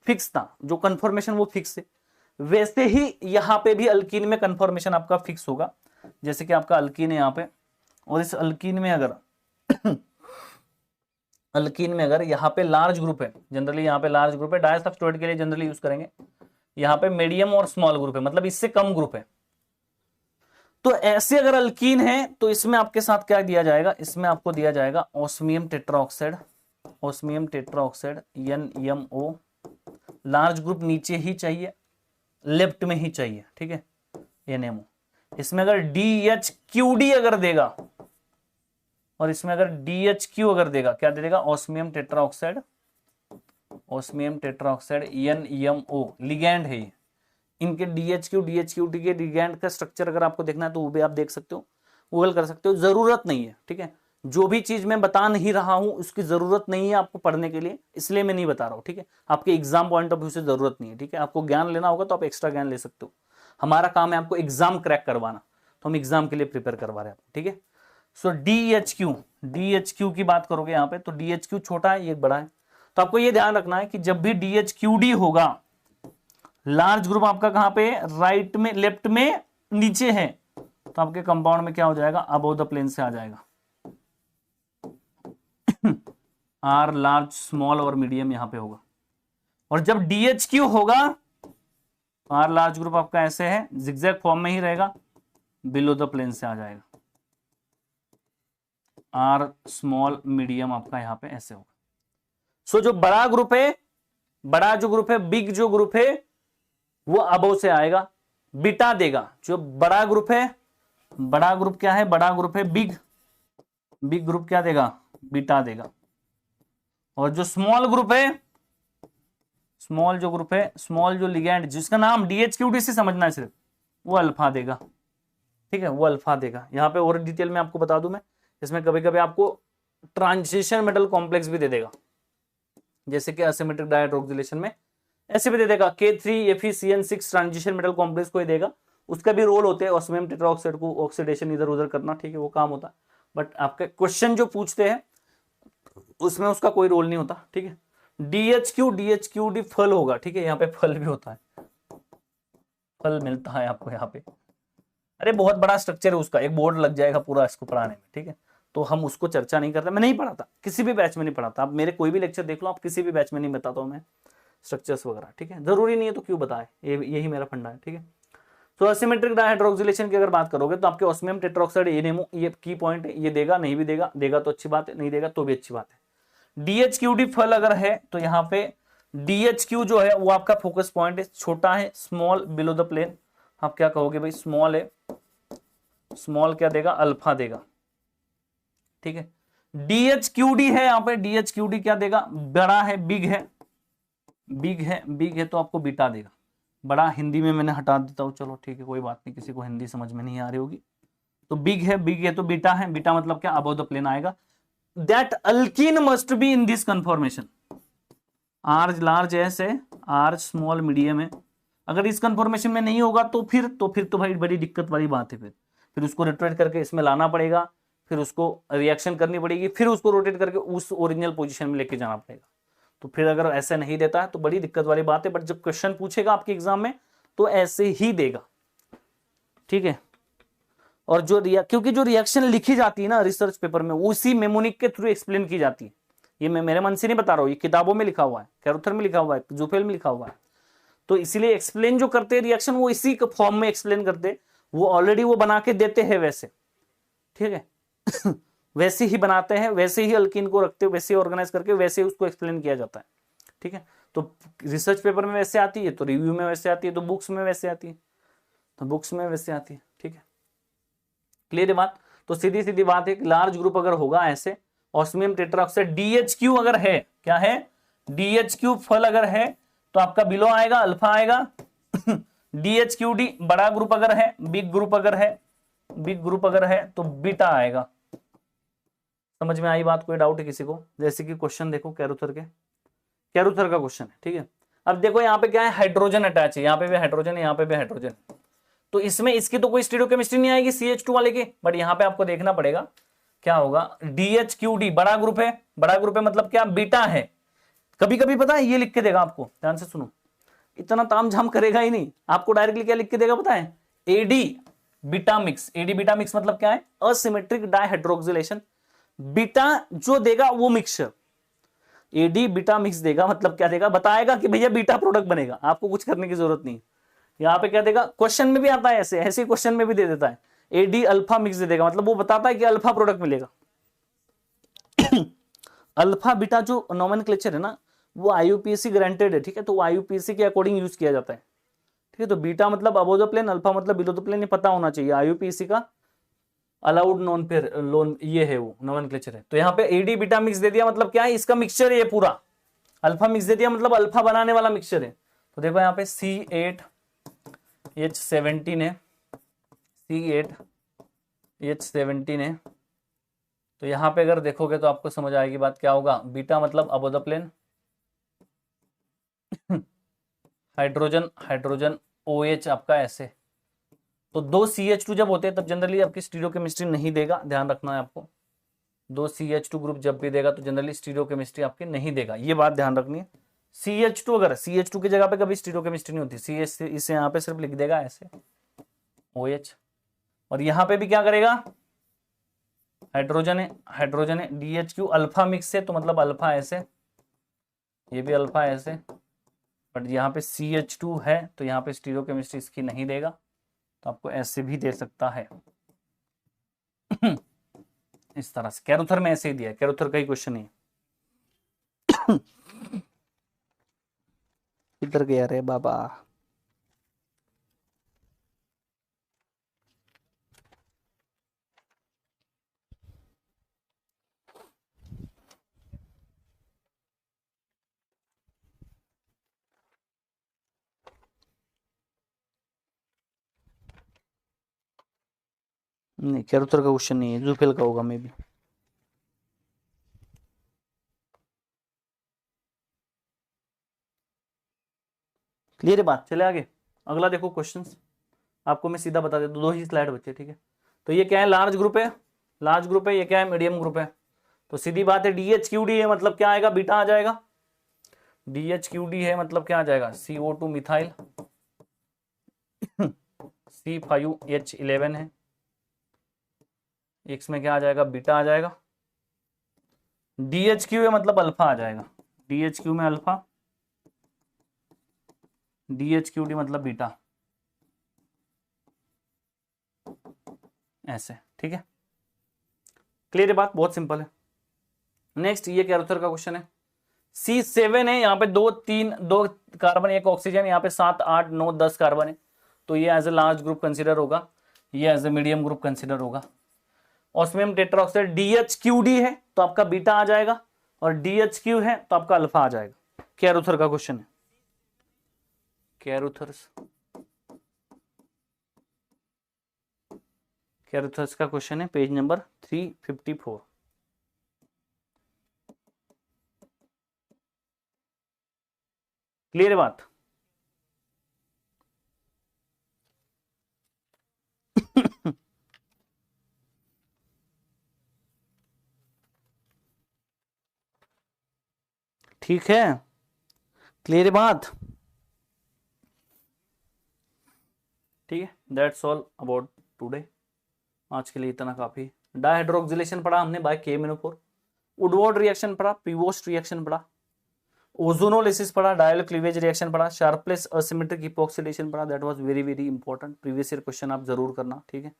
फिक्स था, जो कंफर्मेशन वो फिक्स है। वैसे ही यहां पे भी अल्कीन में कंफर्मेशन आपका फिक्स होगा। जैसे कि आपका अल्कीन है यहाँ पे, और इस अल्कीन में अगर अल्कीन में अगर यहाँ पे लार्ज ग्रुप है, जनरली यहाँ पे लार्ज ग्रुप है, डायसब्स्टिट्यूट के लिए जनरली यूज करेंगे। यहाँ पे मीडियम और स्मॉल ग्रुप है, मतलब इससे कम ग्रुप है। तो ऐसे अगर अल्कीन है तो इसमें आपके साथ क्या दिया जाएगा, इसमें आपको दिया जाएगा osmium tetroxide, osmium tetroxide NMO। Large group नीचे ही चाहिए, लेफ्ट में ही चाहिए। ठीक है, NMO। इसमें अगर DHQD अगर देगा और इसमें अगर DHQ अगर देगा, क्या दे देगा, osmium tetroxide, osmium tetroxide NMO ligand है ये। इनके DHQ DHQT के लिगैंड का स्ट्रक्चर अगर आपको देखना है तो वो भी आप देख सकते हो, गूगल कर सकते हो, जरूरत नहीं है, ठीक है। जो भी चीज मैं बता नहीं रहा हूं उसकी जरूरत नहीं है आपको पढ़ने के लिए, इसलिए मैं नहीं बता रहा हूं, ठीक है। आपके एग्जाम पॉइंट ऑफ व्यू से जरूरत नहीं है, ठीक है। आपको ज्ञान लेना होगा तो आप एक्स्ट्रा ज्ञान ले सकते हो, हमारा काम है आपको एग्जाम क्रैक करवाना, तो हम एग्जाम के लिए प्रिपेयर करवा रहे हैं, ठीक है। सो DHQ की बात करोगे यहाँ पे तो DHQ छोटा है, ये बड़ा है, तो आपको ये ध्यान रखना है कि जब भी DHQD होगा, लार्ज ग्रुप आपका कहां पे, राइट में, लेफ्ट में, नीचे है, तो आपके कंपाउंड में क्या हो जाएगा, अबव द प्लेन से आ जाएगा। R लार्ज, स्मॉल और मीडियम यहां पे होगा। और जब DHQ होगा, R लार्ज ग्रुप आपका ऐसे है, जिगजैग फॉर्म में ही रहेगा, बिलो द प्लेन से आ जाएगा। R स्मॉल मीडियम आपका यहां पे ऐसे होगा। सो जो बड़ा ग्रुप है, बड़ा जो ग्रुप है, बिग जो ग्रुप है, वो अबव से आएगा, बीटा देगा। जो बड़ा ग्रुप है, बड़ा ग्रुप क्या है, बड़ा ग्रुप है बिग, बिग ग्रुप क्या देगा, बीटा देगा। और जो स्मॉल ग्रुप है, स्मॉल जो ग्रुप है, स्मॉल जो लिगैंड जिसका नाम DHQD से समझना है सिर्फ, वो अल्फा देगा, ठीक है, वो अल्फा देगा। यहां पे और डिटेल में आपको बता दूं मैं, इसमें कभी कभी आपको ट्रांजिशन मेटल कॉम्प्लेक्स भी दे देगा, जैसे कि असिमेट्रिक डायहाइड्रोक्सिलेशन में ऐसे भी दे देगा, K3FeCN6 ट्रांजिशन मेटल कॉम्प्लेक्स को ही देगा, उसका भी रोल होता है ऑस्मियम टेट्राऑक्साइड को ऑक्सीडेशन इधर उधर करना, ठीक है, वो काम होता है। बट आपके क्वेश्चन जो पूछते हैं उसमें उसका कोई रोल नहीं होता, ठीक है। DHQD फल होगा, ठीक है, यहाँ पे फल भी होता है, फल मिलता है आपको यहाँ पे। अरे बहुत बड़ा स्ट्रक्चर है उसका, एक बोर्ड लग जाएगा पूरा इसको पढ़ाने में, ठीक है। तो हम उसको चर्चा नहीं करते, मैं नहीं पढ़ाता, किसी भी बैच में नहीं पढ़ाता। आप मेरे कोई भी लेक्चर देख लो, आप किसी भी बैच में नहीं बताता हूँ मैं स्ट्रक्चर्स वगैरह, ठीक है। जरूरी नहीं है तो क्यों बताए, यही मेरा फंडा है, ठीक है। तो असिमेट्रिक डायहाइड्रोक्सिलेशन की अगर बात करोगे तो आपके ऑस्मियम टेट्राऑक्साइड NMO ये की पॉइंट है, ये देगा, नहीं भी देगा, देगा तो अच्छी बात है, नहीं देगा तो भी अच्छी बात है। DHQD फल अगर है तो यहाँ पे DHQ जो है वो आपका फोकस पॉइंट है, छोटा है, स्मॉल, बिलो द प्लेन। आप क्या कहोगे भाई, स्मॉल है, स्मॉल क्या देगा, अल्फा देगा, ठीक है। DHQD है, यहाँ पे DHQD क्या देगा, बड़ा है, बिग है, बिग है, बिग है तो आपको बीटा देगा। बड़ा हिंदी में मैंने हटा देता हूँ, चलो ठीक है, कोई बात नहीं, किसी को हिंदी समझ में नहीं आ रही होगी। तो बिग है, बिग है तो बीटा है, बीटा मतलब क्या, अबव द प्लेन आएगा। That alkyne must be in this conformation, R large S है, R स्मॉल मीडियम है। अगर इस कन्फॉर्मेशन में नहीं होगा तो फिर तो भाई बड़ी दिक्कत वाली बात है। फिर उसको रोटेट करके इसमें लाना पड़ेगा, फिर उसको रिएक्शन करनी पड़ेगी, फिर उसको रोटेट करके उस ओरिजिनल पोजीशन में लेके जाना पड़ेगा। तो फिर अगर ऐसा नहीं देता है तो बड़ी दिक्कत वाली बात है। बट जब क्वेश्चन पूछेगा आपके एग्जाम में तो ऐसे ही देगा, ठीक है। और क्योंकि जो रिएक्शन लिखी जाती है ना रिसर्च पेपर में, उसी मेमोनिक के थ्रू एक्सप्लेन की जाती है। ये मैं मेरे मन से नहीं बता रहा हूँ, ये किताबों में लिखा हुआ है, कैरोथर में लिखा हुआ है, जोफेल में लिखा हुआ है। तो इसीलिए एक्सप्लेन जो करते हैं रिएक्शन, वो इसी फॉर्म में एक्सप्लेन करते, वो ऑलरेडी वो बना के देते हैं वैसे, ठीक है। वैसे ही बनाते हैं, वैसे ही अल्कीन को रखते, वैसे ही ऑर्गेनाइज करके वैसे ही उसको एक्सप्लेन किया जाता है, ठीक है। तो रिसर्च पेपर में वैसे आती है, तो रिव्यू में वैसे आती है, तो बुक्स में वैसे आती है, तो बुक्स में वैसे आती है, ठीक है। क्लियर है बात। तो सीधी सीधी बात है कि लार्ज ग्रुप अगर होगा ऐसे, ऑस्मियम टेट्राऑक्साइड DHQ अगर है, क्या है, DHQ फल अगर है तो आपका बिलो आएगा, अल्फा आएगा। DHQD बड़ा ग्रुप अगर है, बिग ग्रुप अगर है, बिग ग्रुप अगर है तो बीटा आएगा। समझ में आई बात, कोई डाउट है किसी को? जैसे कि क्वेश्चन देखो कैरोथर का क्वेश्चन है, ठीक है। अब देखो यहाँ पे क्या है, हाइड्रोजन अटैच है, यहाँ पे भी हाइड्रोजन है, यहाँ पे भी हाइड्रोजन। तो इसमें इसकी तो कोई स्टीरियोकेमिस्ट्री नहीं आएगी CH2 वाले की, बट यहाँ पे आपको देखना पड़ेगा क्या होगा। DHQD बड़ा ग्रुप है, बड़ा ग्रुप है मतलब क्या, बीटा है। कभी कभी पता है ये लिख के देगा आपको, ध्यान से सुनो, इतना तामझाम करेगा ही नहीं, आपको डायरेक्टली क्या लिख के देगा पता है, AD beta mix. AD beta mix मतलब क्या है, असिमेट्रिक डायहाइड्रोक्सिलेशन। बीटा जो देगा वो मिक्सचर, AD बीटा मिक्स देगा मतलब क्या देगा, बताएगा कि भैया बीटा प्रोडक्ट बनेगा, आपको कुछ करने की जरूरत नहीं। यहाँ पे क्या देगा, क्वेश्चन में भी आता है ऐसे क्वेश्चन में भी दे देता है, AD अल्फा मिक्स दे देगा, मतलब वो बताता है कि अल्फा प्रोडक्ट मिलेगा। अल्फा बीटा जो नोमेनक्लेचर है ना, वो IUPAC ग्रांटेड है, ठीक है, तो वो IUPAC के अकॉर्डिंग यूज किया जाता है, ठीक है। तो बीटा मतलब अबव द प्लेन, अल्फा मतलब बिलो द प्लेन, ये पता होना चाहिए IUPAC का अलाउड नॉन पेयर लोन, ये है वो नोमेनक्लेचर है। तो यहाँ पे एडी बीटा मिक्स दे दिया मतलब क्या है, इसका मिक्सचर है ये पूरा। अल्फा मिक्स दे दिया मतलब अल्फा बनाने वाला मिक्सचर है। तो देखो यहाँ पे C8H17 है, C8H17 है। तो यहाँ पे अगर देखोगे तो आपको समझ आएगी बात क्या होगा, बीटा मतलब above the plane, hydrogen hydrogen OH आपका ऐसे। तो दो CH2 जब होते हैं तब जनरली आपकी स्टीरियोकेमिस्ट्री नहीं देगा, ध्यान रखना है आपको। दो CH2 ग्रुप जब भी देगा तो जनरली स्टीरियोकेमिस्ट्री आपकी नहीं देगा, ये बात ध्यान रखनी है। CH2 अगर CH2 की जगह पे कभी स्टीरियोकेमिस्ट्री नहीं होती, CH इसे यहाँ पे सिर्फ लिख देगा ऐसे OH। और यहाँ पे भी क्या करेगा, हाइड्रोजन है DHQ अल्फा मिक्स है तो मतलब अल्फा ऐसे, ये भी अल्फा ऐसे। बट यहाँ पे CH2 है तो यहाँ पे स्टीरियोकेमिस्ट्री इसकी नहीं देगा, तो आपको ऐसे भी दे सकता है इस तरह से। कैरोथर में ऐसे ही दिया है, कैरोथर का ही क्वेश्चन है। किधर गया रे बाबा। नहीं, कैरोथर का क्वेश्चन नहीं है, जूफेल का होगा मे बी। क्लियर है बात, चले आगे। अगला देखो क्वेश्चंस, आपको मैं सीधा बता देता हूं, दो ही स्लाइड बच्चे, ठीक है। तो ये क्या है, लार्ज ग्रुप है, लार्ज ग्रुप है। ये क्या है, मीडियम ग्रुप है। तो सीधी बात है DHQD है मतलब क्या आएगा, बीटा आ जाएगा। DHQD है मतलब क्या आ जाएगा, CO2 मिथाइल C5H11 है, एक्स में क्या आ जाएगा, बीटा आ जाएगा। DHQ है मतलब अल्फा आ जाएगा, DHQ में अल्फा, DHQD मतलब बीटा, ऐसे, ठीक है। क्लियर है बात, बहुत सिंपल है। नेक्स्ट ये कैरोथर का क्वेश्चन है। C7 है, यहाँ पे दो कार्बन एक ऑक्सीजन, यहाँ पे 7 8 9 10 कार्बन है। तो ये as a large group consider होगा, ये as a medium group consider होगा। ऑस्मियम टेट्राऑक्साइड DHQD है तो आपका बीटा आ जाएगा, और DHQ है तो आपका अल्फा आ जाएगा। कैरोथर का क्वेश्चन है, कैरोथर्स का क्वेश्चन है, पेज नंबर 354। क्लियर है बात। ठीक है, क्लियर है बात। ठीक है, दैट्स ऑल अबाउट टुडे। आज के लिए इतना काफी। डायहाइड्रोक्सिलेशन पढ़ा हमने बाय KMnO4, वुडवर्ड रिएक्शन पढ़ा, प्रीवोस्ट रिएक्शन पढ़ा, ओजोनोलिसिस पढ़ा, डायल क्लीवेज रिएक्शन पढ़ा, शार्पलेस असिमेट्रिक इपॉक्सिडेशन पढ़ा। That was very very important, previous year question आप जरूर करना, ठीक है।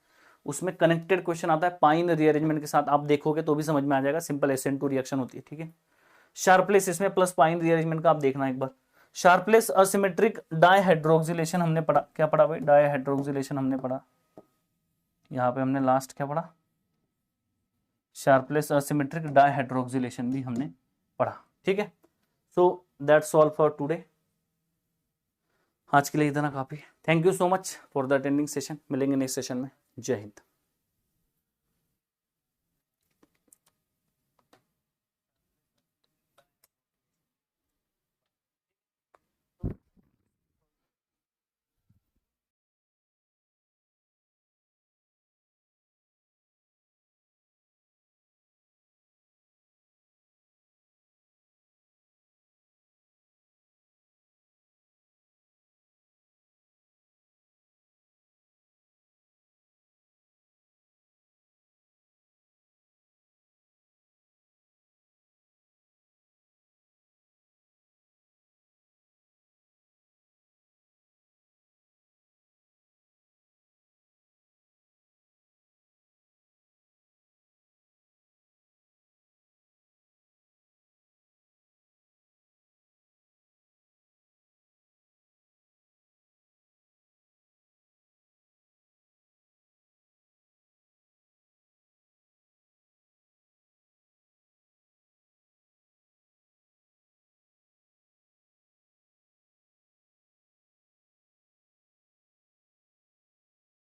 उसमें कनेक्टेड क्वेश्चन आता है पाइन रीअरेंजमेंट के साथ, आप देखोगे तो भी समझ में आ जाएगा, सिंपल SN2 रिएक्शन होती है, ठीक है। शार्पलेस इसमें प्लस पाइन रीअरेंजमेंट का आप देखना एक बार। शार्पलेस असिमेट्रिक डायहाइड्रोक्सिलेशन हमने पढ़ा, क्या पढ़ा भाई, डायहाइड्रोक्सिलेशन हमने पढ़ा। यहाँ पे हमने लास्ट क्या पढ़ा, शार्पलेस असिमेट्रिक डायहाइड्रोक्सिलेशन भी हमने पढ़ा, ठीक है। So that's all for today. आज के लिए इतना काफी। Thank you so much for the attending session. मिलेंगे नेक्स्ट सेशन में। जय हिंद।